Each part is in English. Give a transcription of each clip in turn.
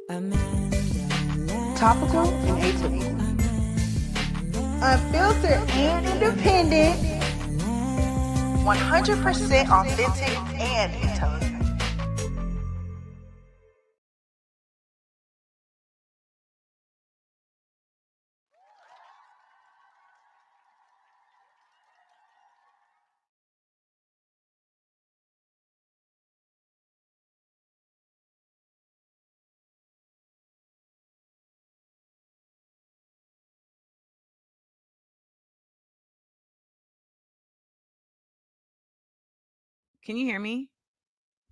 Topical and atypical. Unfiltered and independent. 100% authentic and intelligent. Can you hear me?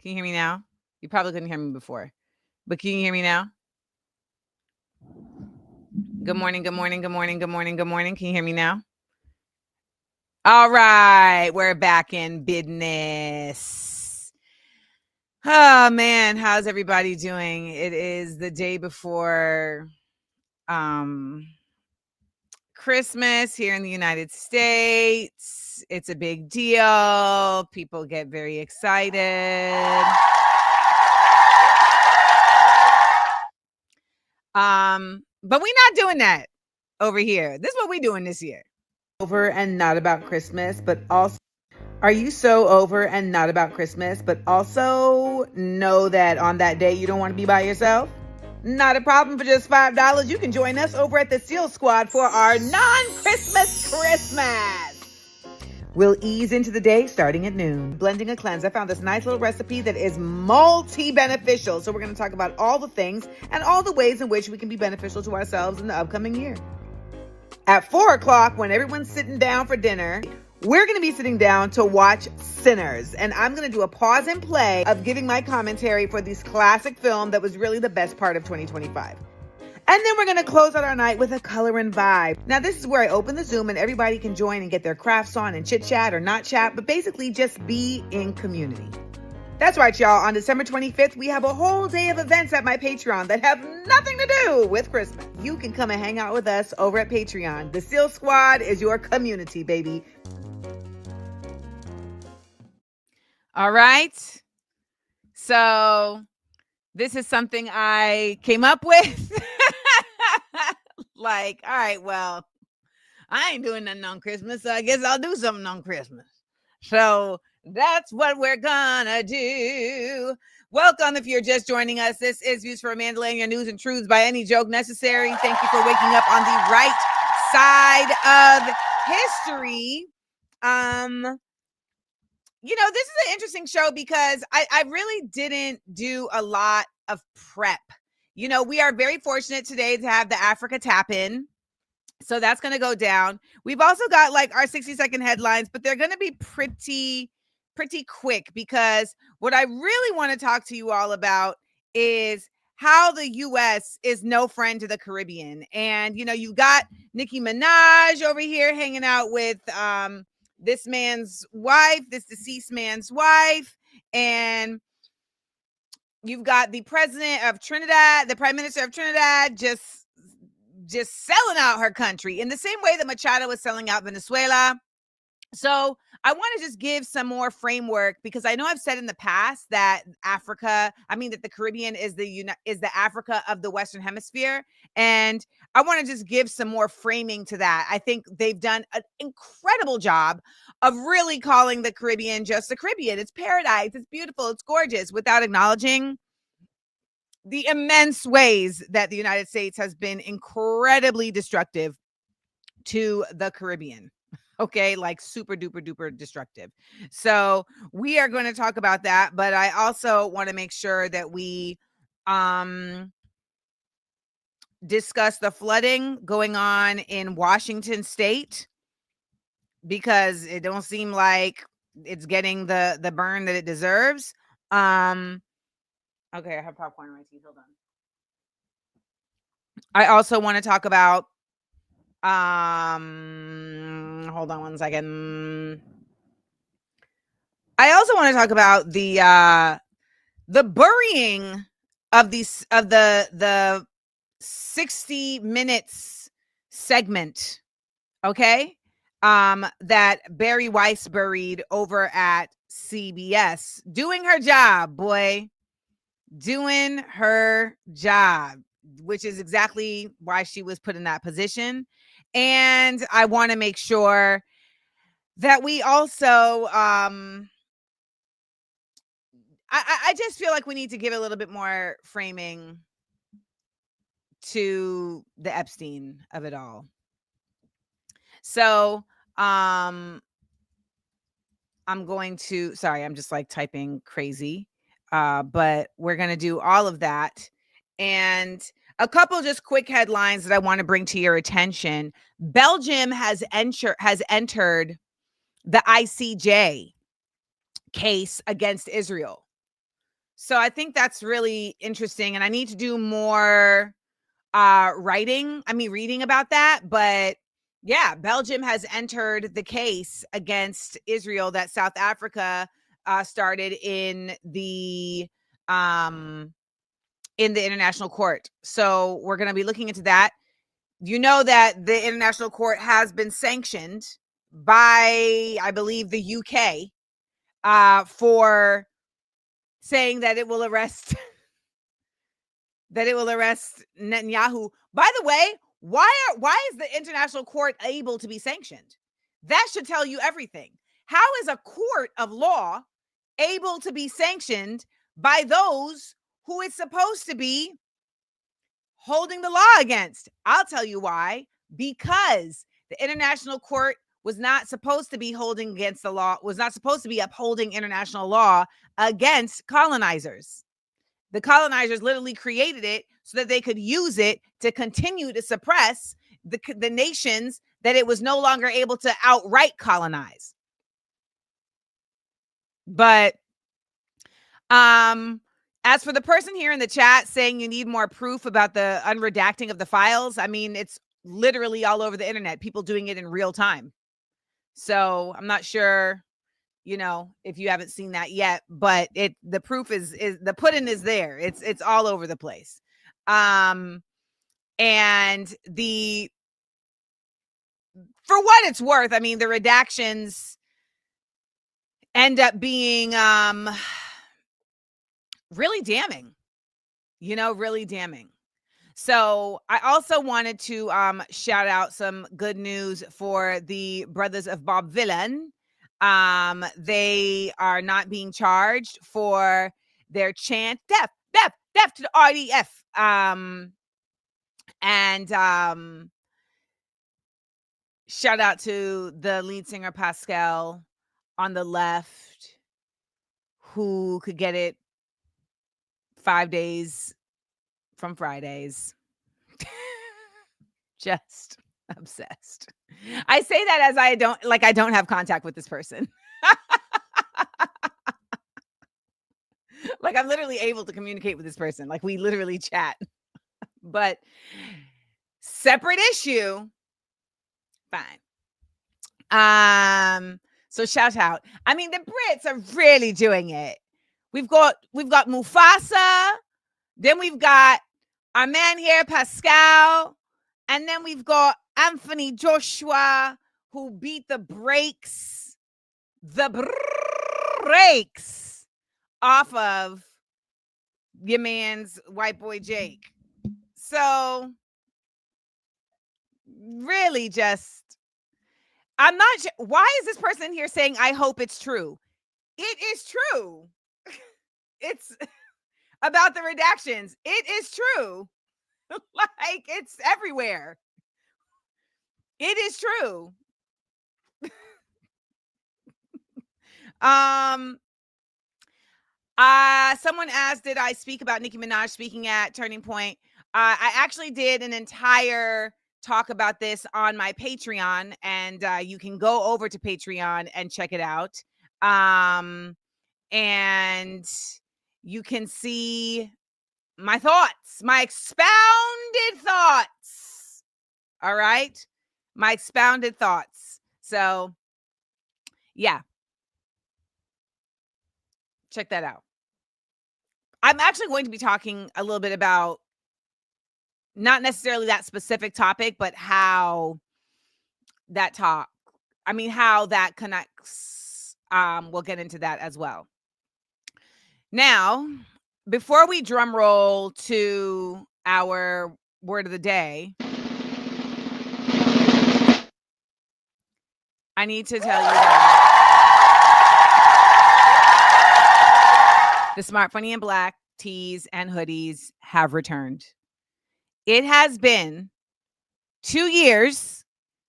Can you hear me now? You probably couldn't hear me before, but can you hear me now? Good morning, good morning, good morning, good morning, good morning. Can you hear me now? All right, we're back in business. Oh man, how's everybody doing? It is the day before Christmas here in the United States. It's a big deal. People get very excited. But we're not doing that over here. This is what we're doing this year. Over and not about Christmas, but also are you so over and not about Christmas, but also know that on that day you don't want to be by yourself? Not a problem. For just $5, you can join us over at the Seal Squad for our non-Christmas Christmas. We'll ease into the day starting at noon. Blending a cleanse. I found this nice little recipe that is multi-beneficial. So we're going to talk about all the things and all the ways in which we can be beneficial to ourselves in the upcoming year. At 4 o'clock, when everyone's sitting down for dinner, we're going to be sitting down to watch Sinners. And I'm going to do a pause and play of giving my commentary for this classic film that was really the best part of 2025. And then we're going to close out our night with a color and vibe. Now, this is where I open the Zoom and everybody can join and get their crafts on and chit chat or not chat, but basically just be in community. That's right, y'all. On December 25th, we have a whole day of events at my Patreon that have nothing to do with Christmas. You can come and hang out with us over at Patreon. The Seal Squad is your community, baby. All right. So this is something I came up with. Like, all right, well, I ain't doing nothing on Christmas, so I guess I'll do something on Christmas. So that's what we're gonna do. Welcome if you're just joining us. This is Views for Amanda, laying your news and truths by any joke necessary. Thank you for waking up on the right side of history. This is an interesting show because I really didn't do a lot of prep. We are very fortunate today to have the Africa Tap In. So that's going to go down. We've also got like our 60-second headlines, but they're going to be pretty quick because what I really want to talk to you all about is how the U.S. is no friend to the Caribbean. And, you've got Nicki Minaj over here hanging out with this man's wife, this deceased man's wife. And you've got the president of Trinidad, the prime minister of Trinidad, just selling out her country in the same way that Machado was selling out Venezuela. So I want to just give some more framework because I know I've said in the past that that the Caribbean is the Africa of the Western Hemisphere. And I want to just give some more framing to that. I think they've done an incredible job of really calling the Caribbean just the Caribbean. It's paradise. It's beautiful. It's gorgeous, without acknowledging the immense ways that the United States has been incredibly destructive to the Caribbean. Okay, like super duper duper destructive. So we are going to talk about that, but I also want to make sure that we discuss the flooding going on in Washington State because it don't seem like it's getting the burn that it deserves. Okay, I have popcorn in my teeth. Hold on. I also want to talk about hold on one second. I also want to talk about the burying of the 60 minutes segment, okay? That Barry Weiss buried over at CBS, doing her job, boy. doing her job, which is exactly why she was put in that position. And I want to make sure that we also, I just feel like we need to give a little bit more framing to the Epstein of it all. So, I'm going to, sorry, I'm just like typing crazy. But we're going to do all of that. And a couple just quick headlines that I want to bring to your attention. Belgium has entered the ICJ case against Israel. So I think that's really interesting. And I need to do more reading about that. But yeah, Belgium has entered the case against Israel that South Africa started in the international court. So we're going to be looking into that. You know that the international court has been sanctioned by, I believe, the UK for saying that it will arrest Netanyahu. By the way, why is the international court able to be sanctioned? That should tell you everything. How is a court of law able to be sanctioned by those who it's supposed to be holding the law against? I'll tell you why. Because the international court was not supposed to be holding against the law, was not supposed to be upholding international law against colonizers. The colonizers literally created it so that they could use it to continue to suppress the nations that it was no longer able to outright colonize. But as for the person here in the chat saying you need more proof about the unredacting of the files, I mean, it's literally all over the internet, people doing it in real time. So I'm not sure, if you haven't seen that yet, but the proof is the pudding is there. It's all over the place. And for what it's worth, I mean, the redactions end up being really damning, really damning. So I also wanted to shout out some good news for the brothers of Bob Villan. They are not being charged for their chant, death, death, death to the RDF. And shout out to the lead singer Pascal on the left, who could get it 5 days from Fridays. Just obsessed. I say that as I don't have contact with this person. Like I'm literally able to communicate with this person. Like we literally chat. But separate issue. Fine. So shout out. I mean, the Brits are really doing it. We've got Mufasa, then we've got our man here, Pascal, and then we've got Anthony Joshua, who beat the brakes off of your man's white boy Jake. So really I'm not sure. Why is this person here saying, I hope it's true? It is true. It's about the redactions. It is true. Like it's everywhere. It is true. Someone asked, did I speak about Nicki Minaj speaking at Turning Point? I actually did an entire talk about this on my Patreon, and you can go over to Patreon and check it out. And you can see my thoughts, my expounded thoughts. All right. My expounded thoughts. So yeah. Check that out. I'm actually going to be talking a little bit about not necessarily that specific topic, but how that connects. We'll get into that as well. Now, before we drum roll to our word of the day, I need to tell you that the Smart, Funny, and Black tees and hoodies have returned. It has been 2 years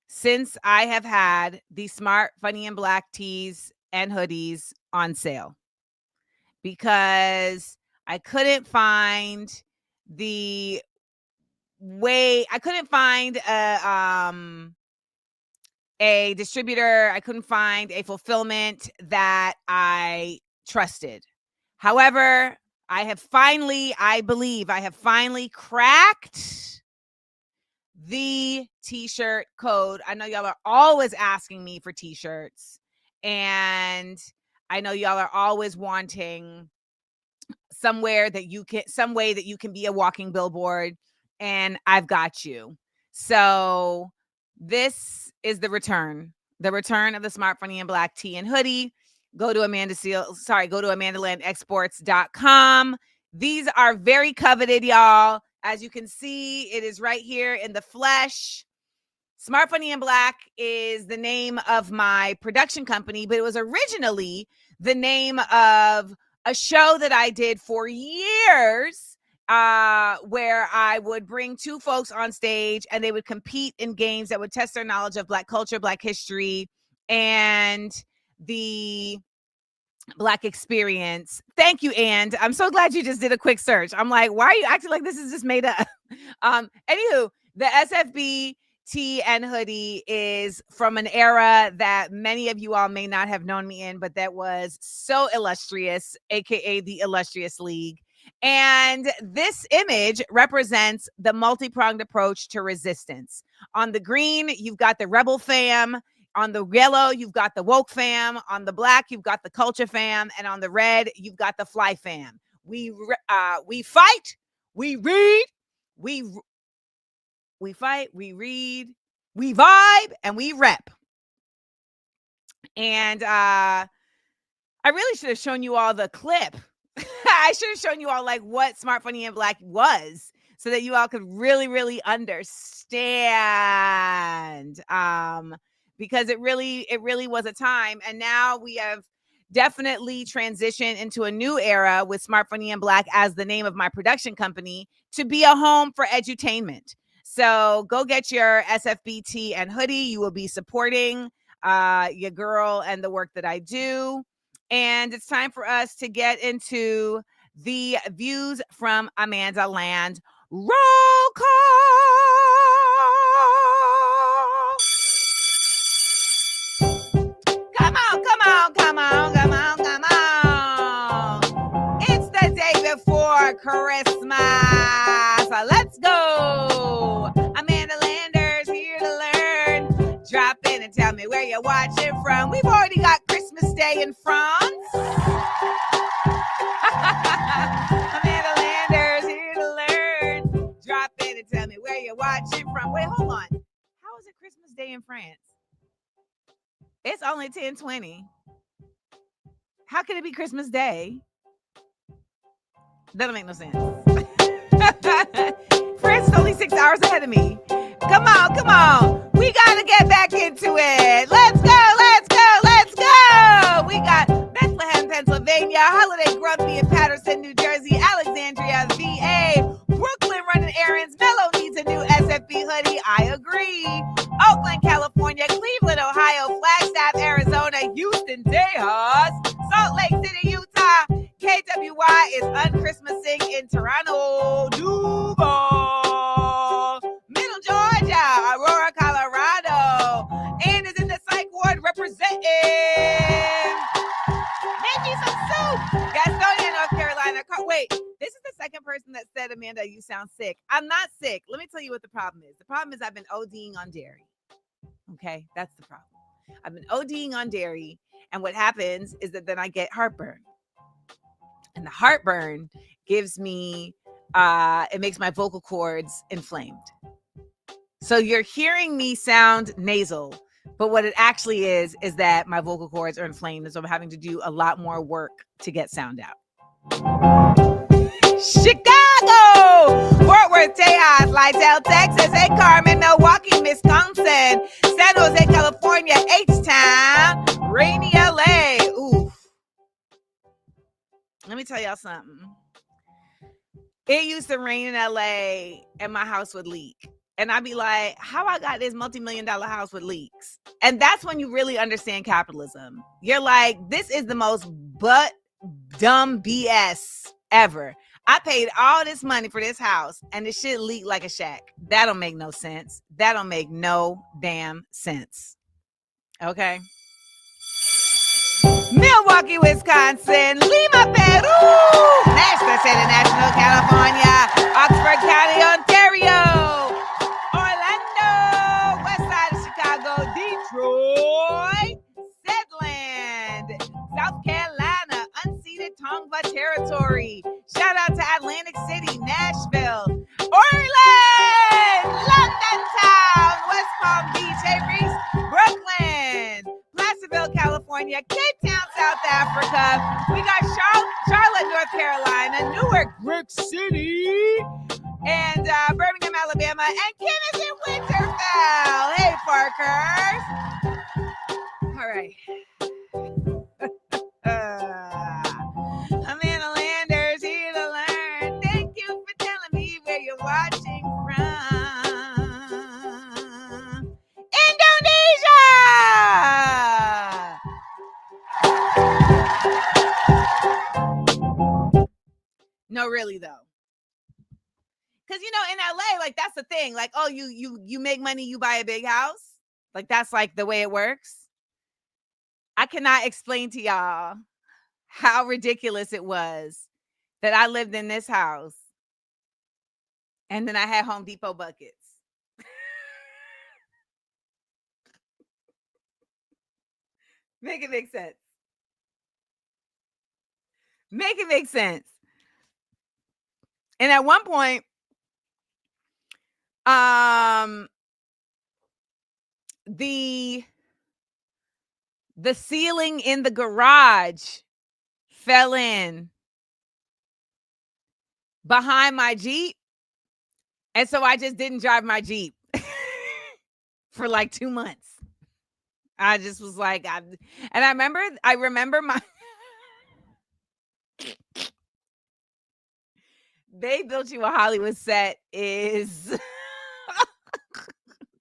since I have had the Smart, Funny, and Black tees and hoodies on sale because I couldn't find the way. I couldn't find a distributor. I couldn't find a fulfillment that I trusted. However, I believe I have finally cracked the t-shirt code. I know y'all are always asking me for t-shirts, and I know y'all are always wanting some way that you can be a walking billboard, and I've got you. So this is the return of the Smart, Funny, and Black tee and hoodie. Go to AmandaLandExports.com. These are very coveted, y'all. As you can see, it is right here in the flesh. Smart, Funny, and Black is the name of my production company, but it was originally the name of a show that I did for years, where I would bring two folks on stage and they would compete in games that would test their knowledge of Black culture, Black history, and the Black experience. Thank you, and I'm so glad you just did a quick search. I'm like, why are you acting like this is just made up? Anywho, the SFB tee and hoodie is from an era that many of you all may not have known me in, but that was so illustrious, aka the Illustrious League. And this image represents the multi-pronged approach to resistance. On the green, you've got the Rebel fam. On the yellow, you've got the woke fam. On the black, you've got the culture fam. And on the red, you've got the fly fam. We fight, we read, we fight, we read, we vibe, and we rep. And I really should have shown you all the clip. I should have shown you all like what Smart, Funny, and Black was, so that you all could really, really understand. Because it really was a time. And now we have definitely transitioned into a new era with Smart, Funny, and Black as the name of my production company to be a home for edutainment. So go get your SFBT and hoodie. You will be supporting your girl and the work that I do. And it's time for us to get into the views from Amanda Land. Roll call. Come on. It's the day before Christmas. Let's go. Amanda Lander's here to learn. Drop in and tell me where you're watching from. We've already got Christmas Day in France. Amanda Lander's here to learn. Drop in and tell me where you're watching from. Wait, hold on. How is it Christmas Day in France? It's only 10:20. How can it be Christmas Day? That don't make no sense. France is only 6 hours ahead of me. Come on. We got to get back into it. Let's go. We got Bethlehem, Pennsylvania, Holiday Grumpy in Patterson, New Jersey, Alexandria, VA, Brooklyn running errands. Mello needs a new SFB hoodie. I agree. Oakland, California, Cleveland, Ohio, Flagstaff, Arizona, Houston, Tejas, Salt Lake City, Utah. KWY is unchristmasing in Toronto, Duval, Middle Georgia, Aurora, Colorado, and is in the psych ward representing. Make me some soup. Gastonia, North Carolina. Wait, this is the second person that said, Amanda, you sound sick. I'm not sick. Let me tell you what the problem is. The problem is I've been ODing on dairy. Okay, that's the problem. I've been ODing on dairy, and what happens is that then I get heartburn. And the heartburn gives me, it makes my vocal cords inflamed. So you're hearing me sound nasal, but what it actually is that my vocal cords are inflamed. And so I'm having to do a lot more work to get sound out. Chicago, Fort Worth, Tejas, Lytle, Texas, Hey Carmen, Milwaukee, Wisconsin, San Jose, California, H-Town, rainy LA. Ooh. Let me tell y'all something. It used to rain in LA and my house would leak. And I'd be like, how I got this multi-million-dollar house with leaks? And that's when you really understand capitalism. You're like, this is the most dumb BS ever. I paid all this money for this house and this shit leaked like a shack. That don't make no sense. That don't make no damn sense. Okay. Milwaukee, Wisconsin, Lima, Peru, Nashville City, National, California, Oxford County, Ontario, Orlando, West Side of Chicago, Detroit, Sedland, South Carolina, unceded Tongva territory. Shout out to Atlantic City, Nashville, Orland, London Town, West Palm Beach, Hey Reese, Brooklyn, Placerville, California, Cape Town, South Africa. We got Charlotte, North Carolina, Newark, Brick City, and Birmingham, Alabama, and Kenneth in Winterfell. Hey, Parkers. All right. Amanda Landers here to learn. Thank you for telling me where you're watching from. Indonesia! No, really though. Because in LA, like that's the thing. Like, oh, you make money, you buy a big house. Like that's like the way it works. I cannot explain to y'all how ridiculous it was that I lived in this house and then I had Home Depot buckets. Make it make sense. Make it make sense. And at one point, the ceiling in the garage fell in behind my Jeep. And so I just didn't drive my Jeep for like 2 months. I just was like, I remember my They Built You a Hollywood set is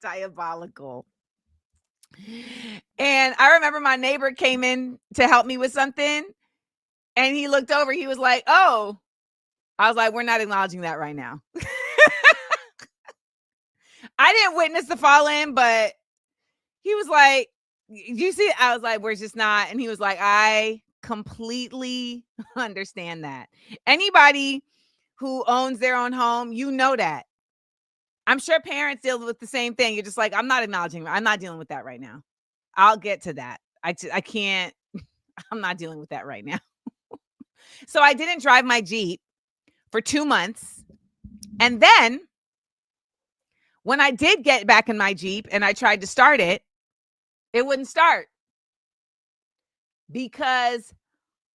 diabolical. And I remember my neighbor came in to help me with something and he looked over. He was like, oh, I was like, we're not acknowledging that right now. I didn't witness the fall in, but he was like, you see, I was like, we're just not. And he was like, I completely understand that. Anybody who owns their own home, you know that. I'm sure parents deal with the same thing. You're just like, I'm not acknowledging. I'm not dealing with that right now. I'll get to that. I can't. I'm not dealing with that right now. So I didn't drive my Jeep for 2 months. And then when I did get back in my Jeep and I tried to start it, it wouldn't start because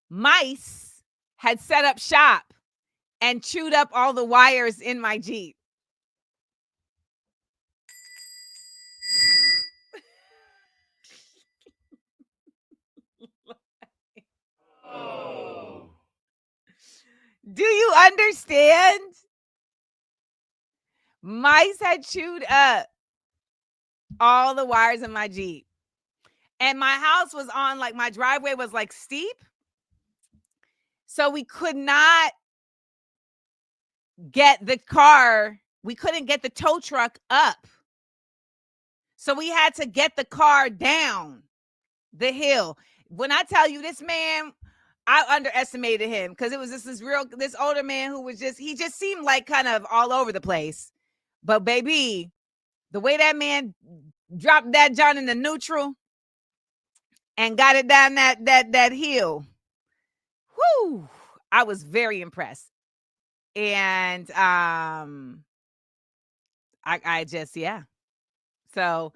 mice had set up shop and chewed up all the wires in my Jeep. Oh. Do you understand? Mice had chewed up all the wires in my Jeep. And my house was on, like, my driveway was like steep. So we could not get the car. We couldn't get the tow truck up. So we had to get the car down the hill. When I tell you this man, I underestimated him because it was this older man who was he just seemed like kind of all over the place. But baby, the way that man dropped that John in the neutral and got it down that hill, whoo, I was very impressed. And I just, yeah. So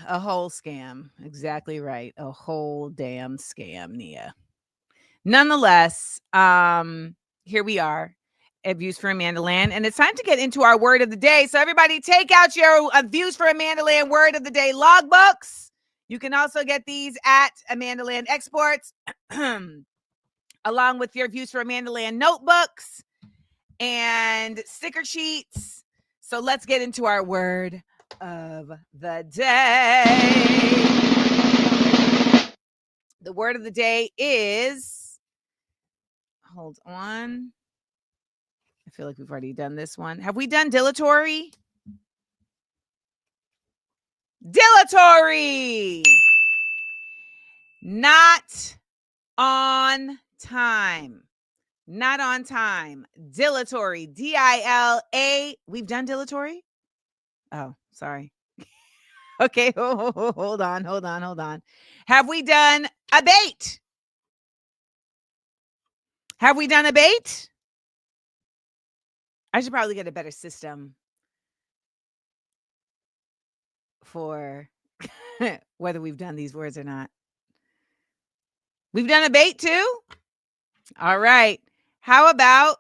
a whole scam. Exactly right. A whole damn scam, Nia. Nonetheless, here we are at Views for Amanda Land, and it's time to get into our word of the day. So everybody take out your Views for Amanda Land word of the day logbooks. You can also get these at Amanda Land Exports, along with your Views for Amanda Land notebooks and sticker sheets. So let's get into our word of the day. The word of the day is, hold on. I feel like we've already done this one. Have we done dilatory? Dilatory. Not on time. Not on time. Dilatory. D-I-L-A. We've done dilatory? Oh, sorry. Okay, hold on. Have we done abate? Have we done abate? I should probably get a better system for whether we've done these words or not. We've done abate too? All right. How about,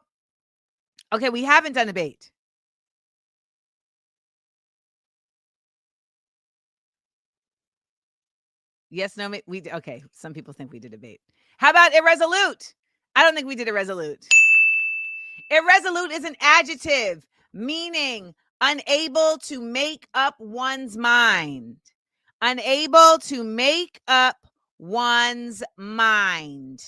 okay, we haven't done abate. Yes, no, we okay. Some people think we did abate. How about irresolute? I don't think we did irresolute. Irresolute is an adjective meaning unable to make up one's mind. Unable to make up one's mind.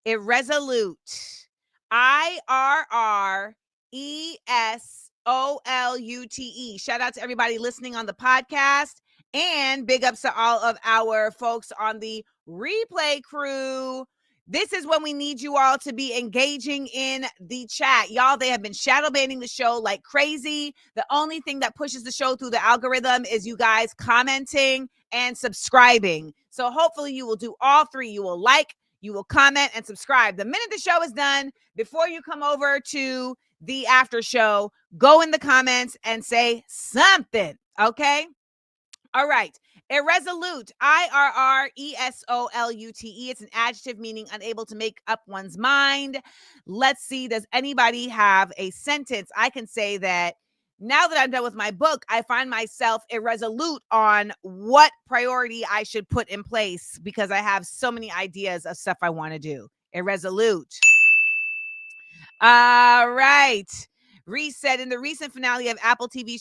Irresolute. IRRESOLUTE. Shout out to everybody listening on the podcast, and big ups to all of our folks on the replay crew. This is when we need you all to be engaging in the chat. Y'all, they have been shadow banning the show like crazy. The only thing that pushes the show through the algorithm is you guys commenting and subscribing. So hopefully you will do all three. You will like, you will comment, and subscribe. The minute the show is done, before you come over to the after show, go in the comments and say something, okay? All right. Irresolute, IRRESOLUTE. It's an adjective meaning unable to make up one's mind. Let's see. Does anybody have a sentence? I can say that now that I'm done with my book, I find myself irresolute on what priority I should put in place because I have so many ideas of stuff I want to do. Irresolute. All right. Reset. In the recent finale of Apple TV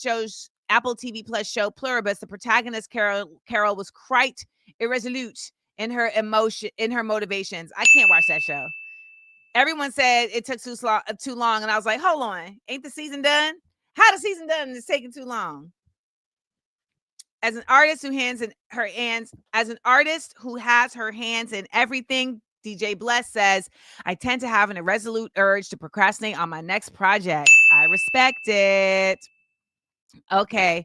Plus show Pluribus, the protagonist Carol was quite irresolute in her motivations. I can't watch that show. Everyone said it took too long, and I was like, hold on, ain't the season done? How the season done is taking too long? As an artist who has her hands in everything, DJ Bless says, I tend to have an irresolute urge to procrastinate on my next project. I respect it. Okay.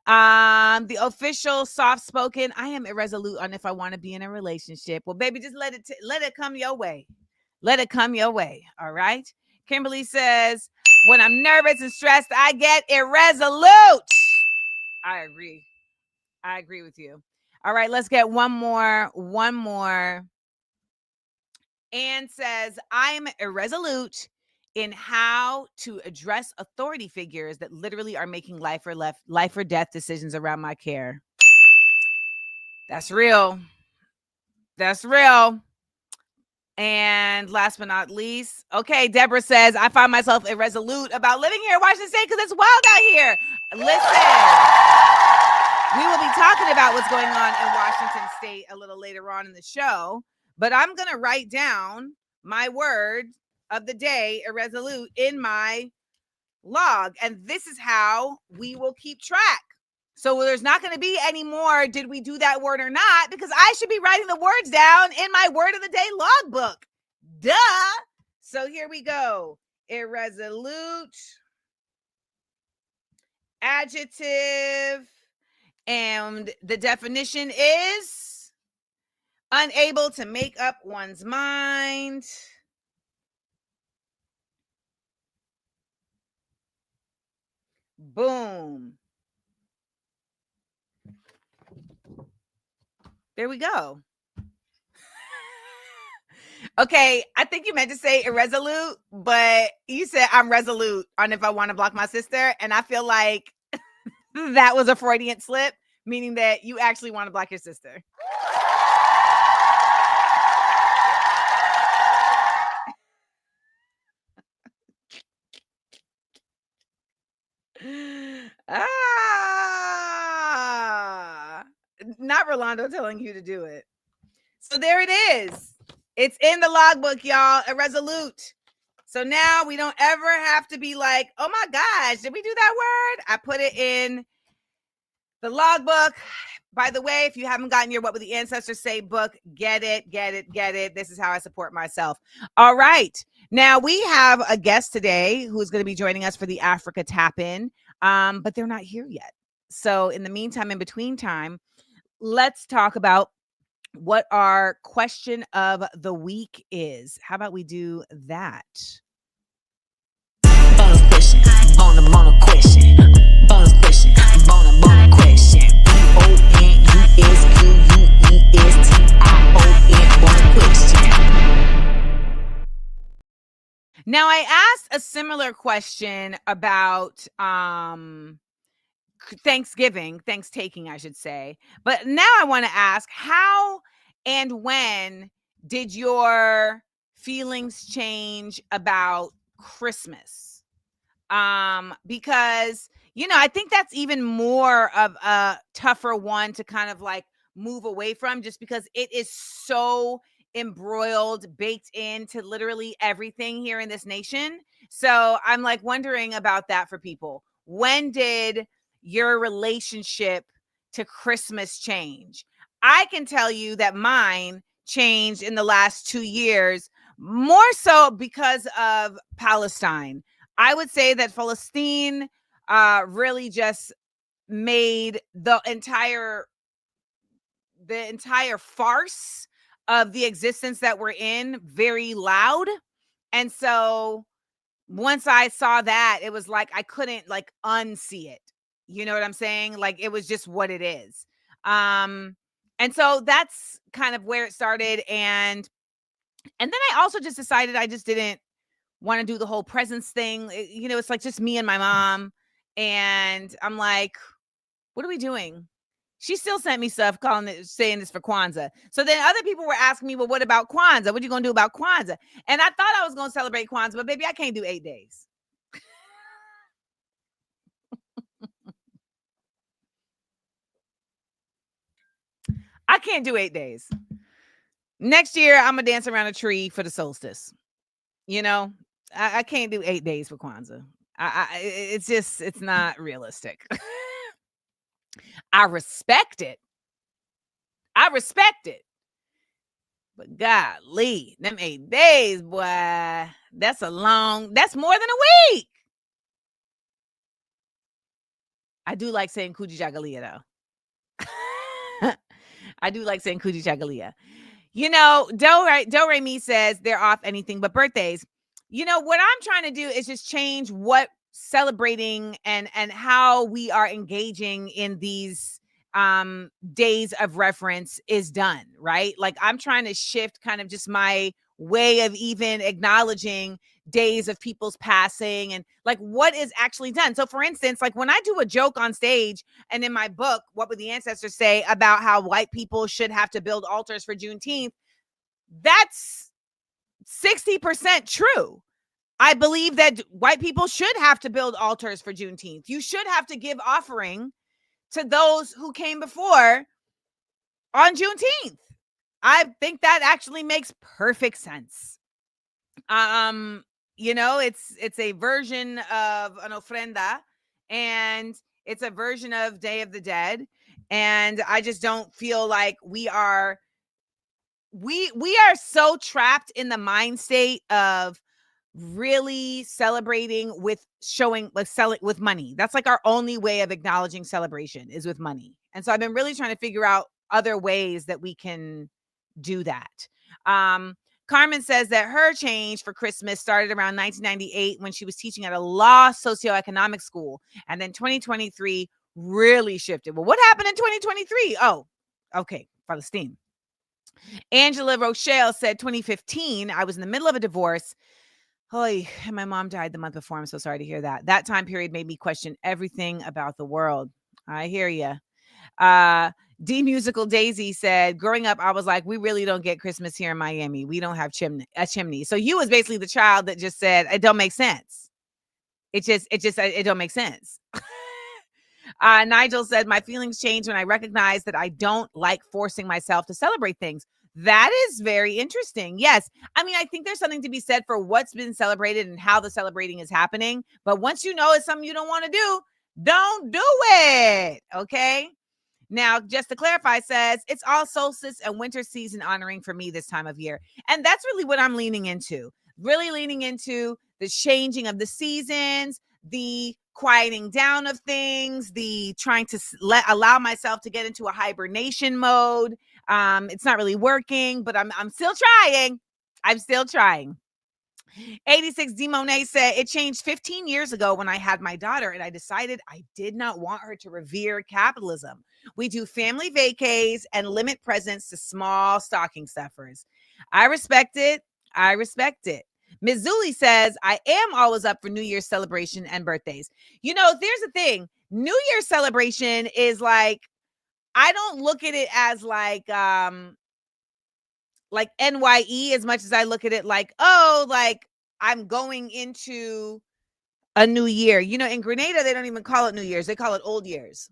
The official soft spoken, I am irresolute on if I want to be in a relationship. Well, baby, just let it come your way. Let it come your way. All right. Kimberly says, when I'm nervous and stressed, I get irresolute. I agree with you. All right, let's get one more. Anne says, I'm irresolute in how to address authority figures that literally are making life or death decisions around my care. That's real. And last but not least, okay, Deborah says, I find myself irresolute about living here in Washington State because it's wild out here. Listen. We will be talking about what's going on in Washington State a little later on in the show, but I'm going to write down my word of the day, irresolute, in my log, and this is how we will keep track. So there's not going to be any more, did we do that word or not, because I should be writing the words down in my word of the day logbook. Duh. So here we go. Irresolute, adjective, and the definition is unable to make up one's mind. Boom. There we go. Okay, I think you meant to say irresolute, but you said I'm resolute on if I want to block my sister. And I feel like that was a Freudian slip, meaning that you actually want to block your sister. Ah, not Rolando telling you to do it. So there it is. It's in the logbook, y'all. Irresolute. So now we don't ever have to be like, oh my gosh, did we do that word? I put it in the logbook. By the way, if you haven't gotten your What Would the Ancestors Say book, get it. This is how I support myself. All right. Now we have a guest today who's going to be joining us for the Africa Tap-In, but they're not here yet. So in the meantime, in between time, let's talk about what our question of the week is. How about we do that? Bonus question, bonus question, bonus question, bonus question. BONUSQUESTION, bonus question. Now I asked a similar question about Thanksgiving, I should say. But now I want to ask, how and when did your feelings change about Christmas? Because, I think that's even more of a tougher one to kind of like move away from, just because it is so embroiled, baked into literally everything here in this nation. So I'm like wondering about that for people. When did your relationship to Christmas change? I can tell you that mine changed in the last 2 years, more so because of Palestine. I would say that Palestine really just made the entire farce of the existence that we're in very loud. And so once I saw that, it was like I couldn't like unsee it. You know what I'm saying? Like it was just what it is. And so that's kind of where it started. And then I also just decided I just didn't want to do the whole presents thing. It's like just me and my mom. And I'm like, what are we doing? She still sent me stuff saying this for Kwanzaa. So then other people were asking me, well, what about Kwanzaa? What are you going to do about Kwanzaa? And I thought I was going to celebrate Kwanzaa, but baby, I can't do 8 days. I can't do 8 days. Next year, I'm going to dance around a tree for the solstice. I can't do 8 days for Kwanzaa. It's not realistic. I respect it. But golly, them 8 days, boy, that's more than a week. I do like saying Kuji Jagalia, though. I do like saying Kuji Jagalia. Do Re Mi says they're off anything but birthdays. What I'm trying to do is just change what celebrating and how we are engaging in these days of reference is done, right? Like I'm trying to shift kind of just my way of even acknowledging days of people's passing and like what is actually done. So for instance, like when I do a joke on stage and in my book, What Would the Ancestors Say, about how white people should have to build altars for Juneteenth, that's 60% true. I believe that white people should have to build altars for Juneteenth. You should have to give offering to those who came before on Juneteenth. I think that actually makes perfect sense. It's a version of an ofrenda, and it's a version of Day of the Dead. And I just don't feel like we are so trapped in the mind state of really celebrating with showing like selling with money. That's like our only way of acknowledging celebration is with money. And so I've been really trying to figure out other ways that we can do that. Carmen says that her change for Christmas started around 1998 when she was teaching at a law socioeconomic school. And then 2023 really shifted. Well, what happened in 2023? Oh, okay. Palestine. Angela Rochelle said 2015, I was in the middle of a divorce. Holy, and my mom died the month before. I'm so sorry to hear that. That time period made me question everything about the world. I hear you. D Musical Daisy said, growing up, I was like, we really don't get Christmas here in Miami. We don't have a chimney. So you was basically the child that just said, it don't make sense. It don't make sense. Nigel said, my feelings changed when I recognized that I don't like forcing myself to celebrate things. That is very interesting. Yes. I mean, I think there's something to be said for what's been celebrated and how the celebrating is happening. But once you know it's something you don't want to do, don't do it. Okay. Now, just to clarify, says it's all solstice and winter season honoring for me this time of year. And that's really what I'm leaning into. Really leaning into the changing of the seasons, the quieting down of things, the trying to allow myself to get into a hibernation mode. It's not really working, but I'm still trying. I'm still trying. 86 D Monet said, it changed 15 years ago when I had my daughter and I decided I did not want her to revere capitalism. We do family vacays and limit presents to small stocking stuffers. I respect it. I respect it. Mizuli says, I am always up for New Year's celebration and birthdays. You know, there's the thing. New Year's celebration is like, I don't look at it as like NYE as much as I look at it like, oh, like I'm going into a new year. You know, in Grenada, they don't even call it New Year's. They call it Old Year's.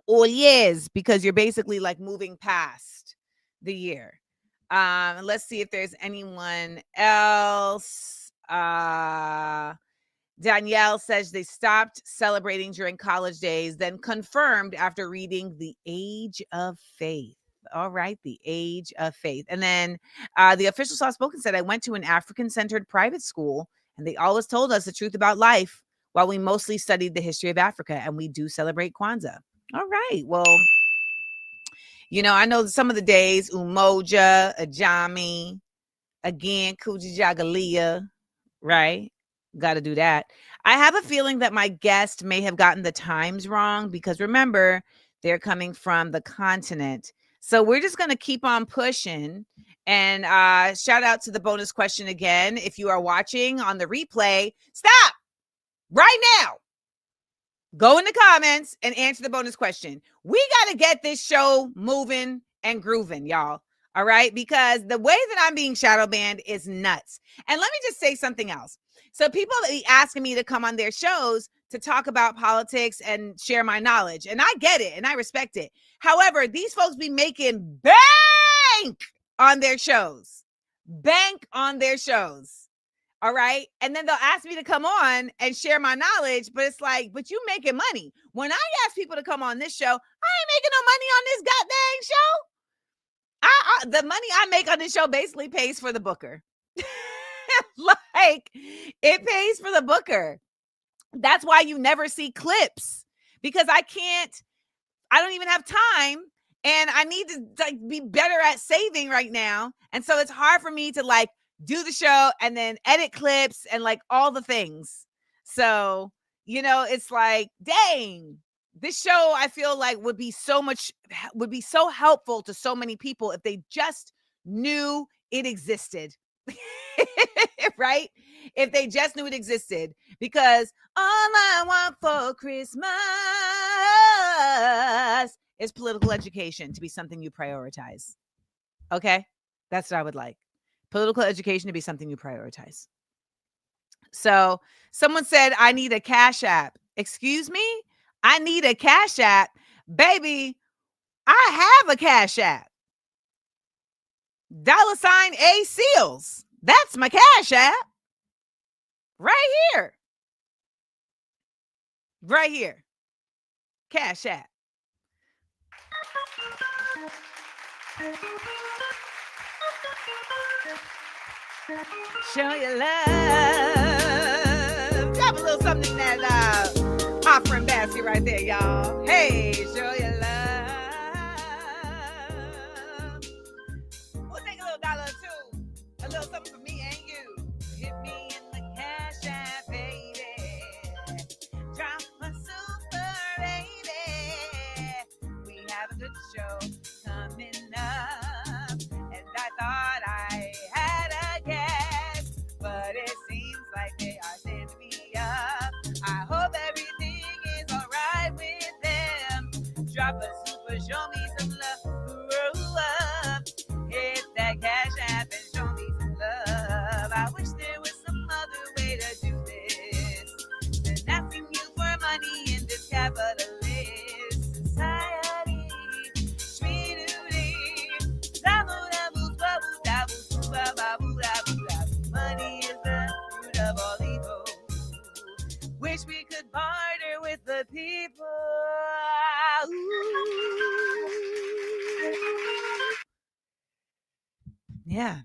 Old Year's, because you're basically like moving past the year. Let's see if there's anyone else. Danielle says they stopped celebrating during college days, then confirmed after reading The Age of Faith. All right, The Age of Faith. And then the official soft-spoken said, I went to an African-centered private school, and they always told us the truth about life while we mostly studied the history of Africa, and we do celebrate Kwanzaa. All right, well, you know, I know some of the days, Umoja, Ajami, again, Kujijagalia, right? Got to do that. I have a feeling that my guest may have gotten the times wrong because remember, they're coming from the continent. So we're just going to keep on pushing. And shout out to the bonus question again. If you are watching on the replay, stop right now. Go in the comments and answer the bonus question. We got to get this show moving and grooving, y'all. All right? Because the way that I'm being shadow banned is nuts. And let me just say something else. So people that be asking me to come on their shows to talk about politics and share my knowledge. And I get it and I respect it. However, these folks be making bank on their shows. Bank on their shows. All right. And then they'll ask me to come on and share my knowledge. But it's like, but you making money. When I ask people to come on this show, I ain't making no money on this goddamn show. The money I make on this show basically pays for the booker. Like, it pays for the booker. That's why you never see clips, because I don't even have time, and I need to like be better at saving right now. And so it's hard for me to like do the show and then edit clips and like all the things. So, you know, it's like, dang, this show I feel like would be so helpful to so many people if they just knew it existed. Right? If they just knew it existed, because all I want for Christmas is political education to be something you prioritize. Okay? That's what I would like. Political education to be something you prioritize. So someone said, I need a Cash App. Excuse me? I need a Cash App. Baby, I have a Cash App. $ A Seals. That's my Cash App. Right here. Right here. Cash App. Show your love. Drop a little something in that offering basket right there, y'all. Hey, show your love. We'll take a little dollar or two. A little something for me and you. Hit me in the Cash App, baby. Drop a super, baby. We have a good show coming up. Papa Super, show me some love. Grow up. Hit that cash app and show me some love. I wish there was some other way to do this than asking you for money in this capitalist society. Shmee-doo-dee. Money is the root of all evil. Wish we could partner with the people. Ooh. Yeah,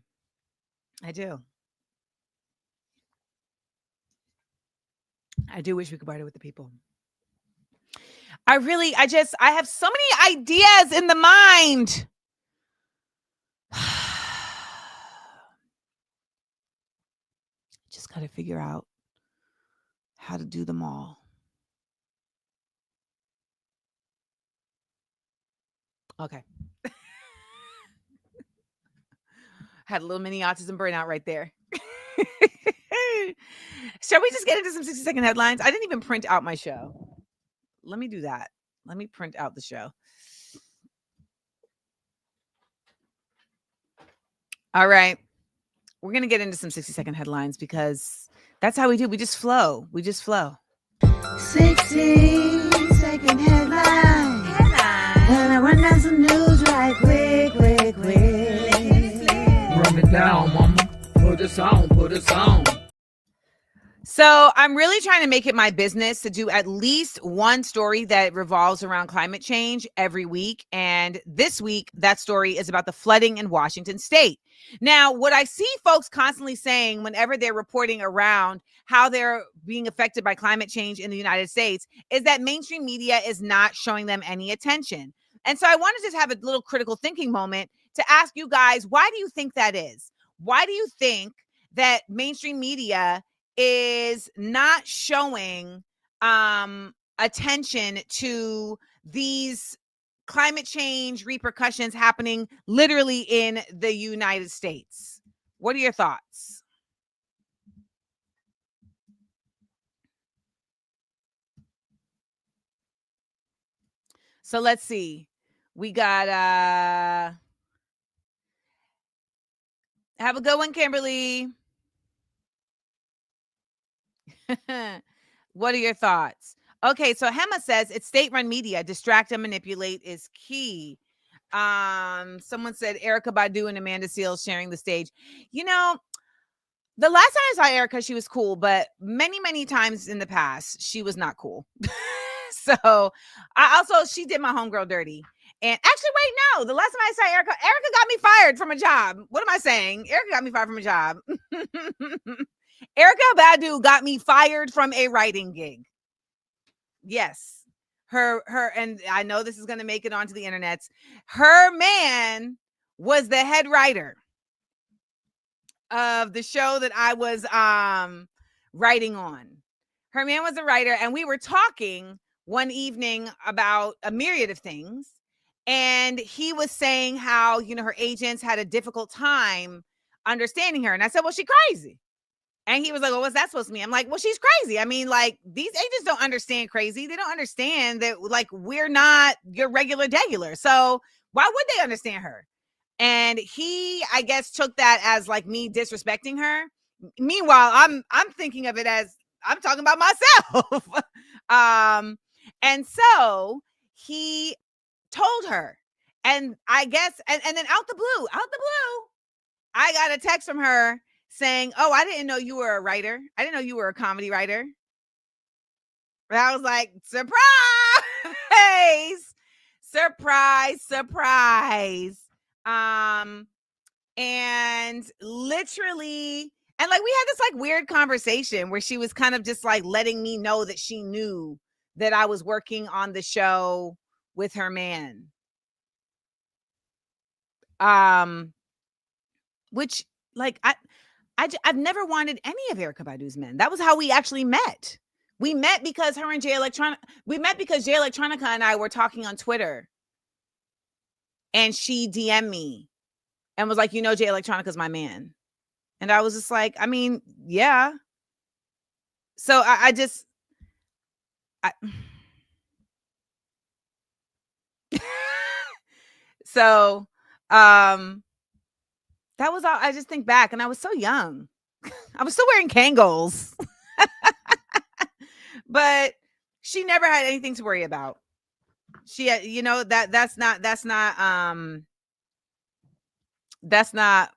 I do. I do wish we could partner with the people. I have so many ideas in the mind. Just got to figure out how to do them all. Okay. Had a little mini autism burnout right there. Shall we just get into some 60-second headlines? I didn't even print out my show. Let me do that. Let me print out the show. All right. We're going to get into some 60-second headlines because that's how we do. We just flow. 60-second headline. And I run down some news right quick. Run it down, mama. Put us on. So I'm really trying to make it my business to do at least one story that revolves around climate change every week. And this week, that story is about the flooding in Washington state. Now, what I see folks constantly saying whenever they're reporting around how they're being affected by climate change in the United States is that mainstream media is not showing them any attention. And so I want to just have a little critical thinking moment to ask you guys, why do you think that is? Why do you think that mainstream media is not showing attention to these climate change repercussions happening literally in the United States? What are your thoughts? So let's see. We got have a good one, Kimberly. What are your thoughts? Okay, so Hema says it's state-run media. Distract and manipulate is key. Someone said Erica Badu and Amanda Seales sharing the stage. You know, the last time I saw Erica, she was cool, but many times in the past, she was not cool. So she did my homegirl dirty. And actually, wait, no, the last time I saw Erica got me fired from a job. What am I saying? Erica got me fired from a job. Erica Badu got me fired from a writing gig. Yes. Her, and I know this is going to make it onto the internets. Her man was the head writer of the show that I was writing on. Her man was a writer, and we were talking one evening about a myriad of things. And he was saying how, her agents had a difficult time understanding her. And I said, well, she's crazy. And he was like, well, what's that supposed to mean? I'm like, well, she's crazy. I mean, like, these agents don't understand crazy. They don't understand that, like, we're not your regular degular. So why would they understand her? And he, I guess, took that as like me disrespecting her. Meanwhile, I'm thinking of it as I'm talking about myself. And so he told her, and I guess, and then out the blue, I got a text from her saying, oh, I didn't know you were a writer. I didn't know you were a comedy writer. And I was like, surprise. And literally, and like we had this like weird conversation where she was kind of just like letting me know that she knew that I was working on the show with her man. Which like I've never wanted any of Erykah Badu's men. That was how we actually met. We met because Jay Electronica and I were talking on Twitter. And she DM'd me and was like, Jay Electronica's my man. And I was just like, I mean, yeah. So I So, that was all. I just think back, and I was so young. I was still wearing Kangol, but she never had anything to worry about. She had, that's not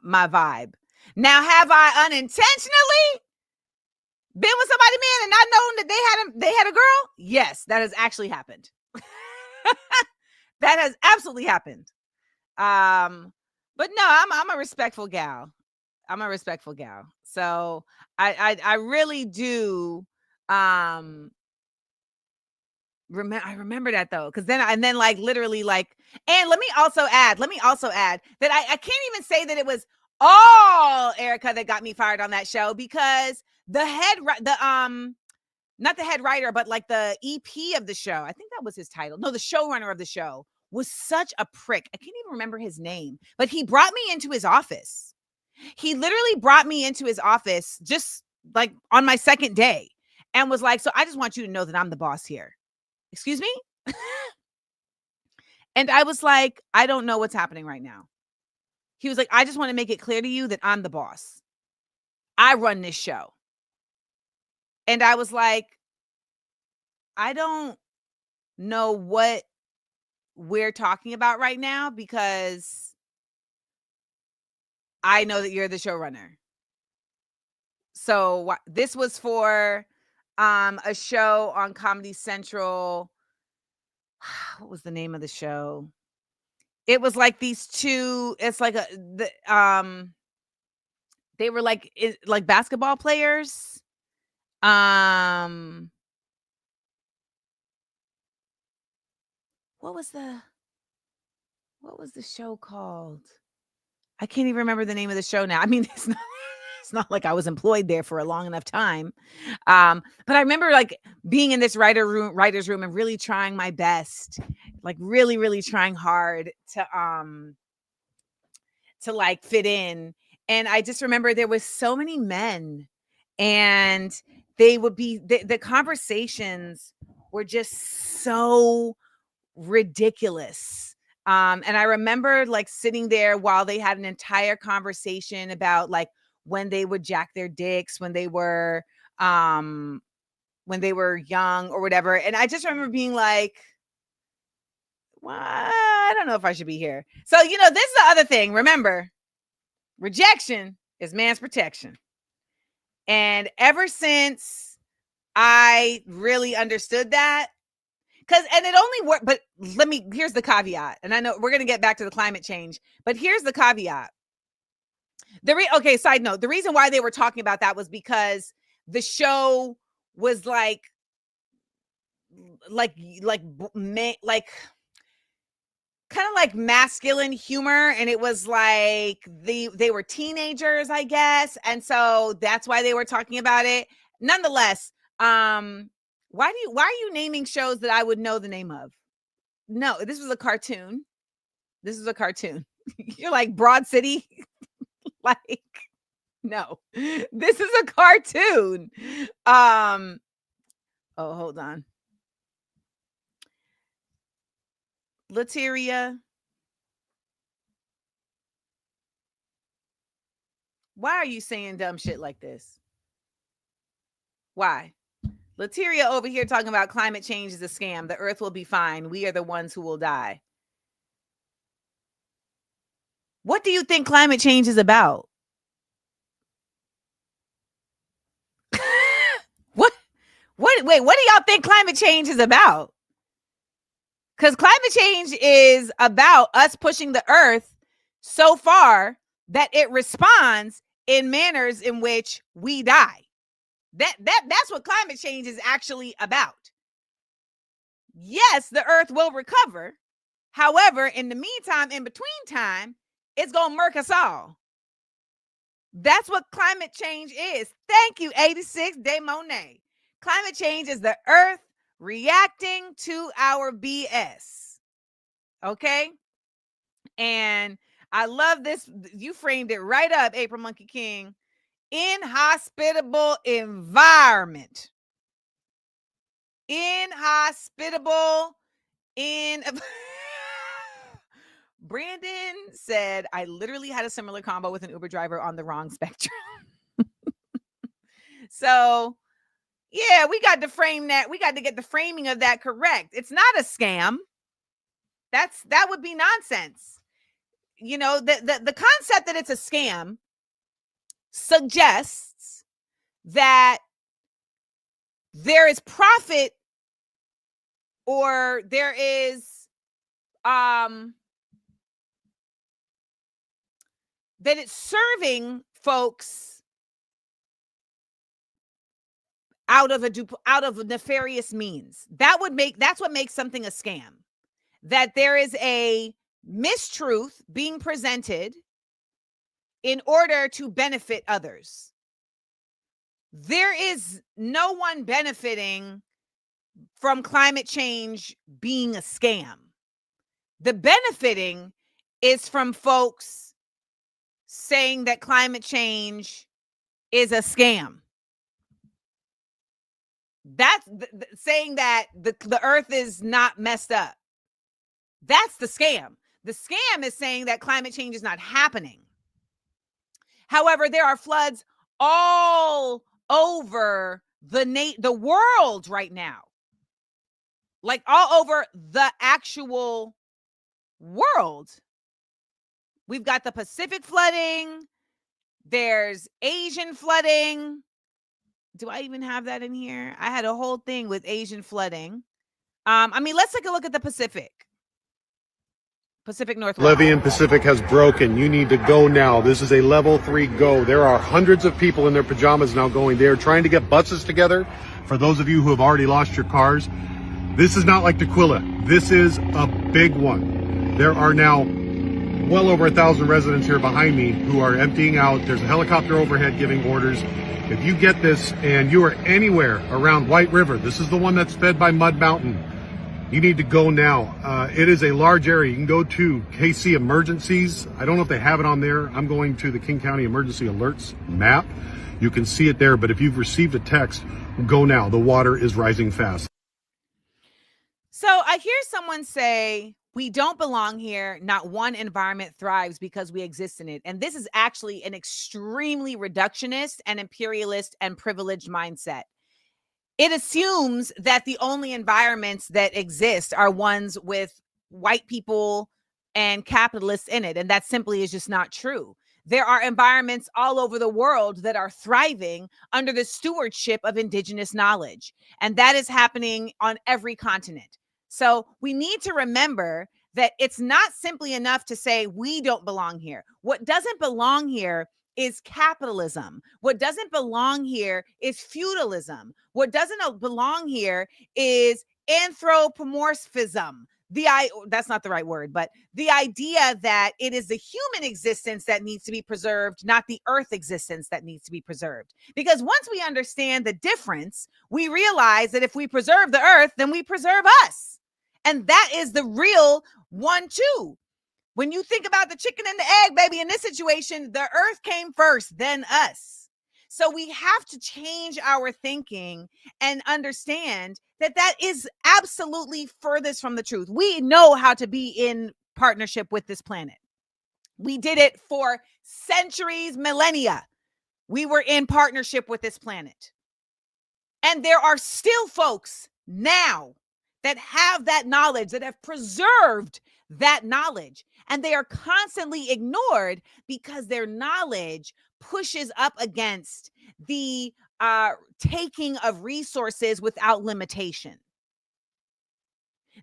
my vibe. Now, have I unintentionally been with somebody, man, and not known that they had a girl? Yes, that has actually happened. That has absolutely happened. But no, I'm a respectful gal. So I really do I remember that though, because then like literally like, and let me also add that I can't even say that it was all Erica that got me fired on that show, because not the head writer, but like the EP of the show, I think that was his title. No, the showrunner of the show was such a prick. I can't even remember his name, but he brought me into his office. He literally brought me into his office just like on my second day and was like, so I just want you to know that I'm the boss here. Excuse me? And I was like, I don't know what's happening right now. He was like, I just want to make it clear to you that I'm the boss. I run this show. And I was like, I don't know what we're talking about right now, because I know that you're the showrunner. So this was for a show on Comedy Central. What was the name of the show? It was like these two, it's like they were like basketball players. What was the show called? I can't even remember the name of the show now. I mean, it's not like I was employed there for a long enough time. But I remember like being in this writer's room and really trying my best, like really, really trying hard to like fit in. And I just remember there was so many men, and they would be, the conversations were just so ridiculous. And I remember like sitting there while they had an entire conversation about like when they would jack their dicks when they were young or whatever. And I just remember being like, well, I don't know if I should be here. So, this is the other thing. Remember, rejection is man's protection. And ever since I really understood that, and it only worked, but here's the caveat. And I know we're going to get back to the climate change, but here's the caveat. Side note, the reason why they were talking about that was because the show was like kind of like masculine humor. And it was like they were teenagers, I guess. And so that's why they were talking about it. Nonetheless, why are you naming shows that I would know the name of? No, this was a cartoon. You're like Broad City. Like, no, this is a cartoon. Oh, hold on. Lateria. Why are you saying dumb shit like this? Why? Lateria over here talking about climate change is a scam. The earth will be fine. We are the ones who will die. What do you think climate change is about? Wait, what do y'all think climate change is about? Because climate change is about us pushing the earth so far that it responds in manners in which we die. That's what climate change is actually about. Yes, the earth will recover. However, in the meantime, in between time, it's going to murk us all. That's what climate change is. Thank you, 86 De Monet. Climate change is the earth reacting to our BS. Okay? And I love this. You framed it right up, April Monkey King. Inhospitable environment. Brandon said, I literally had a similar combo with an Uber driver on the wrong spectrum. So, yeah, we got to frame that. We got to get the framing of that correct. It's not a scam. That would be nonsense. You know, the concept that it's a scam suggests that there is profit, or there is that it's serving folks out of nefarious means. That's what makes something a scam. That there is a mistruth being presented in order to benefit others. There is no one benefiting from climate change being a scam. The benefiting is from folks saying that climate change is a scam. That's saying that the earth is not messed up. That's the scam. The scam is saying that climate change is not happening. However, there are floods all over the world right now. Like all over the actual world. We've got the Pacific flooding. There's Asian flooding. Do I even have that in here? I had a whole thing with Asian flooding. Let's take a look at the Pacific Northwest. Levee in Pacific has broken. You need to go now. This is a level 3 go. There are hundreds of people in their pajamas now going. They are trying to get buses together. For those of you who have already lost your cars, this is not like Tequila. This is a big one. There are now well over 1,000 residents here behind me who are emptying out. There's a helicopter overhead giving orders. If you get this and you are anywhere around White River, this is the one that's fed by Mud Mountain, you need to go now. It is a large area. You can go to KC Emergencies. I don't know if they have it on there. I'm going to the King County Emergency Alerts map. You can see it there, but if you've received a text, go now. The water is rising fast. So I hear someone say, we don't belong here. Not one environment thrives because we exist in it. And this is actually an extremely reductionist and imperialist and privileged mindset. It assumes that the only environments that exist are ones with white people and capitalists in it. And that simply is just not true. There are environments all over the world that are thriving under the stewardship of indigenous knowledge. And that is happening on every continent. So we need to remember that it's not simply enough to say we don't belong here. What doesn't belong here is capitalism. What doesn't belong here is feudalism. What doesn't belong here is anthropomorphism. That's not the right word, but the idea that it is the human existence that needs to be preserved, not the earth existence that needs to be preserved. Because once we understand the difference, we realize that if we preserve the earth, then we preserve us. And that is the real 1-2. When you think about the chicken and the egg, baby, in this situation, the earth came first, then us. So we have to change our thinking and understand that that is absolutely furthest from the truth. We know how to be in partnership with this planet. We did it for centuries, millennia. We were in partnership with this planet. And there are still folks now that have that knowledge, that have preserved that knowledge. And they are constantly ignored because their knowledge pushes up against the taking of resources without limitation.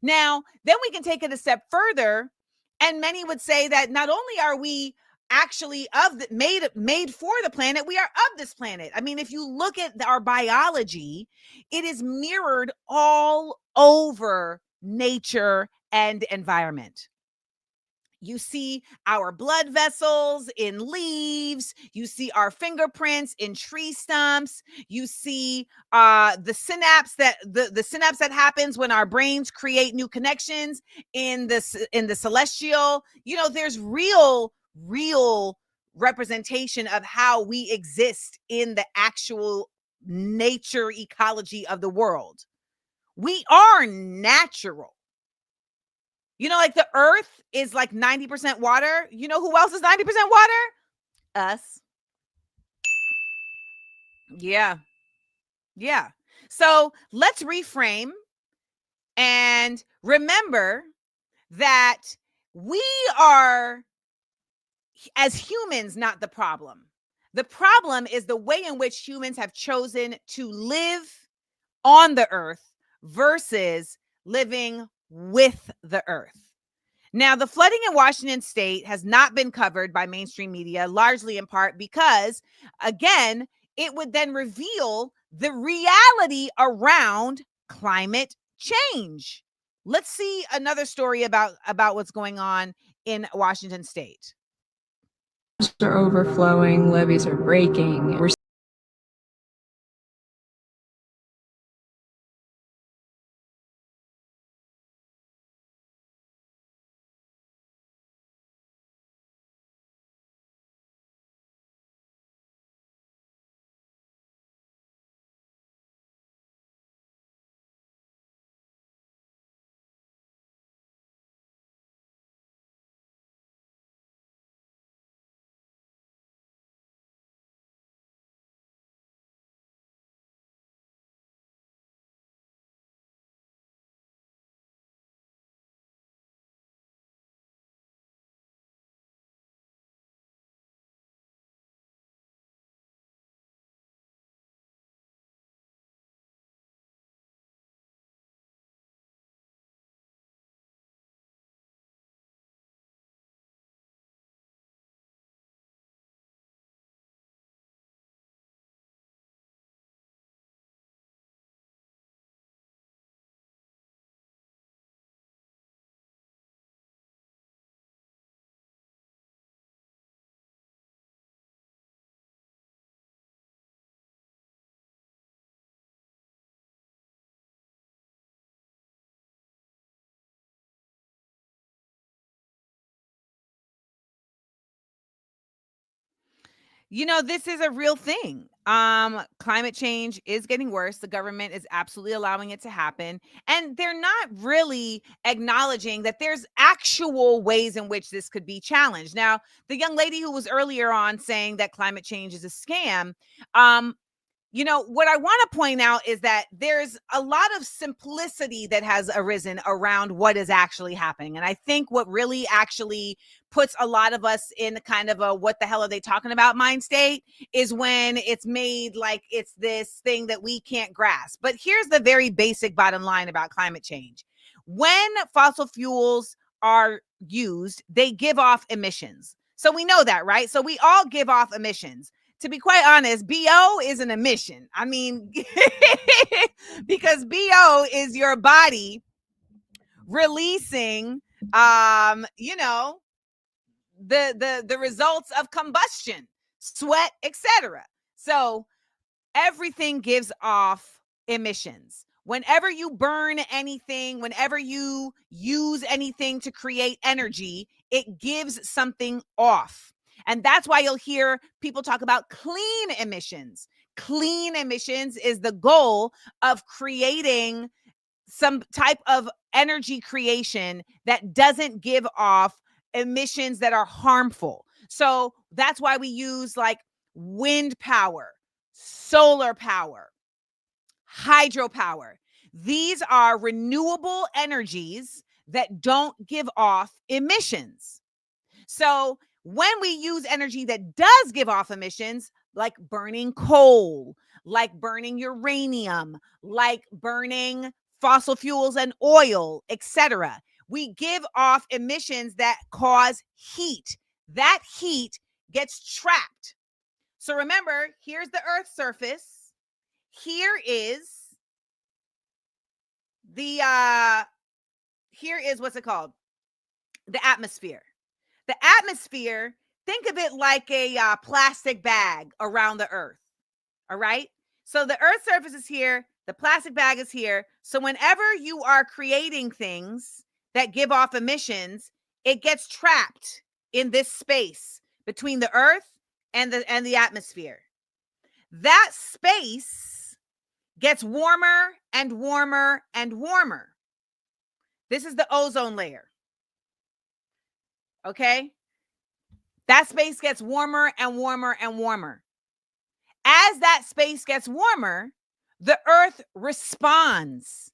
Now, then we can take it a step further, and many would say that not only are we actually made for the planet, we are of this planet. I mean, if you look at our biology, it is mirrored all over nature and environment. You see our blood vessels in leaves. You see our fingerprints in tree stumps. You see the synapse that happens when our brains create new connections in the celestial. You know, there's real representation of how we exist in the actual nature ecology of the world. We are natural. You know, like the earth is like 90% water. You know who else is 90% water? Us. Yeah. Yeah. So let's reframe and remember that we are, as humans, not the problem. The problem is the way in which humans have chosen to live on the earth versus living with the earth. Now, the flooding in Washington state has not been covered by mainstream media, largely in part because, again, it would then reveal the reality around climate change. Let's see another story about what's going on in Washington state. Are overflowing, levees are breaking. We're You know, this is a real thing. Climate change is getting worse. The government is absolutely allowing it to happen. And they're not really acknowledging that there's actual ways in which this could be challenged. Now, the young lady who was earlier on saying that climate change is a scam, um, you know, what I want to point out is that there's a lot of simplicity that has arisen around what is actually happening. And I think what really actually puts a lot of us in kind of a what the hell are they talking about mind state is when it's made like it's this thing that we can't grasp. But here's the very basic bottom line about climate change. When fossil fuels are used, they give off emissions. So we know that, right? So we all give off emissions. To be quite honest, BO is an emission. I mean, because BO is your body releasing you know, the results of combustion, sweat, etc. So everything gives off emissions. Whenever you burn anything, whenever you use anything to create energy, it gives something off. And that's why you'll hear people talk about clean emissions. Clean emissions is the goal of creating some type of energy creation that doesn't give off emissions that are harmful. So that's why we use like wind power, solar power, hydropower. These are renewable energies that don't give off emissions. So when we use energy that does give off emissions, like burning coal, like burning uranium, like burning fossil fuels and oil, etc., we give off emissions that cause heat. That heat gets trapped. So remember, here's the Earth's surface. Here is here is what's it called? The atmosphere. The atmosphere, think of it like a plastic bag around the earth. All right. So the earth's surface is here. The plastic bag is here. So whenever you are creating things that give off emissions, it gets trapped in this space between the earth and the atmosphere. That space gets warmer and warmer and warmer. This is the ozone layer. Okay? That space gets warmer and warmer and warmer. As that space gets warmer, the earth responds.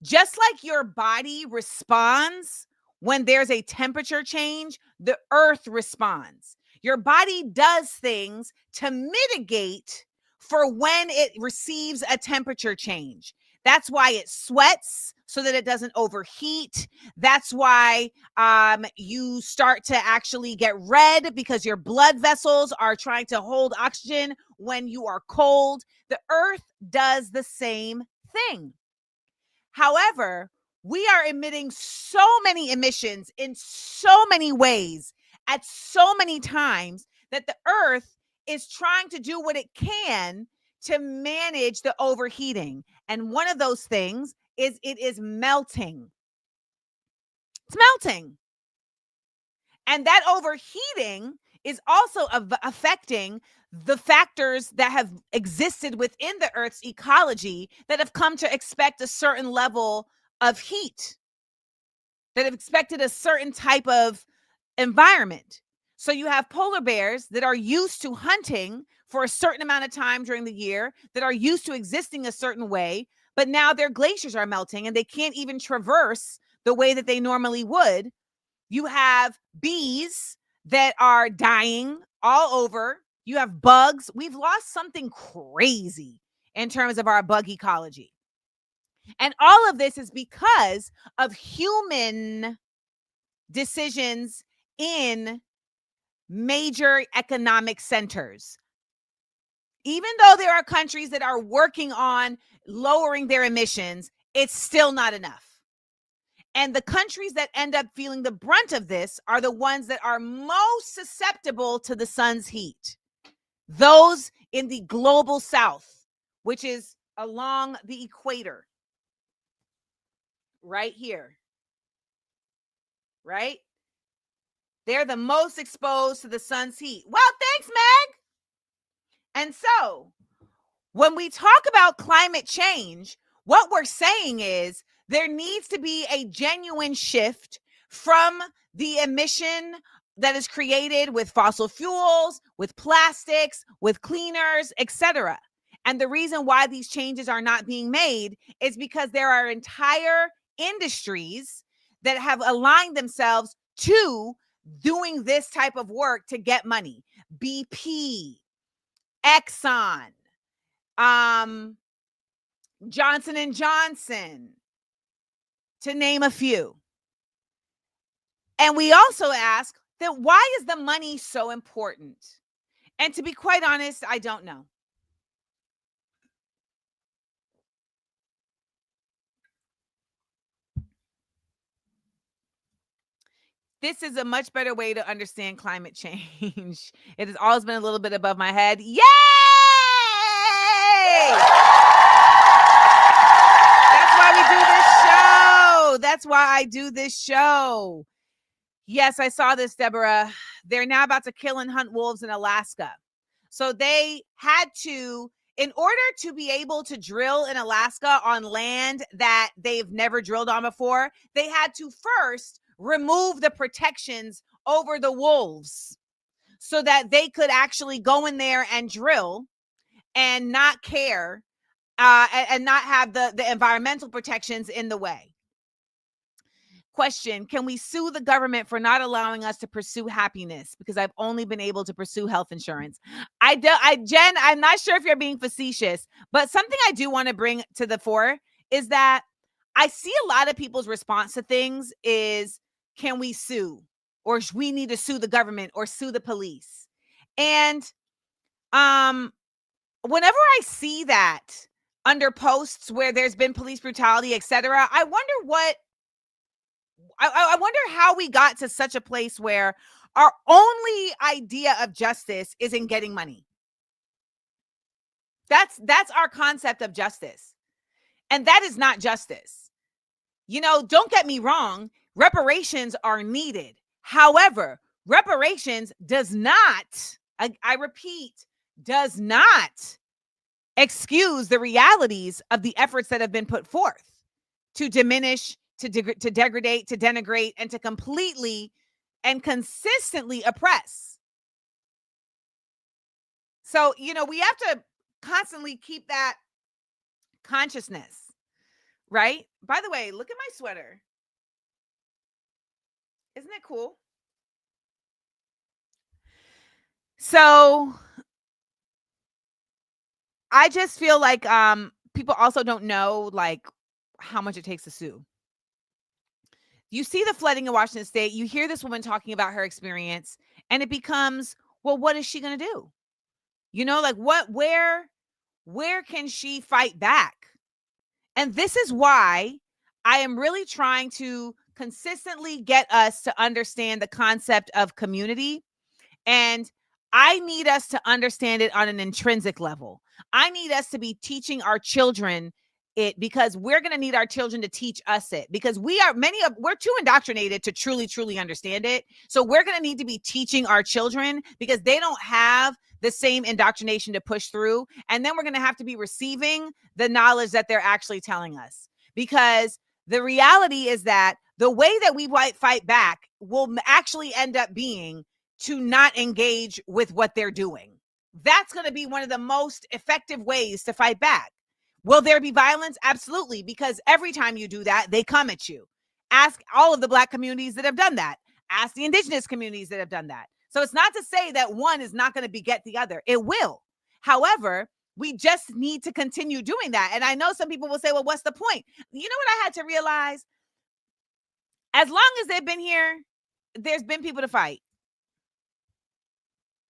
Just like your body responds when there's a temperature change, the earth responds. Your body does things to mitigate for when it receives a temperature change. That's why it sweats so that it doesn't overheat. That's why you start to actually get red because your blood vessels are trying to hold oxygen when you are cold. The earth does the same thing. However, we are emitting so many emissions in so many ways at so many times that the earth is trying to do what it can to manage the overheating. And one of those things is it is melting. It's melting. And that overheating is also affecting the factors that have existed within the Earth's ecology that have come to expect a certain level of heat, that have expected a certain type of environment. So you have polar bears that are used to hunting for a certain amount of time during the year, that are used to existing a certain way, but now their glaciers are melting and they can't even traverse the way that they normally would. You have bees that are dying all over. You have bugs. We've lost something crazy in terms of our bug ecology. And all of this is because of human decisions in major economic centers. Even though there are countries that are working on lowering their emissions, it's still not enough. And the countries that end up feeling the brunt of this are the ones that are most susceptible to the sun's heat. Those in the global south, which is along the equator, right here, right? They're the most exposed to the sun's heat. Well, thanks, Meg. And so when we talk about climate change, what we're saying is there needs to be a genuine shift from the emission that is created with fossil fuels, with plastics, with cleaners, etc. And the reason why these changes are not being made is because there are entire industries that have aligned themselves to doing this type of work to get money. BP, Exxon, Johnson & Johnson, to name a few. And we also ask that why is the money so important? And to be quite honest, I don't know. This is a much better way to understand climate change. It has always been a little bit above my head. Yay! That's why we do this show. That's why I do this show. Yes, I saw this, Deborah. They're now about to kill and hunt wolves in Alaska. So they had to, in order to be able to drill in Alaska on land that they've never drilled on before, they had to first remove the protections over the wolves so that they could actually go in there and drill and not care and not have the environmental protections in the way. Question, can we sue the government for not allowing us to pursue happiness? Because I've only been able to pursue health insurance. Jen, I'm not sure if you're being facetious, but something I do want to bring to the fore is that I see a lot of people's response to things is, can we sue? Or we need to sue the government or sue the police. And whenever I see that under posts where there's been police brutality, etc., I wonder how we got to such a place where our only idea of justice is in getting money. That's our concept of justice. And that is not justice. You know, don't get me wrong, reparations are needed. However, reparations does not, I repeat, does not excuse the realities of the efforts that have been put forth to diminish, to degrade, to denigrate, and to completely and consistently oppress. So, we have to constantly keep that consciousness, right? By the way, look at my sweater. Isn't it cool? So I just feel like people also don't know like how much it takes to sue. You see the flooding in Washington State, you hear this woman talking about her experience, and it becomes, well, what is she going to do? Like where can she fight back? And this is why I am really trying to consistently get us to understand the concept of community. And I need us to understand it on an intrinsic level. I need us to be teaching our children it, because we're going to need our children to teach us it, because we're too indoctrinated to truly understand it. So we're going to need to be teaching our children, because they don't have the same indoctrination to push through. And then we're going to have to be receiving the knowledge that they're actually telling us, because the reality is that the way that we fight back will actually end up being to not engage with what they're doing. That's going to be one of the most effective ways to fight back. Will there be violence? Absolutely, because every time you do that, they come at you. Ask all of the Black communities that have done that. Ask the indigenous communities that have done that. So it's not to say that one is not going to beget the other. It will. However, we just need to continue doing that. And I know some people will say, well, what's the point? You know what I had to realize? As long as they've been here, there's been people to fight.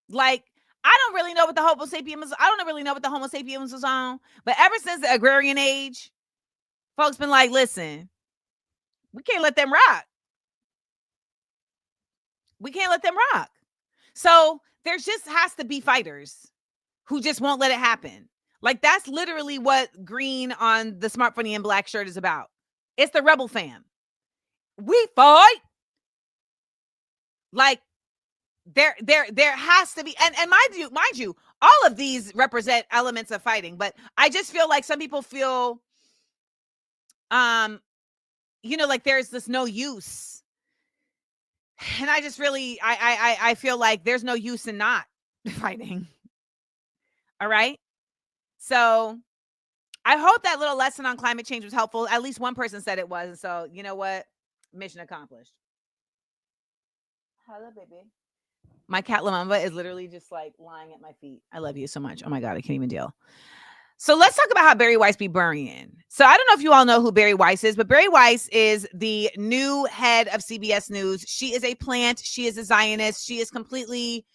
Like, I don't really know what the Homo sapiens, I don't really know what the Homo sapiens was on, but ever since the agrarian age, folks been like, listen, we can't let them rock. We can't let them rock. So there just has to be fighters who just won't let it happen. Like, that's literally what green on the Smart Funny and Black shirt is about. It's the rebel fam. We fight. Like, there has to be, and mind you, all of these represent elements of fighting, but I just feel like some people feel, like there's this no use, and I just really, I feel like there's no use in not fighting. All right, so I hope that little lesson on climate change was helpful. At least one person said it was, and so you know what, mission accomplished. Hello, baby. My cat Lamamba is literally just like lying at my feet. I love you so much. Oh my God, I can't even deal. So let's talk about how Bari Weiss be burying. So I don't know if you all know who Bari Weiss is, but Bari Weiss is the new head of CBS News. She is a plant. She is a Zionist. She is completely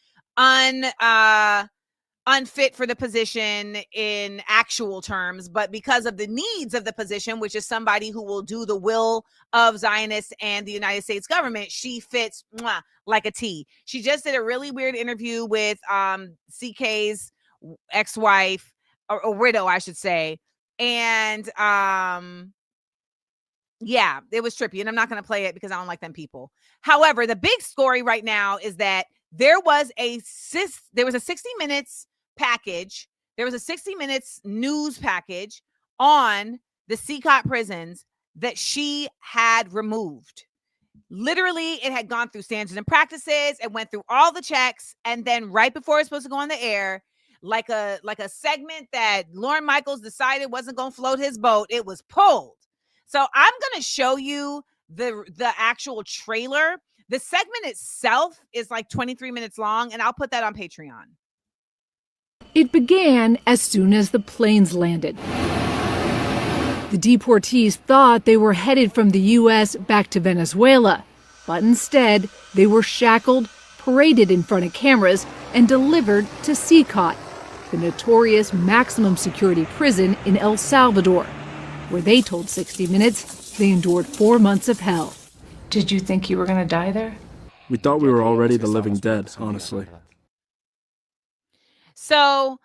unfit for the position in actual terms, but because of the needs of the position, which is somebody who will do the will of Zionists and the United States government, she fits like a T. She just did a really weird interview with CK's ex-wife, or widow, I should say. And yeah, it was trippy, and I'm not going to play it because I don't like them people. However, the big story right now is that there was a 60 minutes package. There was a 60 minutes news package on the CCOT prisons that she had removed. Literally, it had gone through standards and practices. It went through all the checks. And then right before it's supposed to go on the air, like a segment that Lorne Michaels decided wasn't going to float his boat, it was pulled. So I'm going to show you the actual trailer. The segment itself is like 23 minutes long, and I'll put that on Patreon. It began as soon as the planes landed. The deportees thought they were headed from the U.S. back to Venezuela, but instead they were shackled, paraded in front of cameras, and delivered to CCOT, the notorious maximum security prison in El Salvador, where they told 60 Minutes they endured 4 months of hell. Did you think you were going to die there? We thought we were already the living dead, honestly. So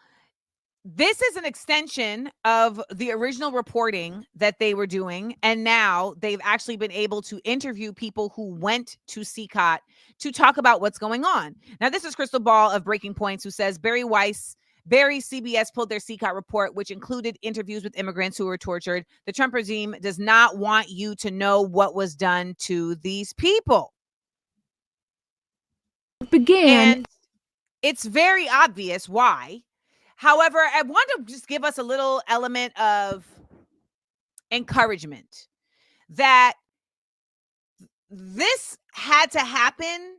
this is an extension of the original reporting that they were doing. And now they've actually been able to interview people who went to CCOT to talk about what's going on. Now, this is Crystal Ball of Breaking Points, who says Bari CBS pulled their CCOT report, which included interviews with immigrants who were tortured. The Trump regime does not want you to know what was done to these people. began. And it's very obvious why. However, I want to just give us a little element of encouragement that this had to happen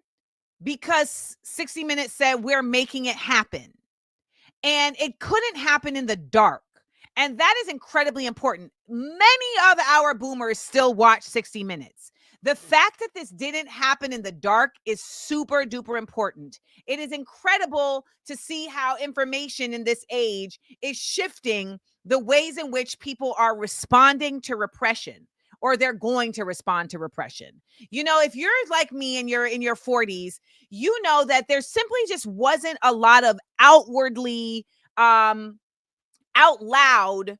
because 60 Minutes said we're making it happen. And it couldn't happen in the dark. And that is incredibly important. Many of our boomers still watch 60 Minutes. The fact that this didn't happen in the dark is super duper important. It is incredible to see how information in this age is shifting the ways in which people are responding to repression, or they're going to respond to repression. You know, if you're like me and you're in your 40s, you know that there simply just wasn't a lot of outwardly out loud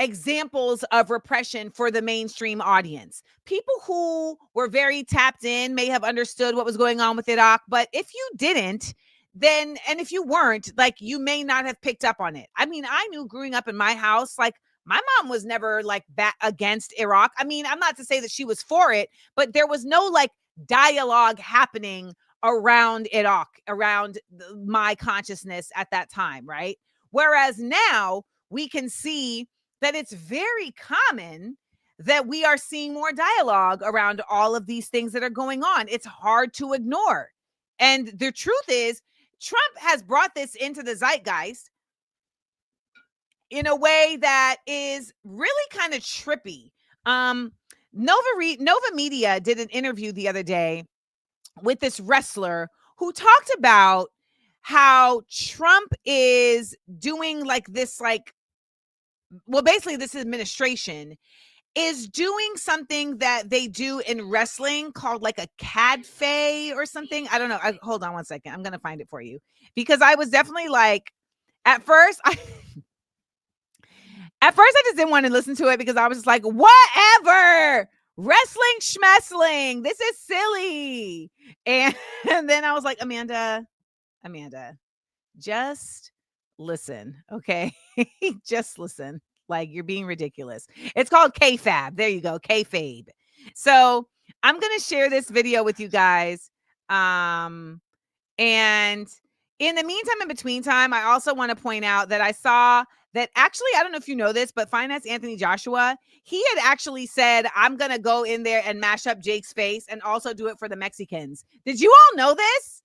examples of repression for the mainstream audience. People who were very tapped in may have understood what was going on with Iraq, but if you didn't, then, and if you weren't, like, you may not have picked up on it. I mean, I knew growing up in my house, like, my mom was never like against Iraq. I mean, I'm not to say that she was for it, but there was no like dialogue happening around Iraq, around my consciousness at that time, right? Whereas now we can see that it's very common that we are seeing more dialogue around all of these things that are going on. It's hard to ignore. And the truth is, Trump has brought this into the zeitgeist in a way that is really kind of trippy. Nova Media did an interview the other day with this wrestler who talked about how Trump is doing like this, like, well, basically this administration is doing something that they do in wrestling called like a cadfe or something. I don't know. Hold on one second. I'm going to find it for you, because I was definitely like, at first I just didn't want to listen to it because I was just like, whatever, wrestling schmessling, this is silly. And then I was like, Amanda, just listen, okay? Just listen. Like, you're being ridiculous. It's called kayfabe. There you go, kayfabe. So I'm going to share this video with you guys. And in the meantime, in between time, I also want to point out that I saw that actually, I don't know if you know this, but Finance Anthony Joshua, he had actually said, I'm going to go in there and mash up Jake's face and also do it for the Mexicans. Did you all know this?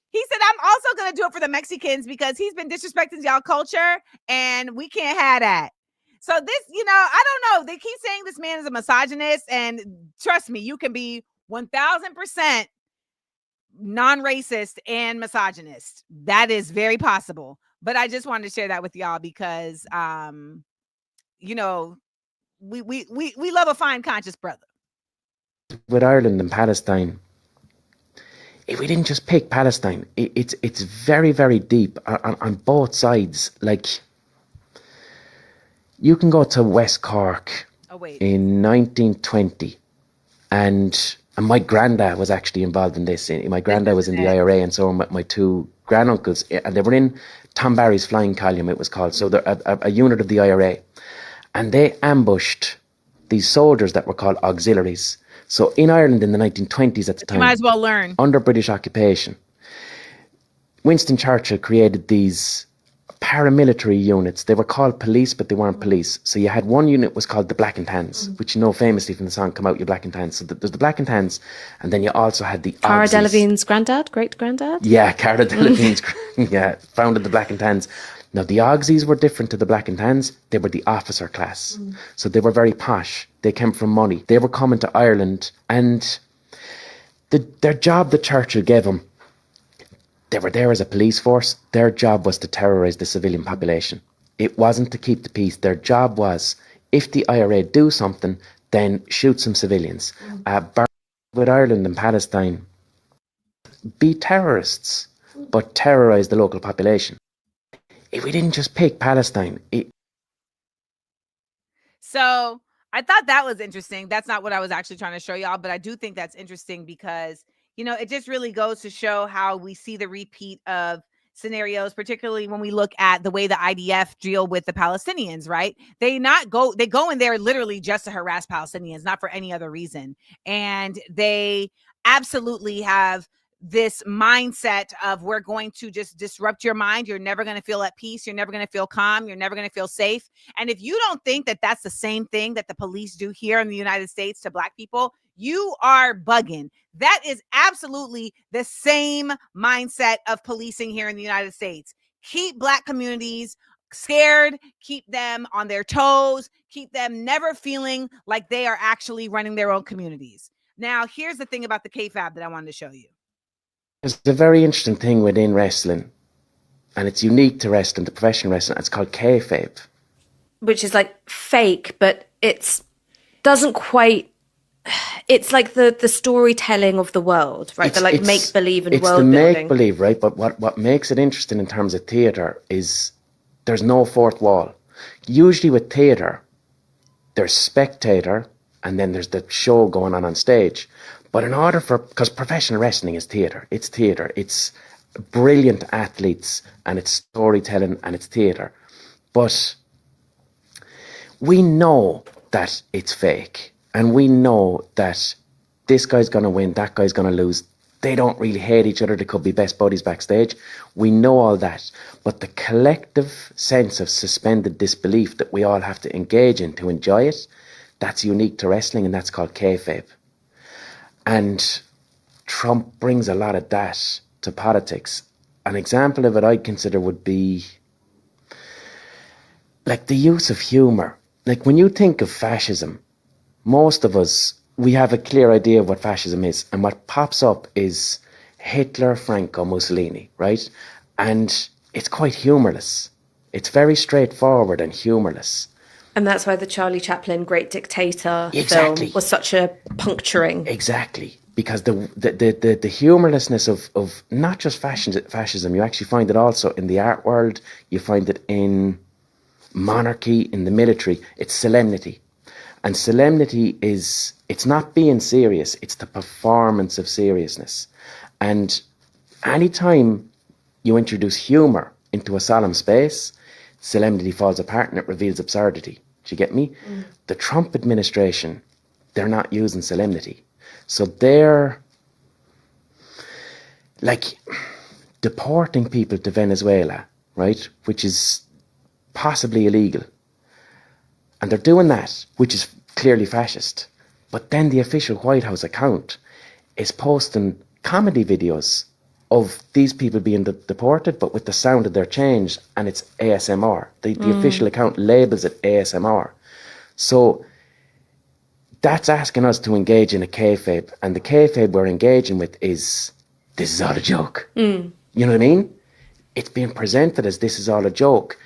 He said, I'm also going to do it for the Mexicans because he's been disrespecting y'all culture and we can't have that. So this, you know, I don't know. They keep saying this man is a misogynist, and trust me, you can be 1000% non-racist and misogynist. That is very possible. But I just wanted to share that with y'all because, you know, we love a fine conscious brother. With Ireland and Palestine, we didn't just pick Palestine. It's very, very deep on both sides. Like, you can go to West Cork in 1920, and my granddad was actually involved in this. My granddad was in the IRA, and so were my two granduncles, and they were in Tom Barry's Flying Column, it was called. So they're a unit of the IRA, and they ambushed these soldiers that were called auxiliaries. So in Ireland in the 1920s at the time, you might as well learn, under British occupation, Winston Churchill created these paramilitary units. They were called police, but they weren't police. So you had one unit was called the Black and Tans, which you know famously from the song "Come Out, You Black and Tans." So there's the Black and Tans, and then you also had the Cara Auxies. Delevingne's granddad, great granddad. Yeah, Cara Delevingne's founded the Black and Tans. Now the Auxies were different to the Black and Tans. They were the officer class, so they were very posh. They came from money. They were coming to Ireland, and their job that Churchill gave them. They were there as a police force. Their job was to terrorise the civilian population. It wasn't to keep the peace. Their job was, if the IRA do something, then shoot some civilians. With Ireland and Palestine, be terrorists, but terrorise the local population. We didn't just pick Palestine. So I thought that was interesting. That's not what I was actually trying to show y'all, but I do think that's interesting because, you know, it just really goes to show how we see the repeat of scenarios, particularly when we look at the way the IDF deal with the Palestinians, right? They go in there literally just to harass Palestinians, not for any other reason. And they absolutely have this mindset of we're going to just disrupt your mind. You're never going to feel at peace. You're never going to feel calm. You're never going to feel safe. And if you don't think that that's the same thing that the police do here in the United States to Black people, you are bugging. That is absolutely the same mindset of policing here in the United States. Keep Black communities scared, keep them on their toes, keep them never feeling like they are actually running their own communities. Now, here's the thing about the kayfabe that I wanted to show you. There's a very interesting thing within wrestling, and it's unique to wrestling, to professional wrestling. It's called kayfabe. Which is like fake, but it's doesn't quite. It's like the storytelling of the world, right? The like make believe and world building. It's the make believe, right? But what makes it interesting in terms of theatre is there's no fourth wall. Usually with theatre, there's spectator, and then there's the show going on stage. But in order because professional wrestling is theatre. It's brilliant athletes, and it's storytelling, and it's theatre. But we know that it's fake, and we know that this guy's going to win, that guy's going to lose. They don't really hate each other. They could be best buddies backstage. We know all that. But the collective sense of suspended disbelief that we all have to engage in to enjoy it, that's unique to wrestling, and that's called kayfabe. And Trump brings a lot of that to politics. An example of it I'd consider would be like the use of humour. Like when you think of fascism, most of us, we have a clear idea of what fascism is. And what pops up is Hitler, Franco, Mussolini, right? And it's quite humourless. It's very straightforward and humourless. And that's why the Charlie Chaplin Great Dictator film was such a puncturing. Exactly. Because the humourlessness of not just fascism, you actually find it also in the art world, you find it in monarchy, in the military. It's solemnity. And solemnity is, it's not being serious, it's the performance of seriousness. And anytime you introduce humour into a solemn space, solemnity falls apart and it reveals absurdity. Do you get me? Mm. The Trump administration, they're not using solemnity. So they're like deporting people to Venezuela, right? Which is possibly illegal. And they're doing that, which is clearly fascist. But then the official White House account is posting comedy videos of these people being deported, but with the sound of their change, and it's ASMR. The official account labels it ASMR. So that's asking us to engage in a kayfabe, and the kayfabe we're engaging with is, this is all a joke. You know what I mean? It's being presented as this is all a joke.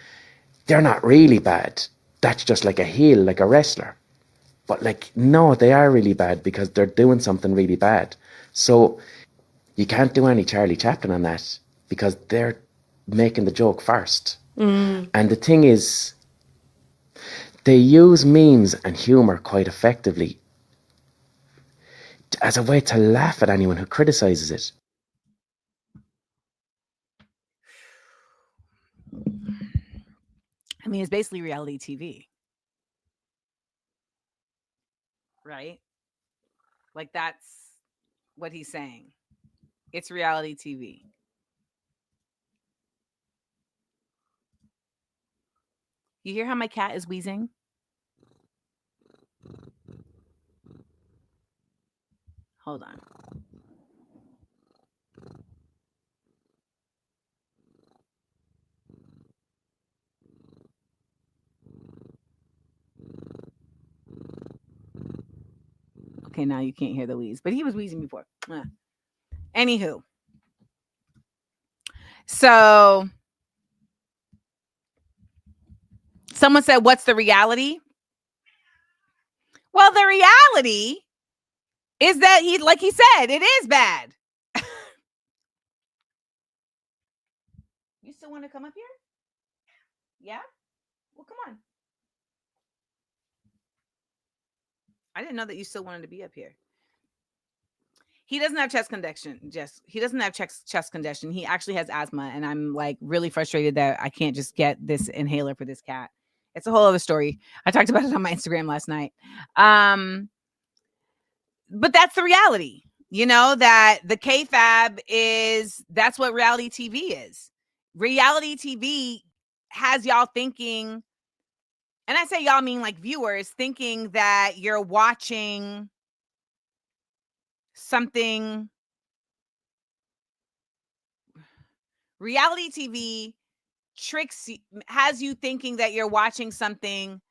They're not really bad. That's just like a heel, like a wrestler. But like, no, they are really bad because they're doing something really bad. So you can't do any Charlie Chaplin on that because they're making the joke first. And the thing is, they use memes and humour quite effectively as a way to laugh at anyone who criticises it. I mean, it's basically reality TV. Right? Like that's what he's saying. It's reality TV. You hear how my cat is wheezing? Hold on. Okay, now you can't hear the wheeze, but he was wheezing before. Anywho. So someone said, what's the reality? Well, the reality is that like he said, it is bad. You still want to come up here? Yeah? Well, come on. I didn't know that you still wanted to be up here. He doesn't have chest congestion. He doesn't have chest congestion. He actually has asthma, and I'm like really frustrated that I can't just get this inhaler for this cat. It's a whole other story. I talked about it on my Instagram last night. But that's the reality. You know, that the kayfabe that's what reality TV is. Reality TV has y'all thinking, and I say y'all mean like viewers, thinking that you're watching something. Reality TV has you thinking that you're watching something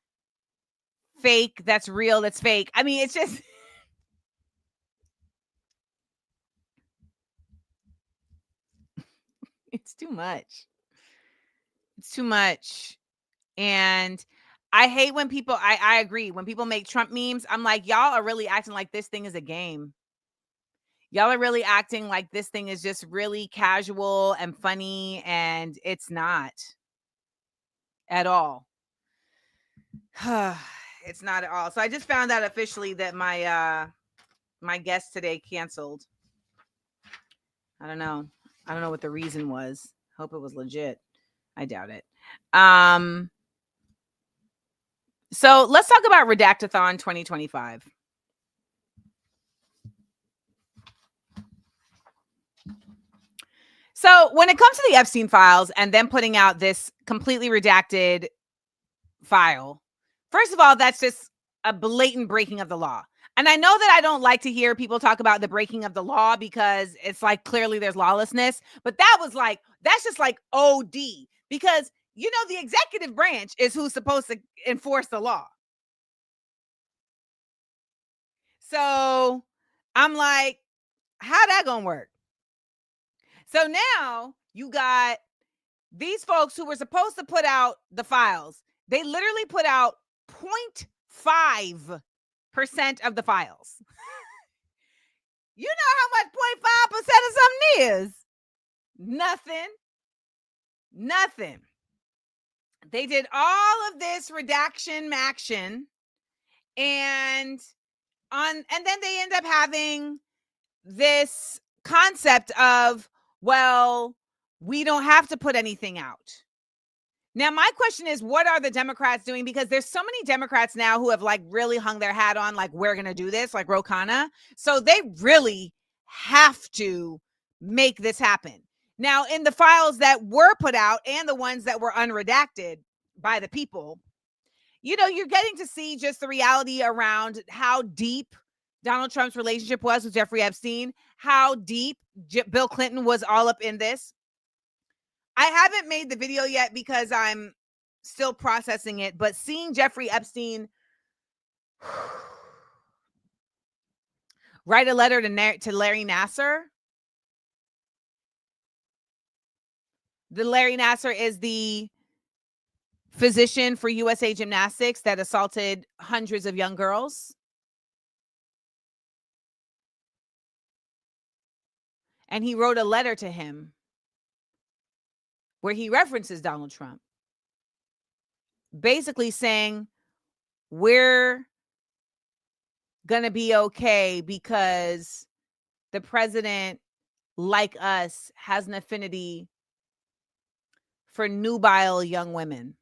fake that's real, that's fake. I mean, it's just it's too much. It's too much. And I hate when people, I agree, when people make Trump memes, I'm like, y'all are really acting like this thing is a game. Y'all are really acting like this thing is just really casual and funny, and it's not at all. It's not at all. So I just found out officially that my guest today canceled. I don't know what the reason was. Hope it was legit. I doubt it. So let's talk about Redactathon 2025. So when it comes to the Epstein files and them putting out this completely redacted file, first of all, that's just a blatant breaking of the law. And I know that I don't like to hear people talk about the breaking of the law because it's like clearly there's lawlessness, but that's just like OD, because you know the executive branch is who's supposed to enforce the law. So I'm like, how that gonna work? So now you got these folks who were supposed to put out the files. They literally put out 0.5% of the files. You know how much 0.5% of something is? Nothing. They did all of this redaction maction, and then they end up having this concept of, well, we don't have to put anything out. Now, my question is, what are the Democrats doing? Because there's so many Democrats now who have like really hung their hat on, like, we're going to do this, like Ro Khanna. So they really have to make this happen. Now, in the files that were put out and the ones that were unredacted by the people, you know, you're getting to see just the reality around how deep Donald Trump's relationship was with Jeffrey Epstein, how deep Bill Clinton was all up in this. I haven't made the video yet because I'm still processing it, but seeing Jeffrey Epstein write a letter to Larry Nassar. The Larry Nassar is the physician for USA Gymnastics that assaulted hundreds of young girls. And he wrote a letter to him where he references Donald Trump, basically saying, we're going to be okay because the president, like us, has an affinity for nubile young women.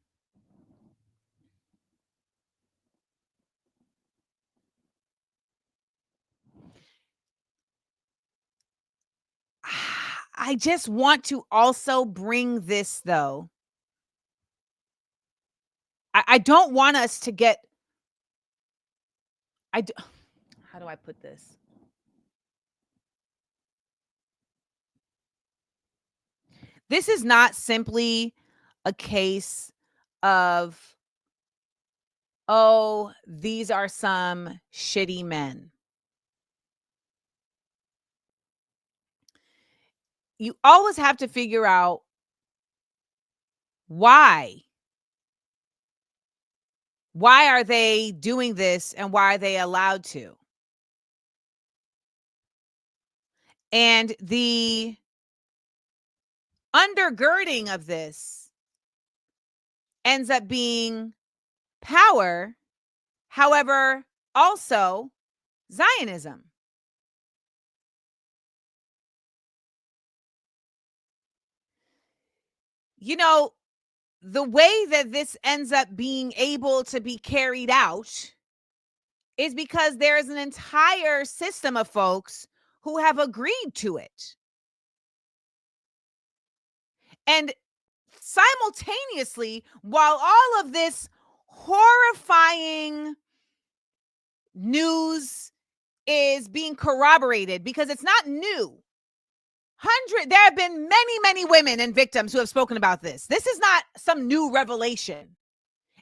I just want to also bring this, though. I don't want us to get... How do I put this? This is not simply a case of, oh, these are some shitty men. You always have to figure out why. Why are they doing this and why are they allowed to? And the undergirding of this ends up being power, however, also Zionism. You know, the way that this ends up being able to be carried out is because there is an entire system of folks who have agreed to it. And simultaneously, while all of this horrifying news is being corroborated, because it's not new. There have been many women and victims who have spoken about this. This is not some new revelation.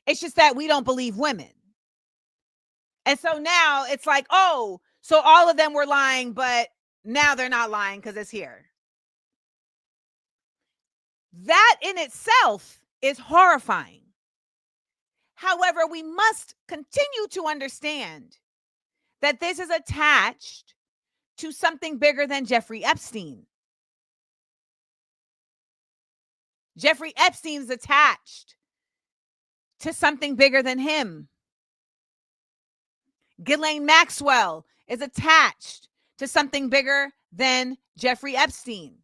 It's just that we don't believe women. And so now it's like, oh, so all of them were lying, but now they're not lying because it's here. That in itself is horrifying. However, we must continue to understand that this is attached to something bigger than Jeffrey Epstein. Jeffrey Epstein's attached to something bigger than him. Ghislaine Maxwell is attached to something bigger than Jeffrey Epstein.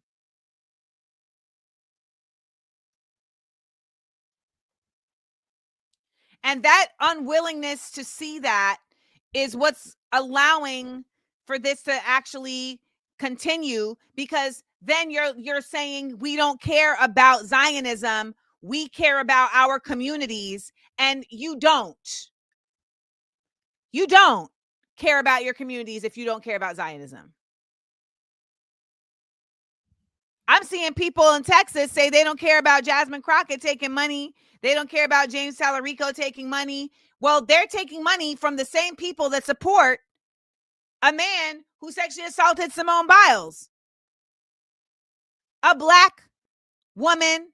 And that unwillingness to see that is what's allowing for this to actually continue, because then you're saying we don't care about Zionism, we care about our communities, and you don't. You don't care about your communities if you don't care about Zionism. I'm seeing people in Texas say they don't care about Jasmine Crockett taking money. They don't care about James Talarico taking money. Well, they're taking money from the same people that support a man who sexually assaulted Simone Biles, a Black woman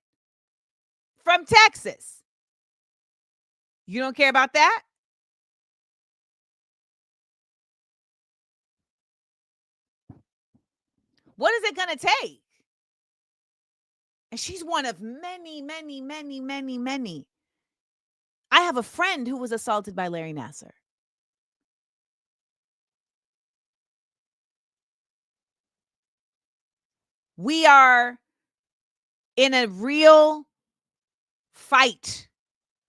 from Texas. You don't care about that? What is it going to take? And she's one of many. I have a friend who was assaulted by Larry Nassar. We are in a real fight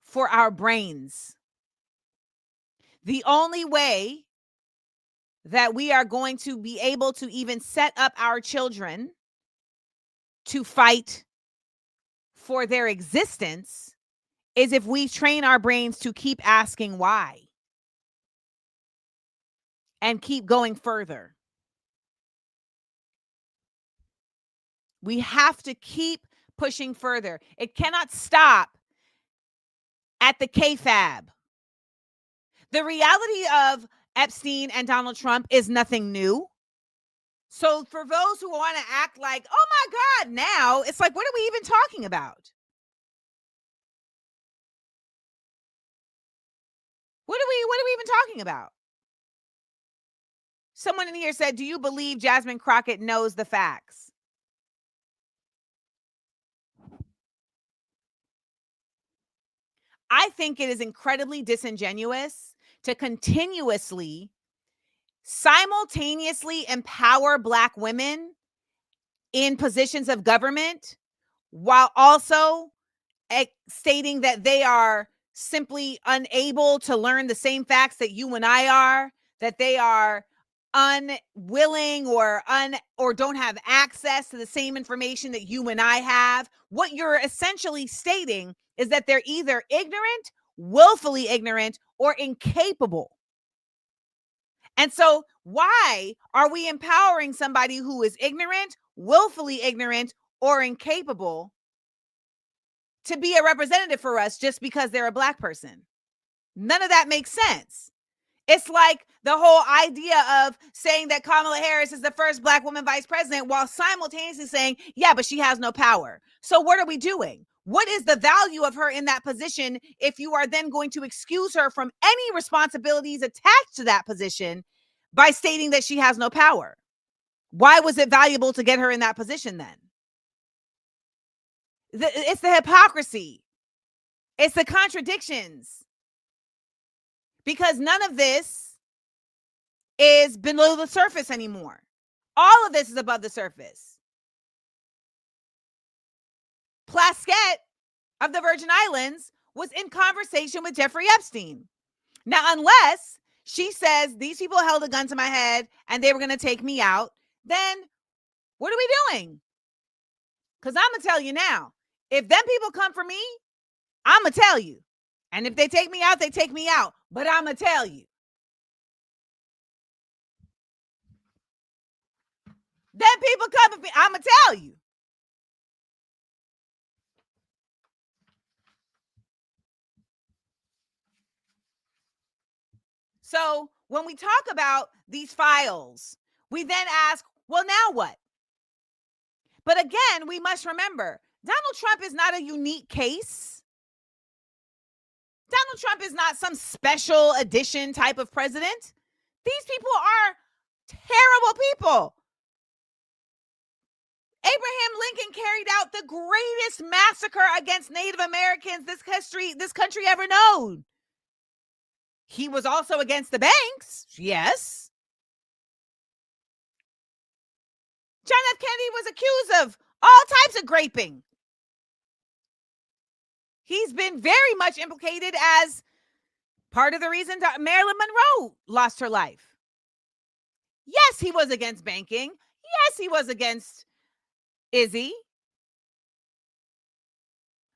for our brains. The only way that we are going to be able to even set up our children to fight for their existence is if we train our brains to keep asking why and keep going further. We have to keep pushing further. It cannot stop at the KFAB. The reality of Epstein and Donald Trump is nothing new. So for those who want to act like, oh my God, now, it's like, what are we even talking about? What are we even talking about? Someone in here said, do you believe Jasmine Crockett knows the facts? I think it is incredibly disingenuous to continuously, simultaneously empower Black women in positions of government while also stating that they are simply unable to learn the same facts that you and I are, that they are unwilling or don't have access to the same information that you and I have. What you're essentially stating is that they're either ignorant, willfully ignorant, or incapable. And so why are we empowering somebody who is ignorant, willfully ignorant, or incapable to be a representative for us just because they're a Black person? None of that makes sense. It's like the whole idea of saying that Kamala Harris is the first Black woman vice president while simultaneously saying, yeah, but she has no power. So what are we doing? What is the value of her in that position if you are then going to excuse her from any responsibilities attached to that position by stating that she has no power? Why was it valuable to get her in that position then? It's the hypocrisy. It's the contradictions. Because none of this is below the surface anymore. All of this is above the surface. Plaskett of the Virgin Islands was in conversation with Jeffrey Epstein. Now, unless she says these people held a gun to my head and they were going to take me out, then what are we doing? Because I'm going to tell you now, if them people come for me, I'm going to tell you. And if they take me out, they take me out. But I'm going to tell you. Them people come for me, I'm going to tell you. So when we talk about these files, we then ask, well, now what? But again, we must remember, Donald Trump is not a unique case. Donald Trump is not some special edition type of president. These people are terrible people. Abraham Lincoln carried out the greatest massacre against Native Americans this country ever known. He was also against the banks, yes. John F. Kennedy was accused of all types of graping. He's been very much implicated as part of the reason that Marilyn Monroe lost her life. Yes, he was against banking. Yes, he was against Izzy.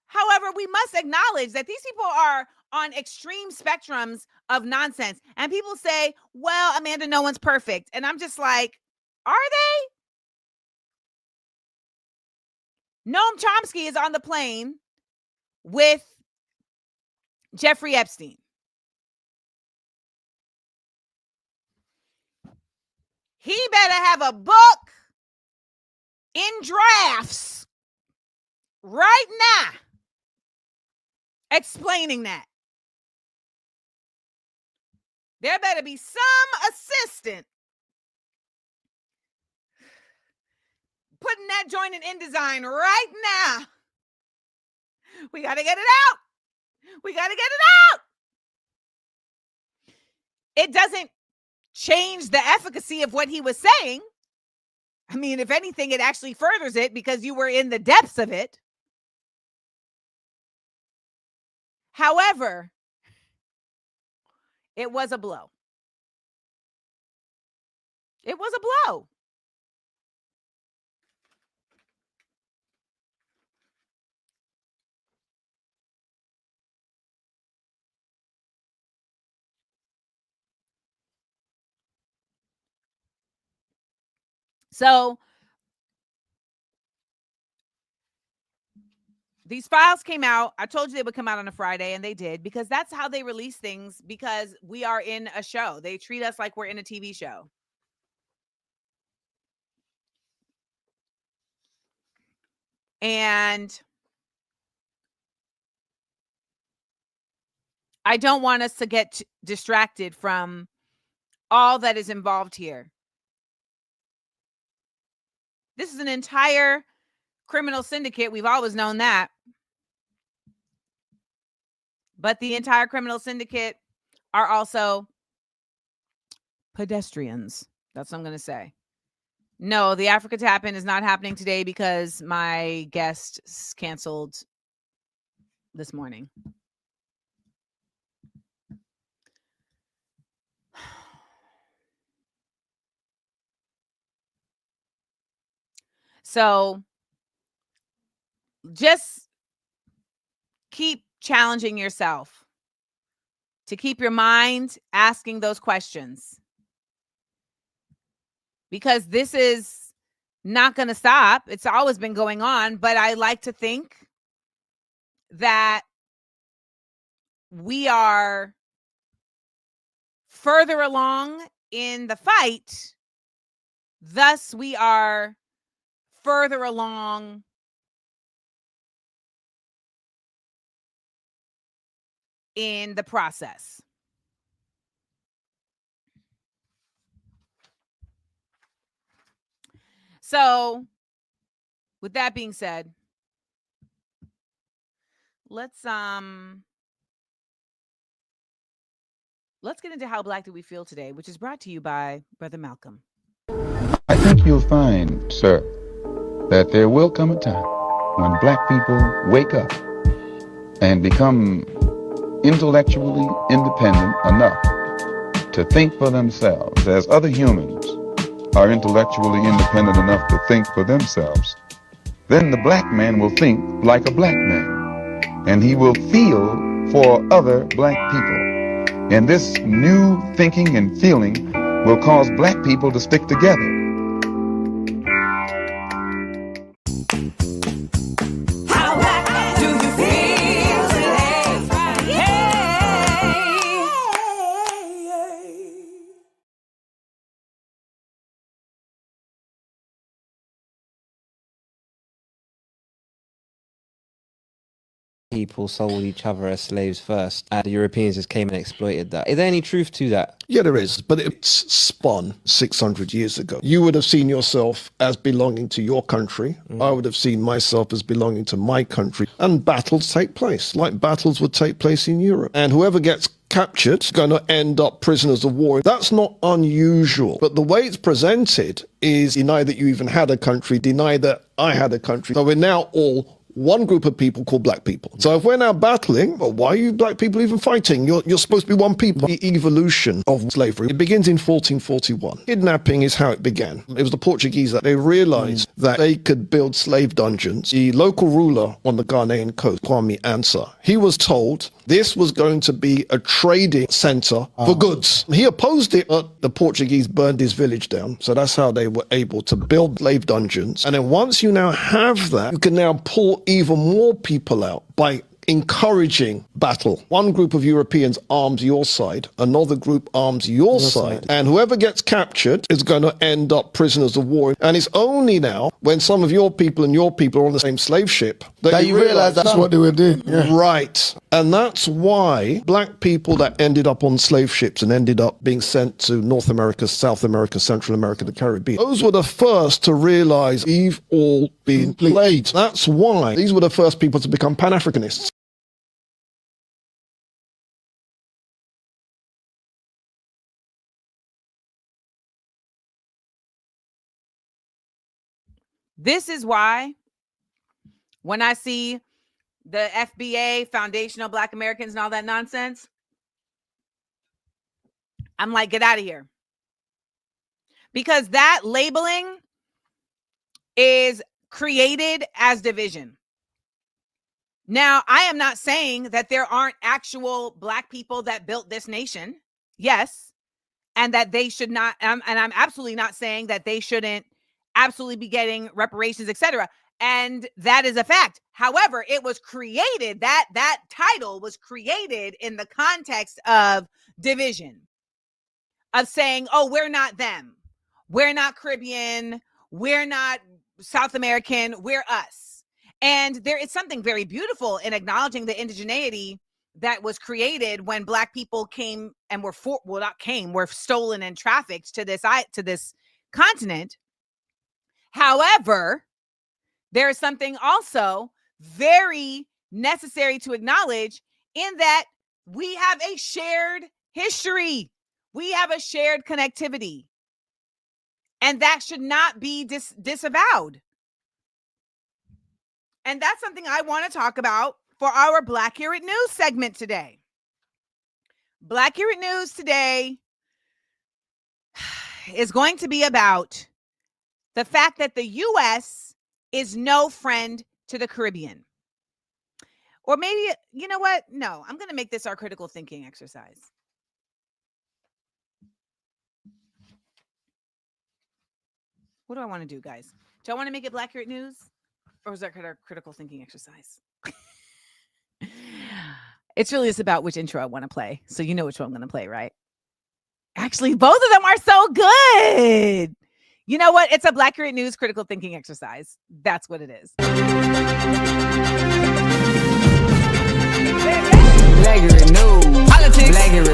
However, we must acknowledge that these people are on extreme spectrums of nonsense. And people say, well, Amanda, no one's perfect. And I'm just like, are they? Noam Chomsky is on the plane with Jeffrey Epstein. He better have a book in drafts right now explaining that. There better be some assistant putting that joint in InDesign right now. We got to get it out. We got to get it out. It doesn't change the efficacy of what he was saying. I mean, if anything, it actually furthers it because you were in the depths of it. However, it was a blow. It was a blow. So these files came out. I told you they would come out on a Friday, and they did, because that's how they release things, because we are in a show. They treat us like we're in a TV show. And I don't want us to get distracted from all that is involved here. This is an entire criminal syndicate. We've always known that. But the entire criminal syndicate are also pedestrians. That's what I'm going to say. No, the Africa Tap-In is not happening today because my guest canceled this morning. So just keep challenging yourself to keep your mind asking those questions, because this is not going to stop. It's always been going on, but I like to think that we are further along in the fight. Thus, we are further along in the process. So, with that being said, let's get into How Black Do We Feel Today, which is brought to you by Brother Malcolm. I think you'll find, sir, that there will come a time when black people wake up and become intellectually independent enough to think for themselves as other humans are intellectually independent enough to think for themselves, then the black man will think like a black man, and he will feel for other black people. And this new thinking and feeling will cause black people to stick together. People sold each other as slaves first, and the Europeans just came and exploited that. Is there any truth to that? Yeah, there is, but it's spun 600 years ago. You would have seen yourself as belonging to your country. I would have seen myself as belonging to my country. And battles take place, like battles would take place in Europe. And whoever gets captured is going to end up prisoners of war. That's not unusual. But the way it's presented is deny that you even had a country, deny that I had a country. So we're now all one group of people called black people. So if we're now battling, well, why are you black people even fighting? You're supposed to be one people. The evolution of slavery, it begins in 1441. Kidnapping is how it began. It was the Portuguese that they realized that they could build slave dungeons. The local ruler on the Ghanaian coast, Kwame Ansah, he was told this was going to be a trading center for goods. He opposed it, but the Portuguese burned his village down. So that's how they were able to build slave dungeons. And then once you now have that, you can now pull even more people out by encouraging battle. One group of Europeans arms your side, another group arms your side, and whoever gets captured is going to end up prisoners of war. And it's only now when some of your people and your people are on the same slave ship that you realize that's what they were doing. Yeah. Right. And that's why black people that ended up on slave ships and ended up being sent to North America, South America, Central America, the Caribbean, those were the first to realize we've all been played. That's why these were the first people to become Pan-Africanists. This is why when I see the FBA, Foundational Black Americans, and all that nonsense, I'm like, get out of here. Because that labeling is created as division. Now, I am not saying that there aren't actual black people that built this nation. Yes. And that they should not, and I'm absolutely not saying that they shouldn't absolutely be getting reparations, etc. And that is a fact. However, it was created, that title was created in the context of division, of saying, oh, we're not them. We're not Caribbean. We're not South American. We're us. And there is something very beautiful in acknowledging the indigeneity that was created when black people came and were were stolen and trafficked to this continent. However, there is something also very necessary to acknowledge in that we have a shared history. We have a shared connectivity. And that should not be disavowed. And that's something I want to talk about for our Black Hear It News segment today. Black Hear It News today is going to be about the fact that the U.S. is no friend to the Caribbean. Or maybe, you know what? No, I'm going to make this our critical thinking exercise. What do I want to do, guys? Do I want to make it Black Hear It News? Or is that our critical thinking exercise? It's really just about which intro I want to play. So you know which one I'm going to play, right? Actually, both of them are so good. You know what? It's a Black Hear It News critical thinking exercise. That's what it is. Black Hear It News. Politics. Black Hear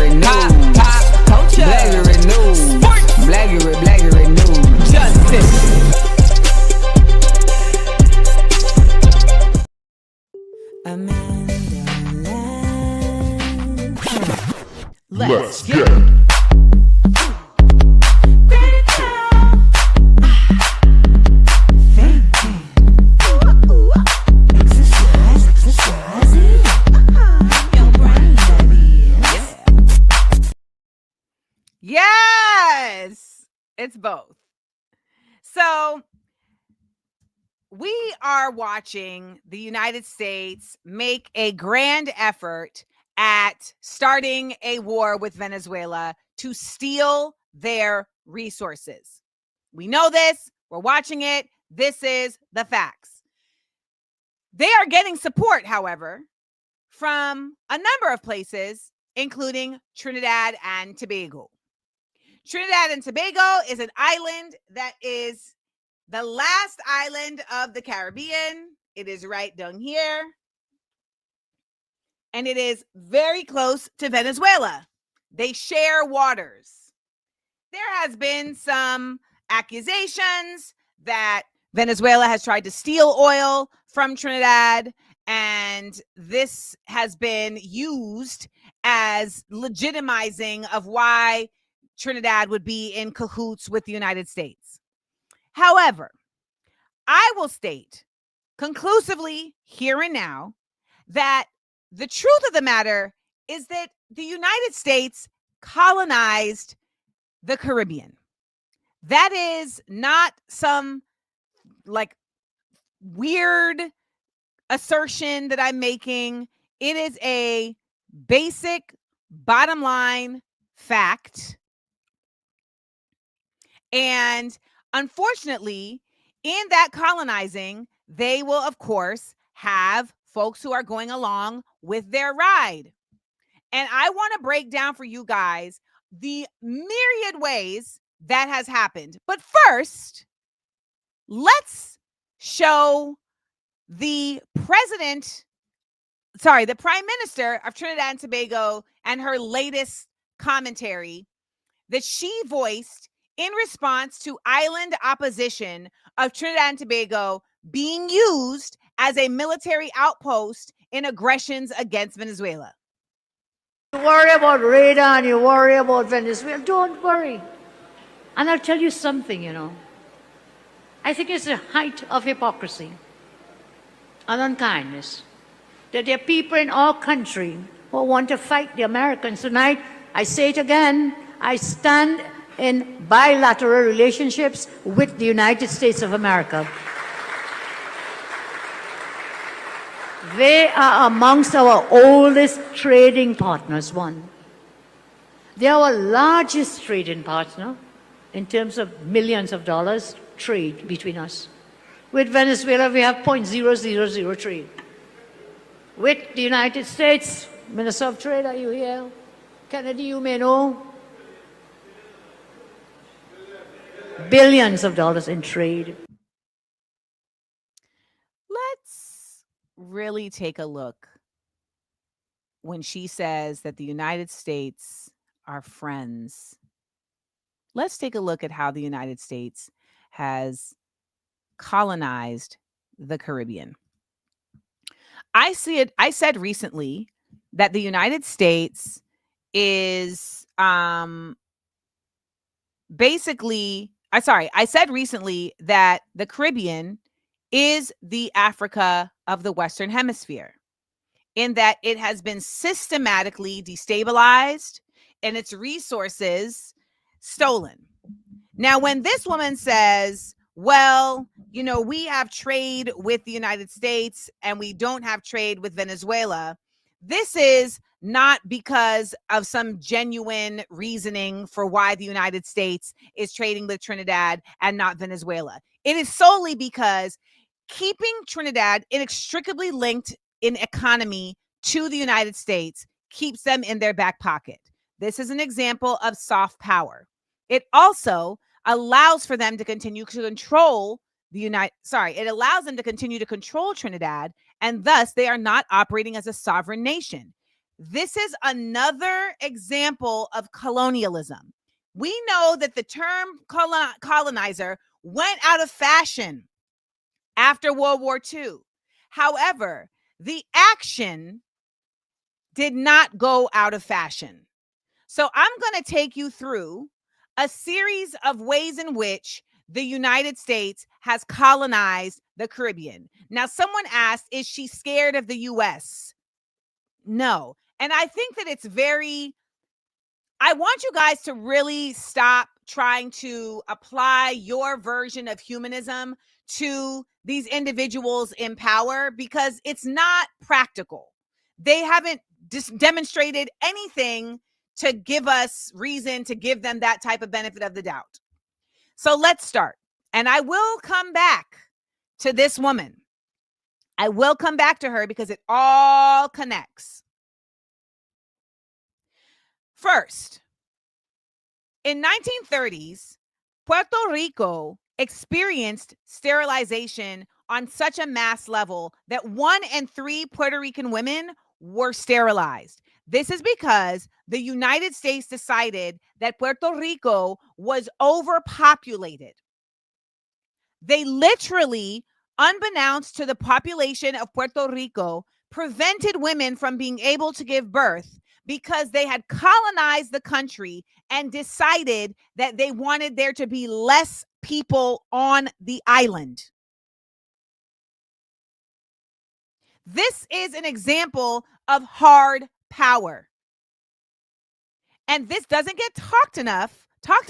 It News. Pop. Culture. Black Hear It News. Sports. Black Hear It News. Justice. Let's get Yes, It's both. So we are watching the United States make a grand effort at starting a war with Venezuela to steal their resources. We know this. We're watching it. This is the facts. They are getting support, however, from a number of places, including Trinidad and Tobago. Trinidad and Tobago is an island that is the last island of the Caribbean. It is right down here. And it is very close to Venezuela. They share waters. There has been some accusations that Venezuela has tried to steal oil from Trinidad, and this has been used as legitimizing of why Trinidad would be in cahoots with the United States. However, I will state conclusively here and now that the truth of the matter is that the United States colonized the Caribbean. That is not some like weird assertion that I'm making. It is a basic bottom line fact. And unfortunately, in that colonizing, they will, of course, have folks who are going along with their ride. And I want to break down for you guys the myriad ways that has happened. But first, let's show the Prime Minister of Trinidad and Tobago and her latest commentary that she voiced in response to island opposition of Trinidad and Tobago being used as a military outpost in aggressions against Venezuela. You worry about radar and you worry about Venezuela. Don't worry. And I'll tell you something, I think it's the height of hypocrisy and unkindness that there are people in our country who want to fight the Americans. Tonight, I say it again, I stand in bilateral relationships with the United States of America. They are amongst our oldest trading partners, one. They are our largest trading partner in terms of millions of dollars trade between us. With Venezuela, we have 0.000 trade. With the United States, Minister of Trade, are you here? Kennedy, you may know. Billions of dollars in trade. Let's really take a look when she says that the United States are friends. Let's take a look at how the United States has colonized the Caribbean. I said recently that the United States is I said recently that the Caribbean is the Africa of the Western Hemisphere, in that it has been systematically destabilized and its resources stolen. Now, when this woman says, well, we have trade with the United States and we don't have trade with Venezuela, this is not because of some genuine reasoning for why the United States is trading with Trinidad and not Venezuela. It is solely because keeping Trinidad inextricably linked in economy to the United States keeps them in their back pocket. This is an example of soft power. It also allows for them to continue to control it allows them to continue to control Trinidad, and thus they are not operating as a sovereign nation. This is another example of colonialism. We know that the term colonizer went out of fashion after World War II. However, the action did not go out of fashion. So I'm going to take you through a series of ways in which the United States has colonized the Caribbean. Now, someone asked, is she scared of the U.S.? No. And I think that I want you guys to really stop trying to apply your version of humanism to these individuals in power because it's not practical. They haven't demonstrated anything to give us reason to give them that type of benefit of the doubt. So let's start. And I will come back to this woman. I will come back to her because it all connects. First, in 1930s, Puerto Rico experienced sterilization on such a mass level that 1 in 3 Puerto Rican women were sterilized. This is because the United States decided that Puerto Rico was overpopulated. They literally, unbeknownst to the population of Puerto Rico, prevented women from being able to give birth because they had colonized the country and decided that they wanted there to be less people on the island. This is an example of hard power. And this doesn't get talked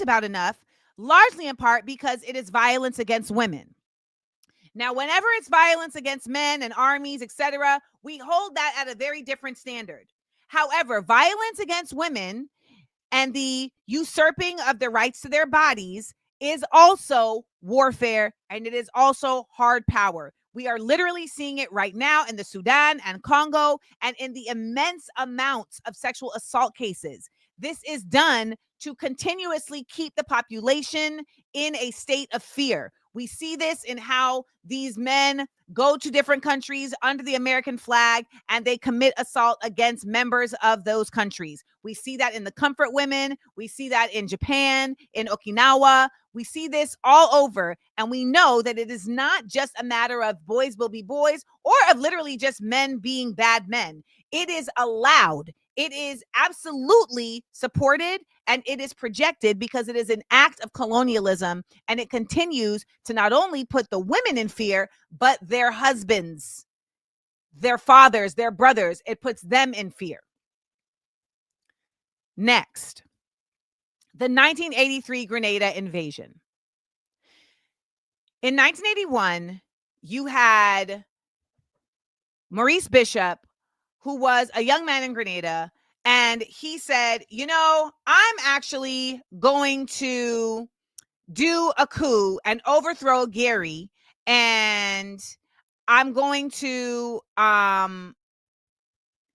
about enough, largely in part because it is violence against women. Now, whenever it's violence against men and armies, etc., we hold that at a very different standard. However, violence against women and the usurping of the rights to their bodies is also warfare, and it is also hard power. We are literally seeing it right now in the Sudan and Congo and in the immense amounts of sexual assault cases. This is done to continuously keep the population in a state of fear. We see this in how these men go to different countries under the American flag and they commit assault against members of those countries. We see that in the comfort women. We see that in Japan, in Okinawa. We see this all over. And we know that it is not just a matter of boys will be boys or of literally just men being bad men. It is allowed. It is absolutely supported and it is projected because it is an act of colonialism, and it continues to not only put the women in fear, but their husbands, their fathers, their brothers. It puts them in fear. Next, the 1983 Grenada invasion. In 1981, you had Maurice Bishop, who was a young man in Grenada, and he said, you know, I'm actually going to do a coup and overthrow Gary, and I'm going to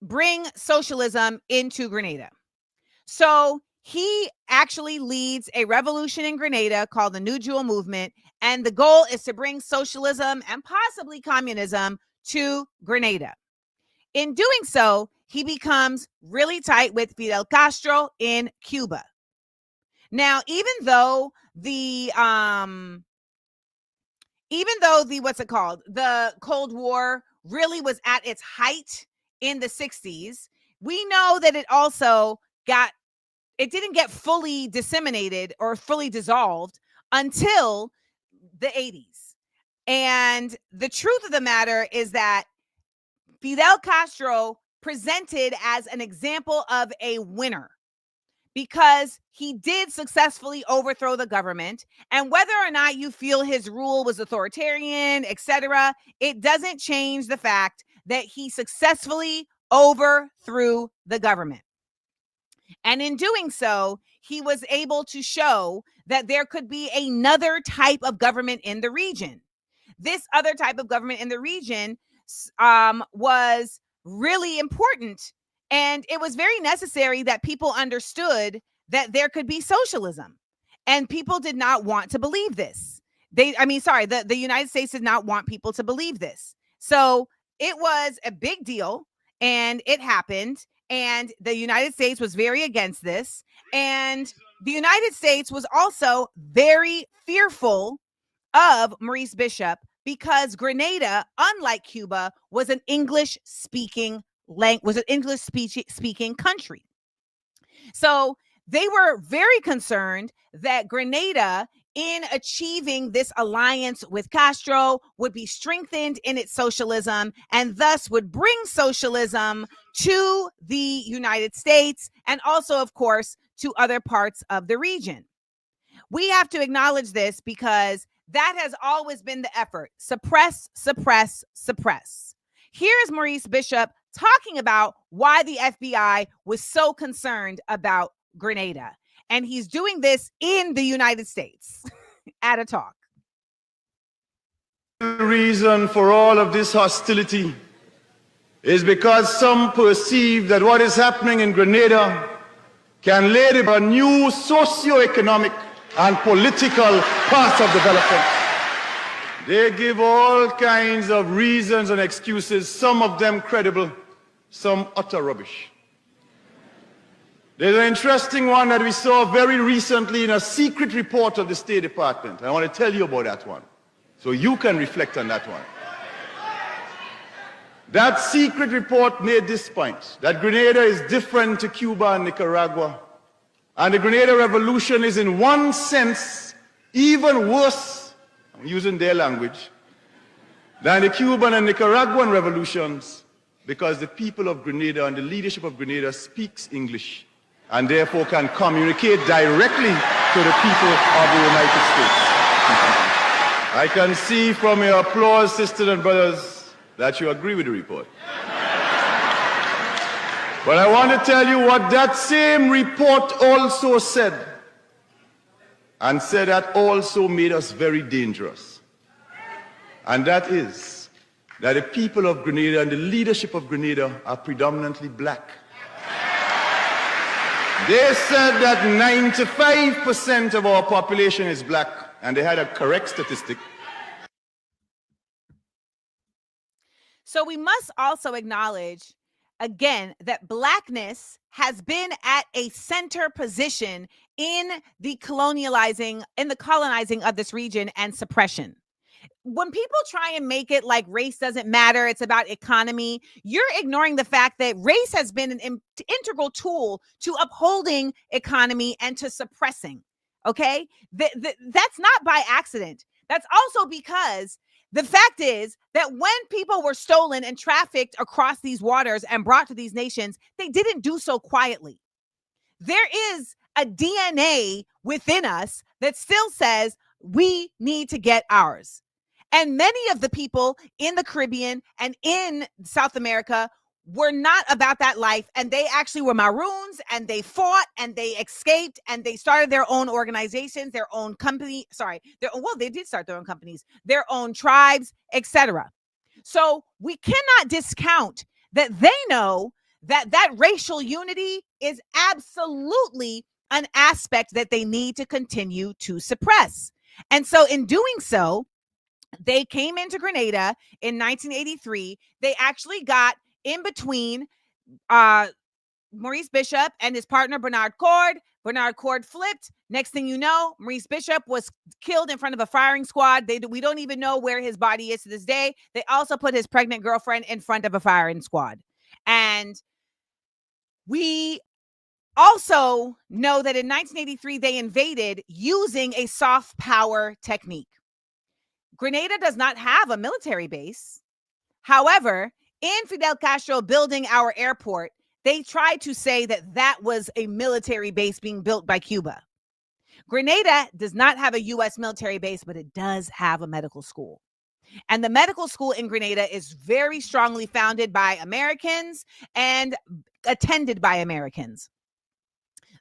bring socialism into Grenada. So he actually leads a revolution in Grenada called the New Jewel Movement, and the goal is to bring socialism and possibly communism to Grenada. In doing so, he becomes really tight with Fidel Castro in Cuba. Now, even though the the Cold War really was at its height in the 60s, we know that it didn't get fully disseminated or fully dissolved until the 80s. And the truth of the matter is that Fidel Castro presented as an example of a winner because he did successfully overthrow the government. And whether or not you feel his rule was authoritarian, etc., it doesn't change the fact that he successfully overthrew the government. And in doing so, he was able to show that there could be another type of government in the region. This other type of government in the region was really important. And it was very necessary that people understood that there could be socialism. And people did not want to believe this. The United States did not want people to believe this. So it was a big deal, and it happened. And the United States was very against this. And the United States was also very fearful of Maurice Bishop because Grenada, unlike Cuba, was an English-speaking country. So they were very concerned that Grenada, in achieving this alliance with Castro, would be strengthened in its socialism and thus would bring socialism to the United States and also, of course, to other parts of the region. we have to acknowledge this because that has always been the effort. Suppress, suppress, suppress. Here is Maurice Bishop talking about why the FBI was so concerned about Grenada. And he's doing this in the United States at a talk. The reason for all of this hostility is because some perceive that what is happening in Grenada can lay a new socio-economic and political path of development. They give all kinds of reasons and excuses, some of them credible, some utter rubbish. There's an interesting one that we saw very recently in a secret report of the State Department. I want to tell you about that one, so you can reflect on that one. That secret report made this point, that Grenada is different to Cuba and Nicaragua, and the Grenada Revolution is in one sense even worse, I'm using their language, than the Cuban and Nicaraguan revolutions, because the people of Grenada and the leadership of Grenada speaks English and therefore can communicate directly to the people of the United States. I can see from your applause, sisters and brothers, that you agree with the report. But I want to tell you what that same report also said, and said that also made us very dangerous. And that is that the people of Grenada and the leadership of Grenada are predominantly black. They said that 95% of our population is black, and they had a correct statistic. So we must also acknowledge, again, that blackness has been at a center position in the colonizing of this region and suppression. When people try and make it like race doesn't matter, it's about economy, you're ignoring the fact that race has been an integral tool to upholding economy and to suppressing, okay? That's not by accident. That's also because the fact is that when people were stolen and trafficked across these waters and brought to these nations, they didn't do so quietly. There is a DNA within us that still says we need to get ours. And many of the people in the Caribbean and in South America were not about that life. And they actually were Maroons, and they fought and they escaped and they started their own organizations, their own company. They did start their own companies, their own tribes, etc. So we cannot discount that they know that that racial unity is absolutely an aspect that they need to continue to suppress. And so in doing so, they came into Grenada in 1983. They actually got in between Maurice Bishop and his partner, Bernard Cord. Bernard Cord flipped. Next thing you know, Maurice Bishop was killed in front of a firing squad. We don't even know where his body is to this day. They also put his pregnant girlfriend in front of a firing squad. And we also know that in 1983, they invaded using a soft power technique. Grenada does not have a military base. However, in Fidel Castro building our airport, they tried to say that that was a military base being built by Cuba. Grenada does not have a U.S. military base, but it does have a medical school. And the medical school in Grenada is very strongly founded by Americans and attended by Americans.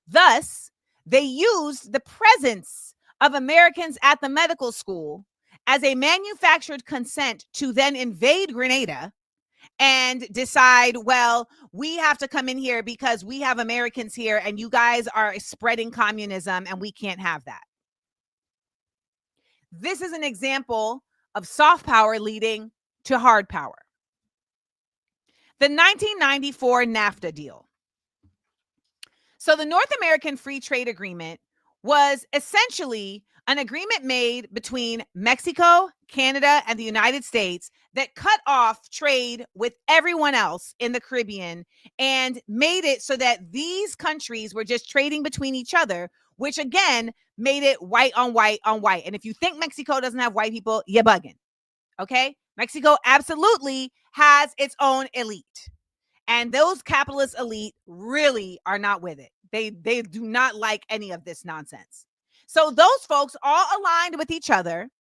Thus, they used the presence of Americans at the medical school as a manufactured consent to then invade Grenada and decide, well, we have to come in here because we have Americans here and you guys are spreading communism and we can't have that. This is an example of soft power leading to hard power. The 1994 NAFTA deal. So the North American Free Trade Agreement was essentially an agreement made between Mexico, Canada, and the United States that cut off trade with everyone else in the Caribbean and made it so that these countries were just trading between each other, which again made it white on white on white. And if you think Mexico doesn't have white people, you're bugging. Okay? Mexico absolutely has its own elite. And those capitalist elite really are not with it. They do not like any of this nonsense. So those folks all aligned with each other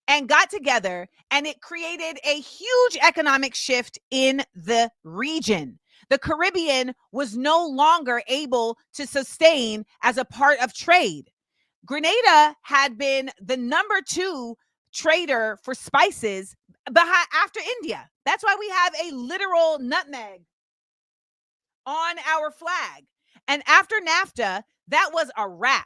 and got together, and it created a huge economic shift in the region. The Caribbean was no longer able to sustain as a part of trade. Grenada had been the number 2 trader for spices after India. That's why we have a literal nutmeg on our flag. And after NAFTA, that was a wrap.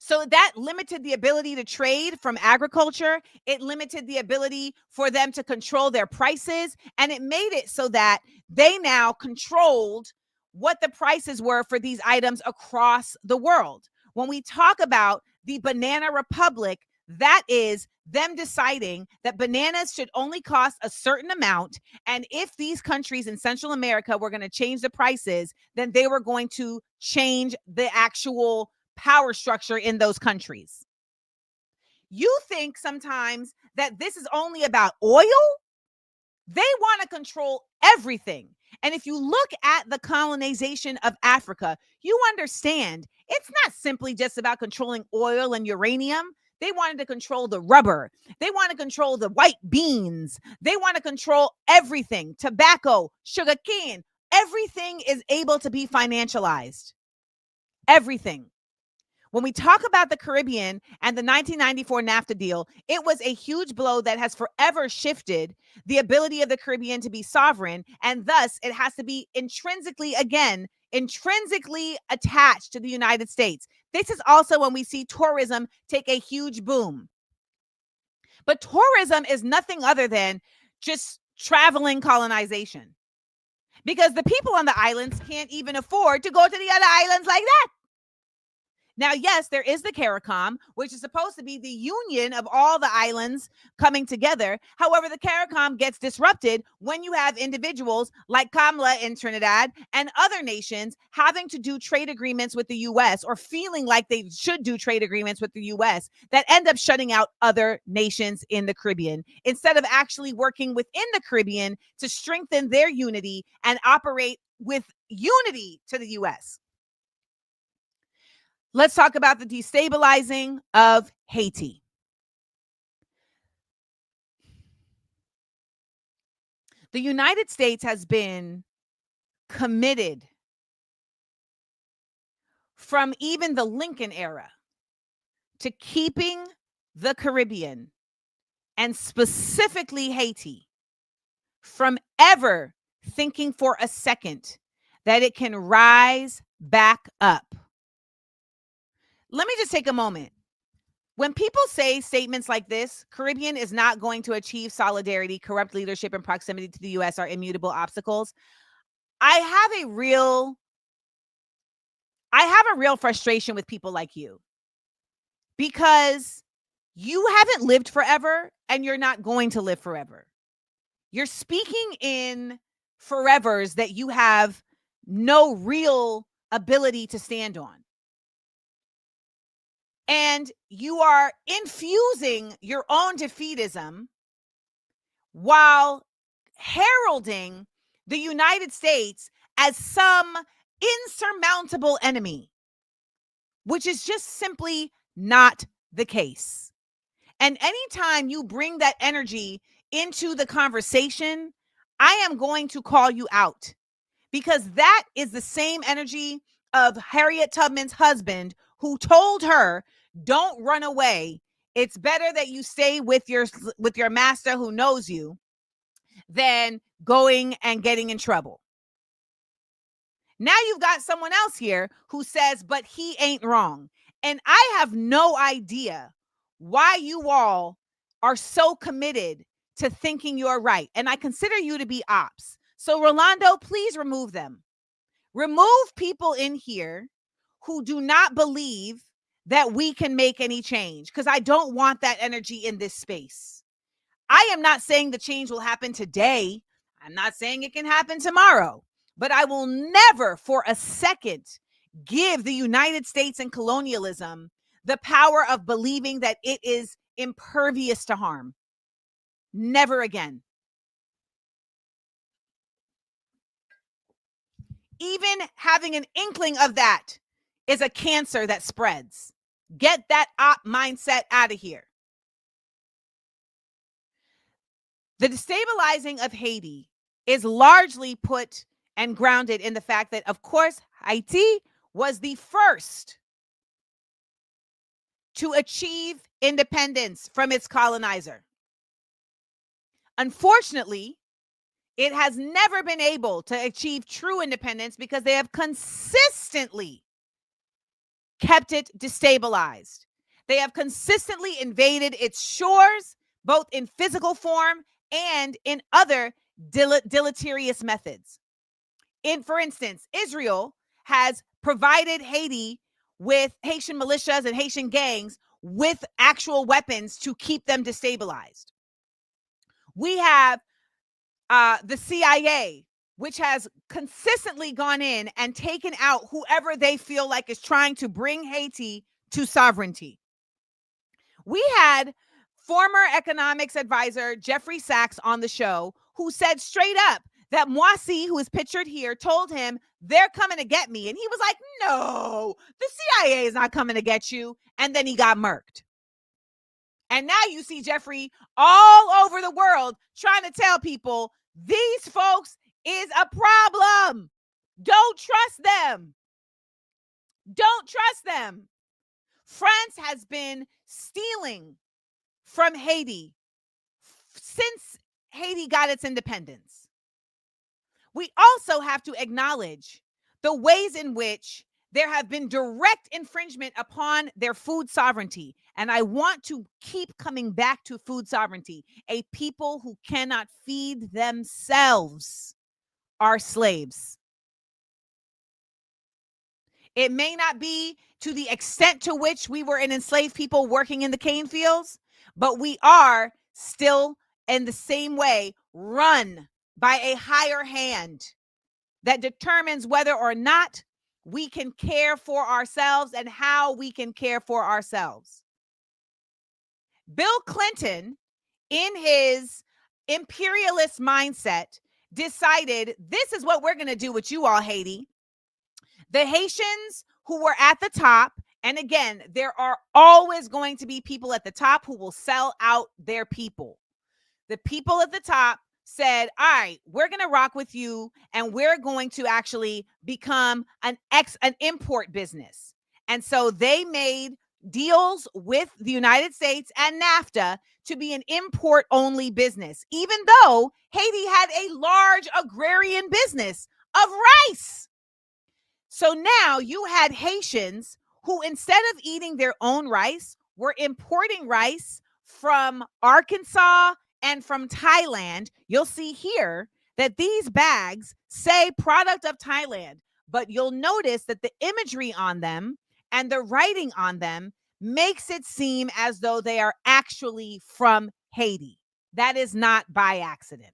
So that limited the ability to trade from agriculture. It limited the ability for them to control their prices. And it made it so that they now controlled what the prices were for these items across the world. When we talk about the Banana Republic, that is them deciding that bananas should only cost a certain amount. And if these countries in Central America were going to change the prices, then they were going to change the actual power structure in those countries. You think sometimes that this is only about oil? They want to control everything. And if you look at the colonization of Africa, you understand it's not simply just about controlling oil and uranium. They wanted to control the rubber. They want to control the white beans. They want to control everything. Tobacco, sugarcane, everything is able to be financialized. Everything. When we talk about the Caribbean and the 1994 NAFTA deal, it was a huge blow that has forever shifted the ability of the Caribbean to be sovereign. And thus, it has to be intrinsically attached to the United States. This is also when we see tourism take a huge boom. But tourism is nothing other than just traveling colonization, because the people on the islands can't even afford to go to the other islands like that. Now, yes, there is the CARICOM, which is supposed to be the union of all the islands coming together. However, the CARICOM gets disrupted when you have individuals like Kamala in Trinidad and other nations having to do trade agreements with the U.S. or feeling like they should do trade agreements with the U.S. that end up shutting out other nations in the Caribbean instead of actually working within the Caribbean to strengthen their unity and operate with unity to the U.S. Let's talk about the destabilizing of Haiti. The United States has been committed from even the Lincoln era to keeping the Caribbean, and specifically Haiti, from ever thinking for a second that it can rise back up. Let me just take a moment. When people say statements like this, Caribbean is not going to achieve solidarity, corrupt leadership, and proximity to the U.S. are immutable obstacles, I have a real frustration with people like you, because you haven't lived forever and you're not going to live forever. You're speaking in forevers that you have no real ability to stand on. And you are infusing your own defeatism while heralding the United States as some insurmountable enemy, which is just simply not the case. And anytime you bring that energy into the conversation, I am going to call you out, because that is the same energy of Harriet Tubman's husband, who told her, don't run away. It's better that you stay with your master who knows you than going and getting in trouble. Now you've got someone else here who says, but he ain't wrong. And I have no idea why you all are so committed to thinking you're right. And I consider you to be ops. So Rolando, please remove them. Remove people in here who do not believe that we can make any change, because I don't want that energy in this space. I am not saying the change will happen today. I'm not saying it can happen tomorrow, but I will never for a second give the United States and colonialism the power of believing that it is impervious to harm. Never again. Even having an inkling of that is a cancer that spreads. Get that op mindset out of here. The destabilizing of Haiti is largely put and grounded in the fact that, of course, Haiti was the first to achieve independence from its colonizer. Unfortunately, it has never been able to achieve true independence because they have consistently kept it destabilized. They have consistently invaded its shores, both in physical form and in other deleterious methods. For instance, Israel has provided Haiti with Haitian militias and Haitian gangs with actual weapons to keep them destabilized. We have the CIA, which has consistently gone in and taken out whoever they feel like is trying to bring Haiti to sovereignty. We had former economics advisor Jeffrey Sachs on the show, who said straight up that Moissy, who is pictured here, told him they're coming to get me. And he was like, no, the CIA is not coming to get you. And then he got murked. And now you see Jeffrey all over the world trying to tell people these folks is a problem. Don't trust them. Don't trust them. France has been stealing from Haiti since Haiti got its independence. We also have to acknowledge the ways in which there have been direct infringement upon their food sovereignty. And I want to keep coming back to food sovereignty. A people who cannot feed themselves are slaves. It may not be to the extent to which we were an enslaved people working in the cane fields, but we are still in the same way run by a higher hand that determines whether or not we can care for ourselves and how we can care for ourselves. Bill Clinton, in his imperialist mindset, decided this is what we're going to do with you all, Haiti. The Haitians who were at the top, and again, there are always going to be people at the top who will sell out their people. The people at the top said, all right, we're going to rock with you, and we're going to actually become an import business. And so they made deals with the United States and NAFTA to be an import-only business, even though Haiti had a large agrarian business of rice. So now you had Haitians who, instead of eating their own rice, were importing rice from Arkansas and from Thailand. You'll see here that these bags say product of Thailand, but you'll notice that the imagery on them and the writing on them makes it seem as though they are actually from Haiti. That is not by accident.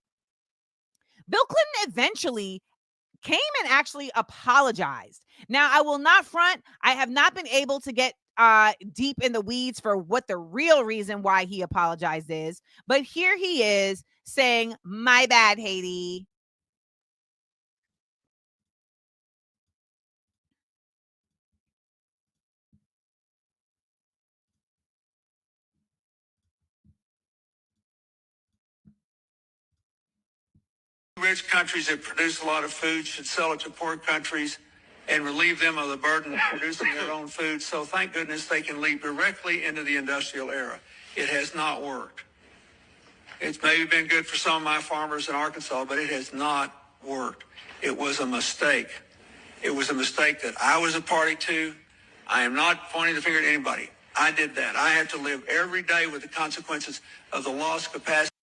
Bill Clinton eventually came and actually apologized. Now, I will not front. I have not been able to get deep in the weeds for what the real reason why he apologized is. But here he is saying, my bad, Haiti. Rich countries that produce a lot of food should sell it to poor countries and relieve them of the burden of producing their own food. So thank goodness they can leap directly into the industrial era. It has not worked. It's maybe been good for some of my farmers in Arkansas, but it has not worked. It was a mistake. It was a mistake that I was a party to. I am not pointing the finger at anybody. I did that. I had to live every day with the consequences of the lost capacity.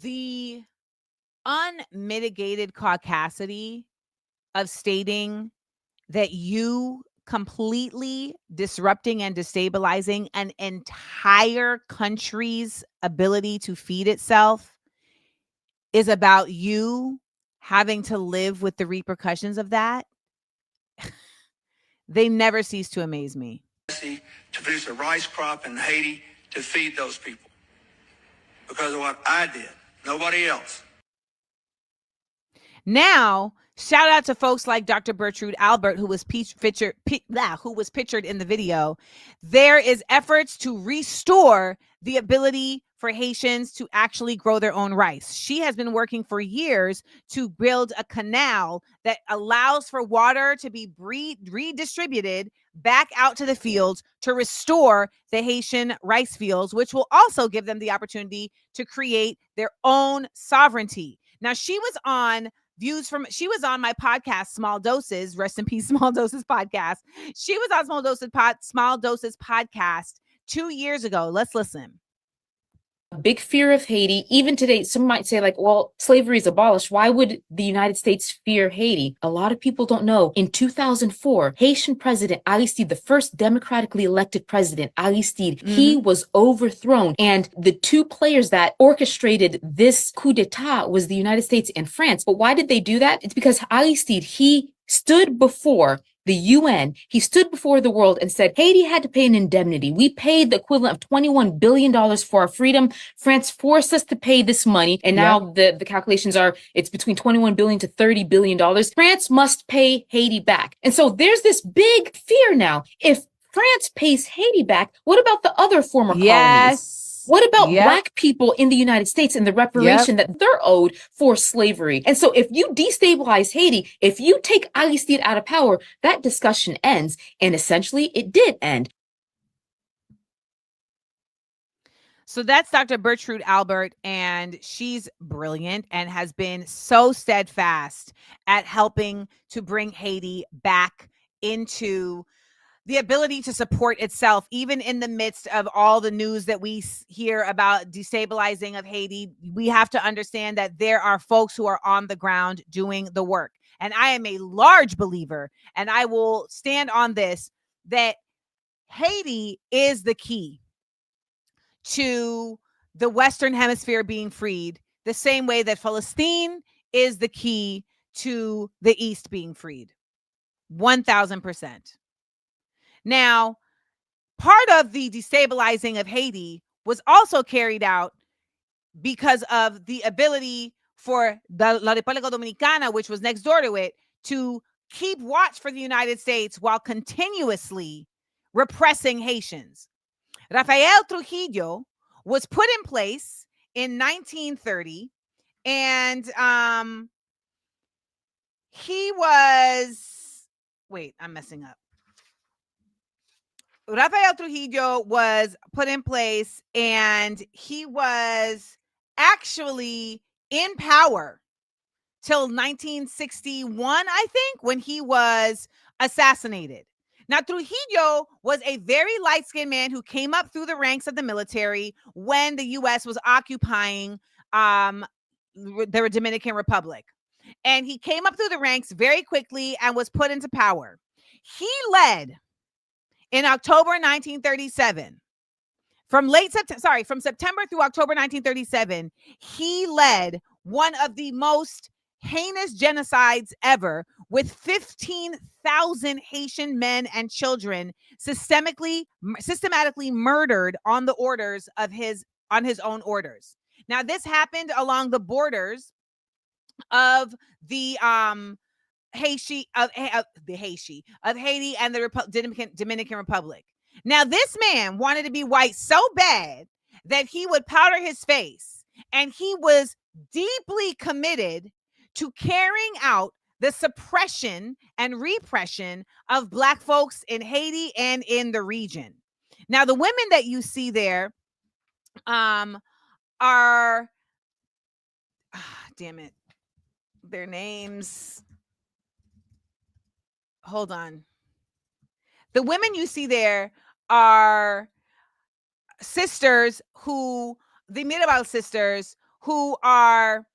The unmitigated caucasity of stating that you completely disrupting and destabilizing an entire country's ability to feed itself is about you having to live with the repercussions of that. They never cease to amaze me. To produce a rice crop in Haiti to feed those people because of what I did, nobody else. Now, Shout out to folks like Dr. Bertrude Albert, who was pictured in the video. There is efforts to restore the ability for Haitians to actually grow their own rice. She has been working for years to build a canal that allows for water to be redistributed back out to the fields to restore the Haitian rice fields, which will also give them the opportunity to create their own sovereignty. Now, she was on my podcast, Small Doses, rest in peace, Small Doses podcast. She was on Small Doses podcast 2 years ago. Let's listen. A big fear of Haiti. Even today, some might say, like, well, slavery is abolished. Why would the United States fear Haiti? A lot of people don't know. In 2004, Haitian President Aristide, the first democratically elected president, Aristide, he was overthrown. And the two players that orchestrated this coup d'etat was the United States and France. But why did they do that? It's because Aristide, he stood before the UN, he stood before the world and said, Haiti had to pay an indemnity. We paid the equivalent of $21 billion for our freedom. France forced us to pay this money. And now the calculations are it's between $21 billion to $30 billion. France must pay Haiti back. And so there's this big fear now. If France pays Haiti back, what about the other former colonies? What about Black people in the United States and the reparation that they're owed for slavery? And so if you destabilize Haiti, if you take Aristide out of power, that discussion ends. And essentially, it did end. So that's Dr. Bertrude Albert, and she's brilliant and has been so steadfast at helping to bring Haiti back into the ability to support itself, even in the midst of all the news that we hear about destabilizing of Haiti. We have to understand that there are folks who are on the ground doing the work. And I am a large believer, and I will stand on this, that Haiti is the key to the Western Hemisphere being freed, the same way that Palestine is the key to the East being freed. 1,000%. Now, part of the destabilizing of Haiti was also carried out because of the ability for the La República Dominicana, which was next door to it, to keep watch for the United States while continuously repressing Haitians. Rafael Trujillo was put in place in 1930, and he was, wait, I'm messing up. Rafael Trujillo was put in place, and he was actually in power till 1961, I think, when he was assassinated. Now, Trujillo was a very light-skinned man who came up through the ranks of the military when the U.S. was occupying the Dominican Republic. And he came up through the ranks very quickly and was put into power. He led in October 1937, from September through October 1937, he led one of the most heinous genocides ever, with 15,000 Haitian men and children systematically murdered on his own orders. Now, this happened along the borders of the Haiti and the Dominican Republic. Now, this man wanted to be white so bad that he would powder his face, and he was deeply committed to carrying out the suppression and repression of Black folks in Haiti and in the region. Now, the women that you see there are, damn it, their names. Hold on. The women you see there are sisters the Mirabal sisters, who are,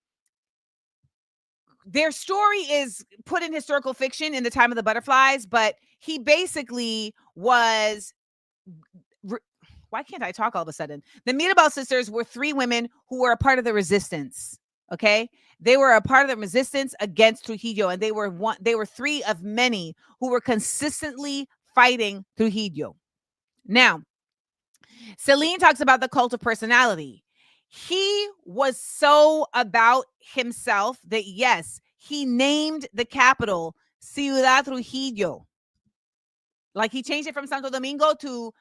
their story is put in historical fiction in The Time of the Butterflies, but he basically was, why can't I talk all of a sudden? The Mirabal sisters were 3 women who were a part of the resistance. Okay. They were a part of the resistance against Trujillo, and they were 3 of many who were consistently fighting Trujillo. Now, Celine talks about the cult of personality. He was so about himself that, yes, he named the capital Ciudad Trujillo. Like he changed it from Santo Domingo to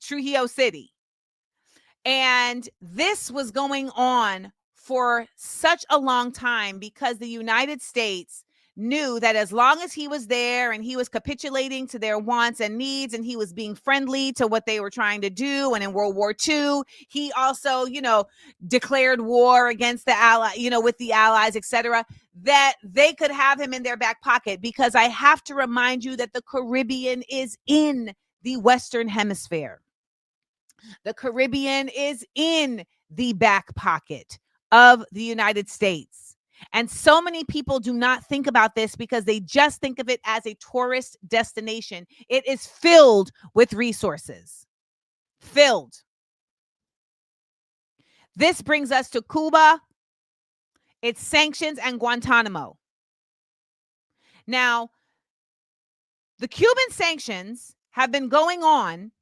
Trujillo City. And this was going on for such a long time because the United States knew that as long as he was there and he was capitulating to their wants and needs and he was being friendly to what they were trying to do, and in World War II, he also, declared war against the ally, with the allies, etc., that they could have him in their back pocket, because I have to remind you that the Caribbean is in the Western Hemisphere. The Caribbean is in the back pocket of the United States. And so many people do not think about this because they just think of it as a tourist destination. It is filled with resources. Filled. This brings us to Cuba, its sanctions, and Guantanamo. Now, the Cuban sanctions have been going on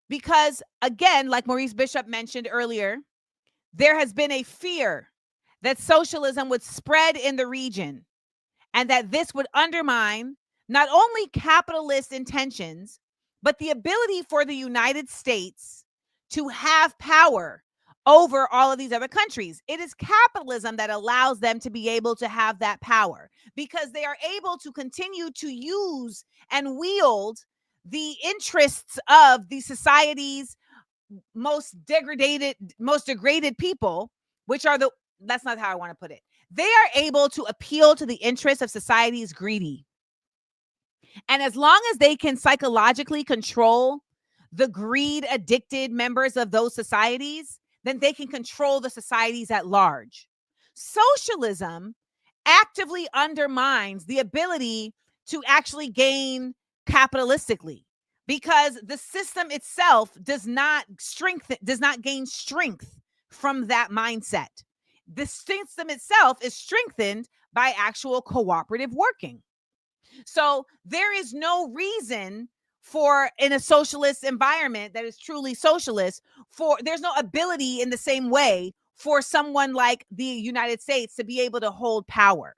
because, again, like Maurice Bishop mentioned earlier, there has been a fear that socialism would spread in the region and that this would undermine not only capitalist intentions, but the ability for the United States to have power over all of these other countries. It is capitalism that allows them to be able to have that power because they are able to continue to use and wield the interests of the society's most degraded people, which are that's not how I want to put it. They are able to appeal to the interests of society's greedy. And as long as they can psychologically control the greed addicted members of those societies, then they can control the societies at large. Socialism actively undermines the ability to actually gain capitalistically, because the system itself does not gain strength from that mindset. The system itself is strengthened by actual cooperative working. So there is no reason for, in a socialist environment that is truly socialist, there's no ability in the same way for someone like the United States to be able to hold power.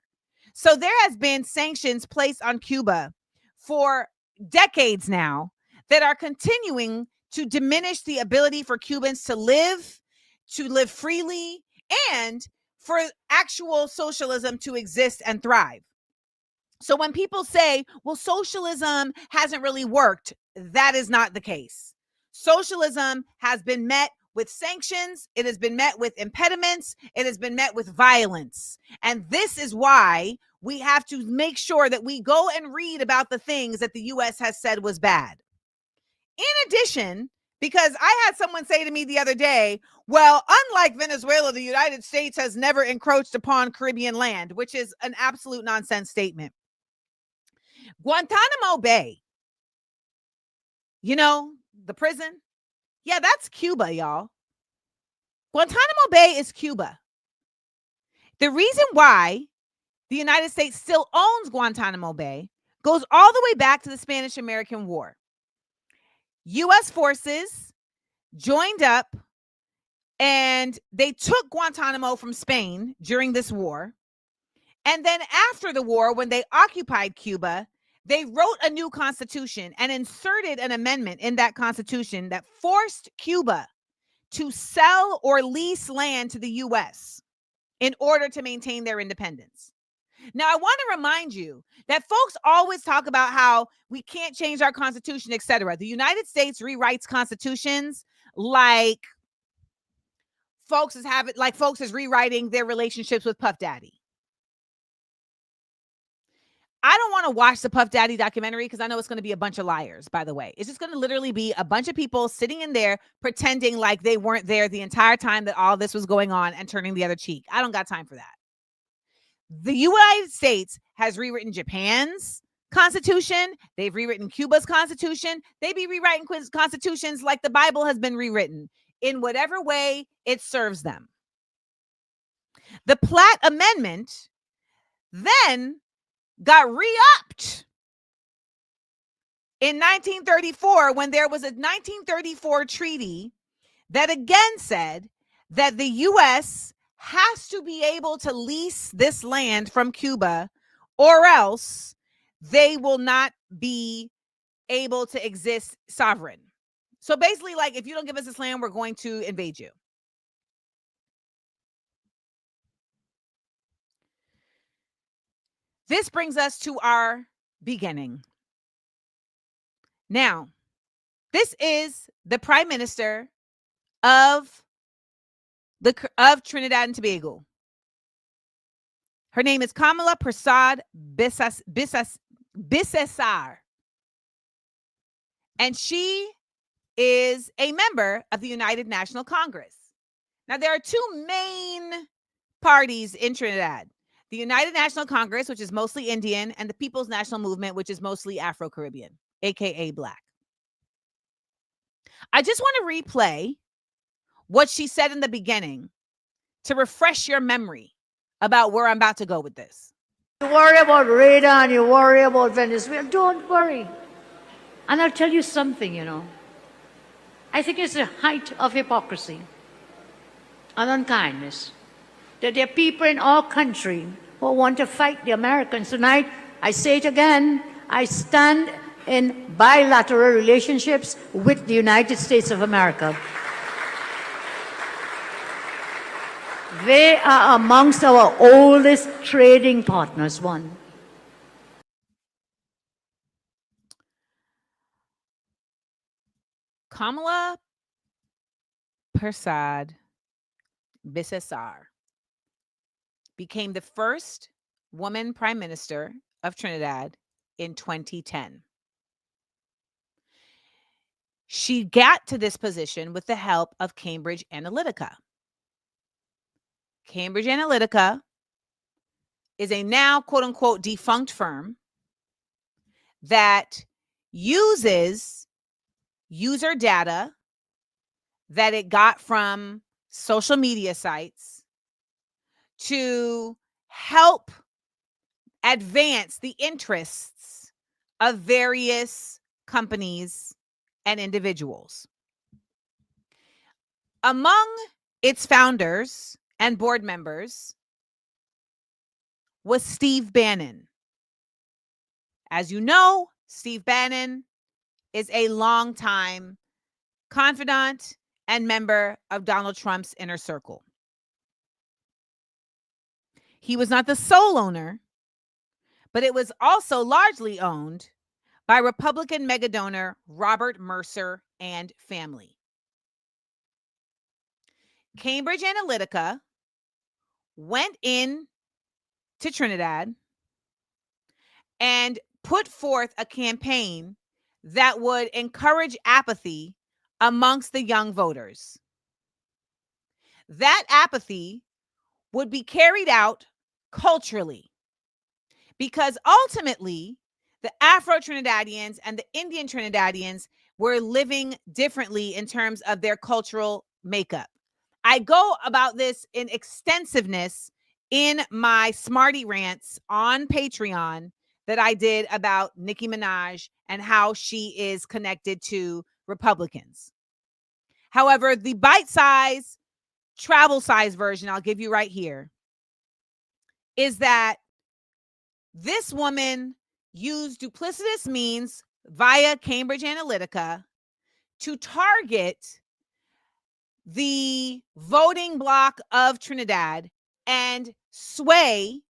So there has been sanctions placed on Cuba for decades now that are continuing to diminish the ability for Cubans to live freely, and for actual socialism to exist and thrive. So when people say, well, socialism hasn't really worked, that is not the case. Socialism has been met with sanctions. It has been met with impediments. It has been met with violence. And this is why we have to make sure that we go and read about the things that the U.S. has said was bad. In addition, because I had someone say to me the other day, well, unlike Venezuela, the United States has never encroached upon Caribbean land, which is an absolute nonsense statement. Guantanamo Bay, the prison. Yeah, that's Cuba, y'all. Guantanamo Bay is Cuba. The reason why the United States still owns Guantanamo Bay goes all the way back to the Spanish-American War. U.S. forces joined up and they took Guantanamo from Spain during this war. And then after the war, when they occupied Cuba, they wrote a new constitution and inserted an amendment in that constitution that forced Cuba to sell or lease land to the U.S. in order to maintain their independence. Now, I want to remind you that folks always talk about how we can't change our constitution, etc. The United States rewrites constitutions like folks is rewriting their relationships with Puff Daddy. I don't want to watch the Puff Daddy documentary because I know it's going to be a bunch of liars, by the way. It's just going to literally be a bunch of people sitting in there pretending like they weren't there the entire time that all this was going on and turning the other cheek. I don't got time for that. The United States has rewritten Japan's constitution. They've rewritten Cuba's constitution. They be rewriting constitutions like the Bible has been rewritten in whatever way it serves them. The Platt Amendment then got re-upped in 1934 when there was a 1934 treaty that again said that the U.S. has to be able to lease this land from Cuba, or else they will not be able to exist sovereign. So basically, like, if you don't give us this land, we're going to invade you. This brings us to our beginning. Now, this is the Prime Minister of Trinidad and Tobago. Her name is Kamala Prasad Bisesar. And she is a member of the United National Congress. Now, there are two main parties in Trinidad: the United National Congress, which is mostly Indian, and the People's National Movement, which is mostly Afro-Caribbean, aka Black. I just want to replay what she said in the beginning to refresh your memory about where I'm about to go with this. You worry about radar and you worry about Venezuela. Don't worry. And I'll tell you something, you know. I think it's the height of hypocrisy and unkindness that there are people in our country who want to fight the Americans. Tonight, I say it again, I stand in bilateral relationships with the United States of America. They are amongst our oldest trading partners, one. Kamala Prasad Bisesar became the first woman prime minister of Trinidad in 2010. She got to this position with the help of Cambridge Analytica. Cambridge Analytica is a now quote-unquote defunct firm that uses user data that it got from social media sites to help advance the interests of various companies and individuals. Among its founders and board members was Steve Bannon. As you know, Steve Bannon is a longtime confidant and member of Donald Trump's inner circle. He was not the sole owner, but it was also largely owned by Republican mega donor Robert Mercer and family. Cambridge Analytica went in to Trinidad and put forth a campaign that would encourage apathy amongst the young voters. That apathy would be carried out culturally, because ultimately the Afro-Trinidadians and the Indian Trinidadians were living differently in terms of their cultural makeup. I go about this in extensiveness in my Smarty Rants on Patreon that I did about Nicki Minaj and how she is connected to Republicans. However, the bite-size, travel-size version I'll give you right here is that this woman used duplicitous means via Cambridge Analytica to target the voting bloc of Trinidad and sway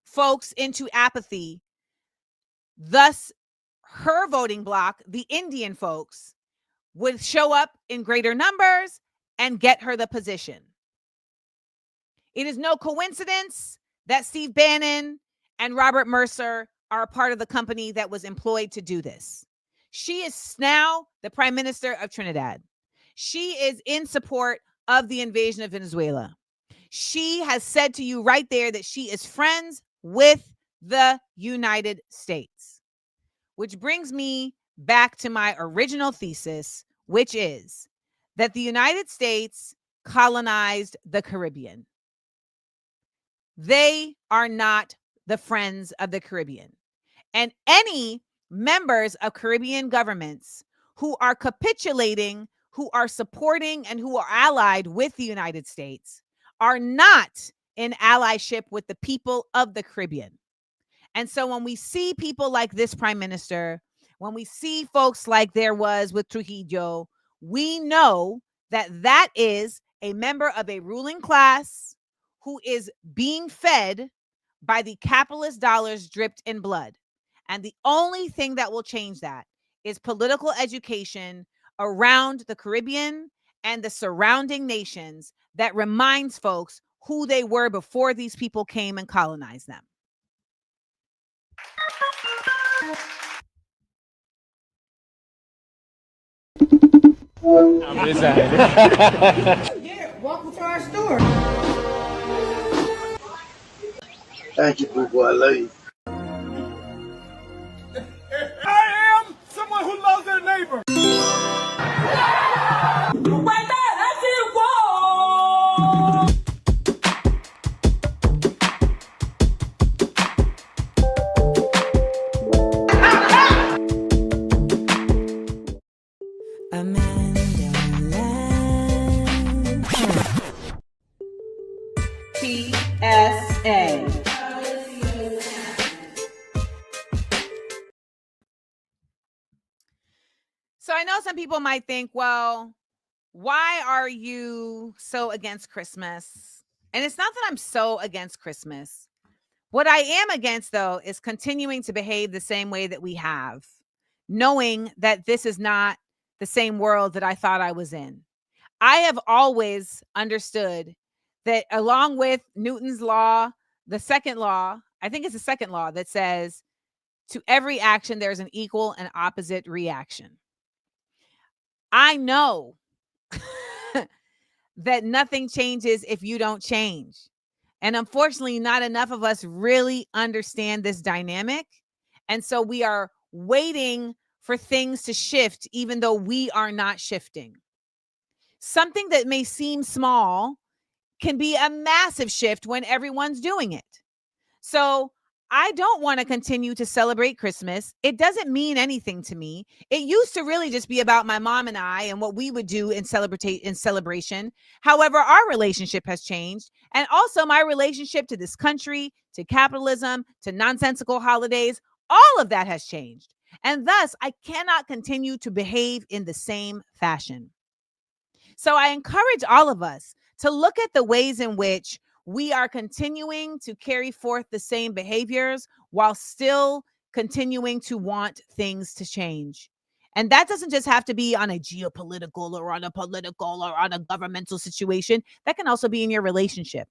folks into apathy. Thus, her voting bloc, the Indian folks, would show up in greater numbers and get her the position. It is no coincidence that Steve Bannon and Robert Mercer are a part of the company that was employed to do this. She is now the Prime Minister of Trinidad. She is in support of the invasion of Venezuela. She has said to you right there that she is friends with the United States, which brings me back to my original thesis, which is that the United States colonized the Caribbean. They are not the friends of the Caribbean. And any members of Caribbean governments who are capitulating, who are supporting, and who are allied with the United States are not in allyship with the people of the Caribbean. And so when we see people like this prime minister, when we see folks like there was with Trujillo, we know that that is a member of a ruling class who is being fed by the capitalist dollars dripped in blood. And the only thing that will change that is political education around the Caribbean and the surrounding nations that reminds folks who they were before these people came and colonized them. I'm excited. Yeah, welcome to our store. Thank you, boo boy. I love you. I am someone who loves their neighbor. Right there, that's it. Whoa! PSA. So I know some people might think, well, why are you so against Christmas? And it's not that I'm so against Christmas. What I am against, though, is continuing to behave the same way that we have, knowing that this is not the same world that I thought I was in. I have always understood that along with Newton's law, the second law, I think it's the second law that says to every action, there's an equal and opposite reaction. I know that nothing changes if you don't change. And unfortunately, not enough of us really understand this dynamic. And so we are waiting for things to shift, even though we are not shifting. Something that may seem small can be a massive shift when everyone's doing it. So I don't want to continue to celebrate Christmas. It doesn't mean anything to me. It used to really just be about my mom and I and what we would do in celebration. However, our relationship has changed. And also my relationship to this country, to capitalism, to nonsensical holidays, all of that has changed. And thus, I cannot continue to behave in the same fashion. So I encourage all of us to look at the ways in which we are continuing to carry forth the same behaviors while still continuing to want things to change. And that doesn't just have to be on a geopolitical or on a political or on a governmental situation. That can also be in your relationship.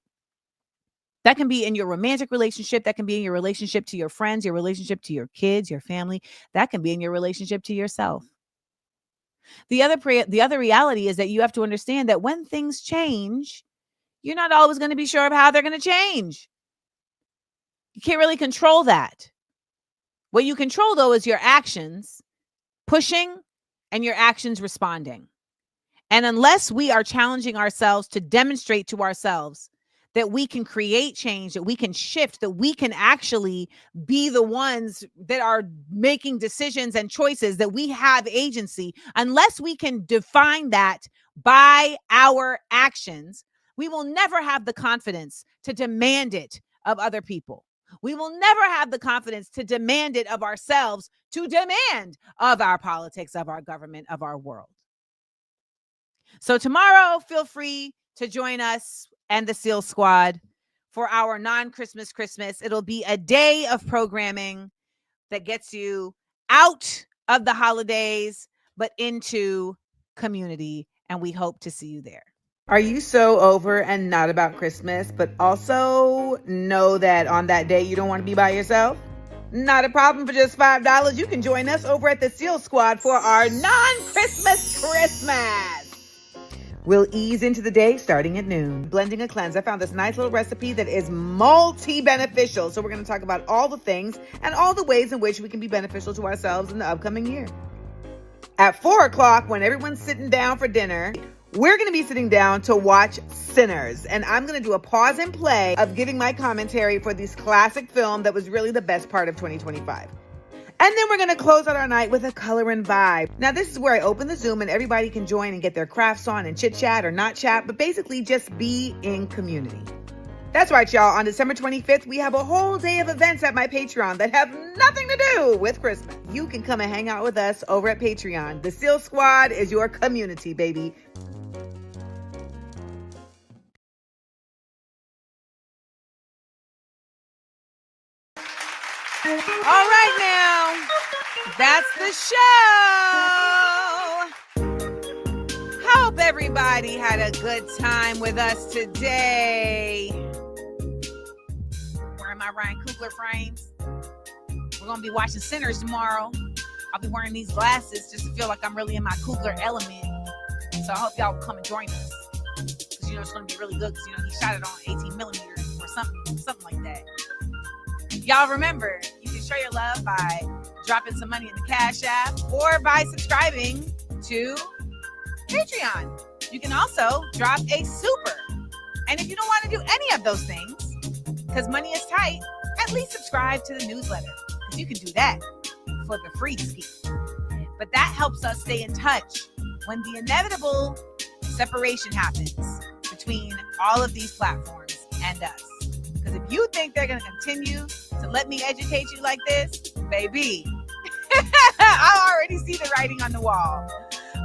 That can be in your romantic relationship. That can be in your relationship to your friends, your relationship to your kids, your family. That can be in your relationship to yourself. The other reality is that you have to understand that when things change, you're not always going to be sure of how they're going to change. You can't really control that. What you control, though, is your actions pushing and your actions responding. And unless we are challenging ourselves to demonstrate to ourselves that we can create change, that we can shift, that we can actually be the ones that are making decisions and choices, that we have agency, unless we can define that by our actions, we will never have the confidence to demand it of other people. We will never have the confidence to demand it of ourselves, to demand of our politics, of our government, of our world. So tomorrow, feel free to join us and the SEAL Squad for our non-Christmas Christmas. It'll be a day of programming that gets you out of the holidays, but into community. And we hope to see you there. Are you so over and not about Christmas, but also know that on that day you don't want to be by yourself? Not a problem. For just $5, you can join us over at the SEAL Squad for our non-Christmas Christmas. We'll ease into the day starting at noon. Blending a cleanse. I found this nice little recipe that is multi-beneficial. So we're going to talk about all the things and all the ways in which we can be beneficial to ourselves in the upcoming year. At 4 o'clock, when everyone's sitting down for dinner, we're going to be sitting down to watch Sinners. And I'm going to do a pause and play of giving my commentary for this classic film that was really the best part of 2025. And then we're going to close out our night with a color and vibe. Now, this is where I open the Zoom and everybody can join and get their crafts on and chit chat or not chat, but basically just be in community. That's right, y'all. On December 25th, we have a whole day of events at my Patreon that have nothing to do with Christmas. You can come and hang out with us over at Patreon. The Seal Squad is your community, baby. All right, now, that's the show. Hope everybody had a good time with us today. Wearing my Ryan Coogler frames. We're going to be watching Sinners tomorrow. I'll be wearing these glasses just to feel like I'm really in my Coogler element. So I hope y'all will come and join us. Because, it's going to be really good because, he shot it on 18 millimeters or something like that. Y'all remember, you can show your love by dropping some money in the Cash App or by subscribing to Patreon. You can also drop a super. And if you don't want to do any of those things, because money is tight, at least subscribe to the newsletter. Because you can do that for the free ski. But that helps us stay in touch when the inevitable separation happens between all of these platforms and us. Because if you think they're going to continue to let me educate you like this, baby, I already see the writing on the wall.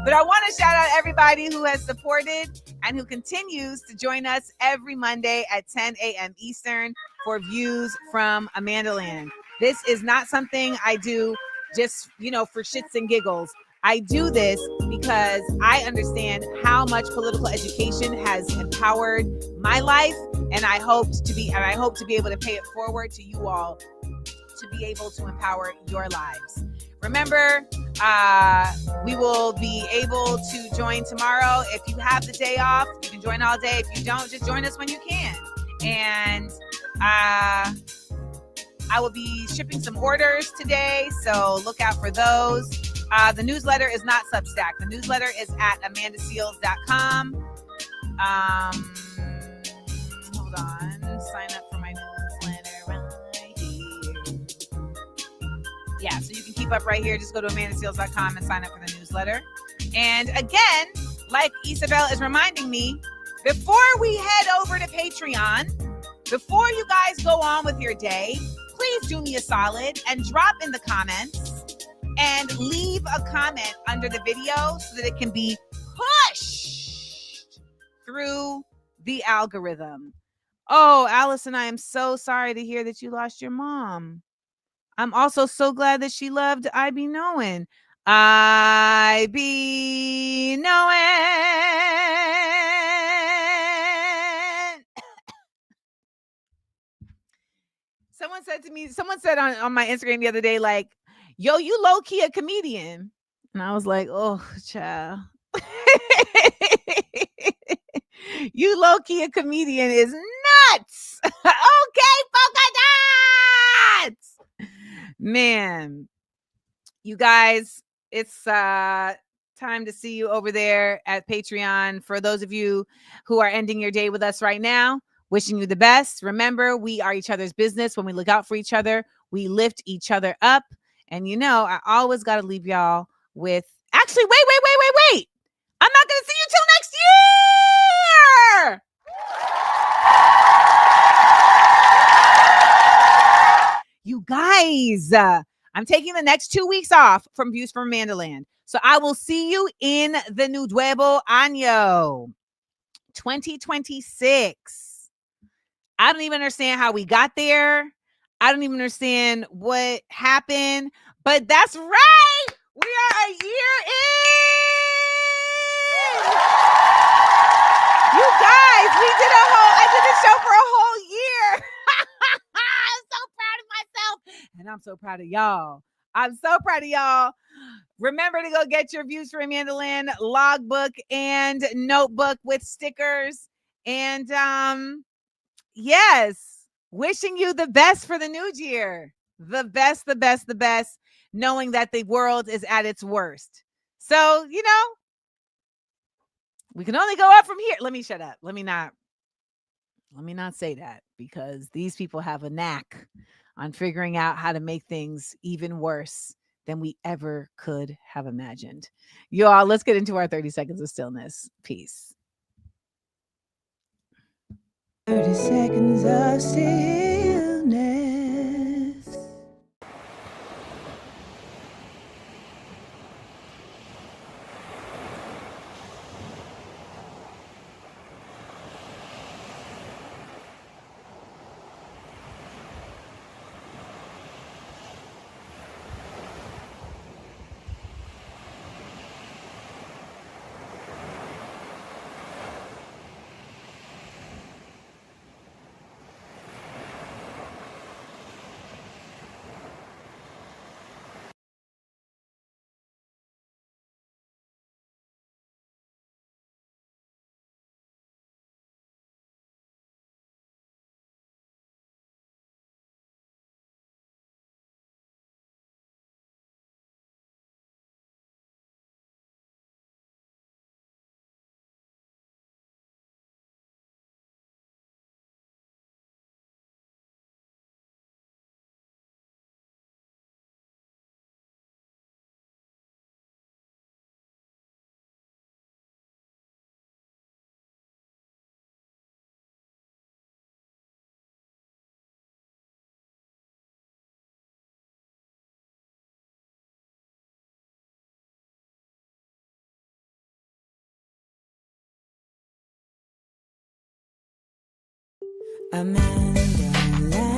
But I want to shout out everybody who has supported and who continues to join us every Monday at 10 a.m. Eastern for Views from Amandaland. This is not something I do just, for shits and giggles. I do this because I understand how much political education has empowered my life, and I hope to be able to pay it forward to you all to be able to empower your lives. Remember, we will be able to join tomorrow. If you have the day off, you can join all day. If you don't, just join us when you can. And I will be shipping some orders today, so look out for those. The newsletter is not Substack. The newsletter is at amandaseals.com. Hold on. Sign up for my newsletter right here. Yeah, so you can keep up right here. Just go to amandaseals.com and sign up for the newsletter. And again, like Isabel is reminding me, before we head over to Patreon, before you guys go on with your day, please do me a solid and drop in the comments and leave a comment under the video so that it can be pushed through the algorithm. Oh, Allison, I am so sorry to hear that you lost your mom. I'm also so glad that she loved I Be Knowing. I Be Knowing. Someone said on my Instagram the other day, like, yo, you low-key a comedian. And I was like, oh, child. You low-key a comedian is nuts. Okay, polka dots. Man, you guys, it's time to see you over there at Patreon. For those of you who are ending your day with us right now, wishing you the best. Remember, we are each other's business. When we look out for each other, we lift each other up. And I always got to leave y'all with, actually, wait. I'm not going to see you till next year. You guys, I'm taking the next 2 weeks off from Views from Amandaland. So I will see you in the Nuevo Año 2026. I don't even understand how we got there. I don't even understand what happened. But that's right. We are a year in. You guys, I did a show for a whole year. I'm so proud of myself. And I'm so proud of y'all. I'm so proud of y'all. Remember to go get your Views from Amandaland logbook and notebook with stickers. And yes, wishing you the best for the new year. The best, knowing that the world is at its worst. So, we can only go up from here. Let me shut up. Let me not say that, because these people have a knack on figuring out how to make things even worse than we ever could have imagined. Y'all, let's get into our 30 seconds of stillness. Peace. 30 seconds of stillness. Amanda.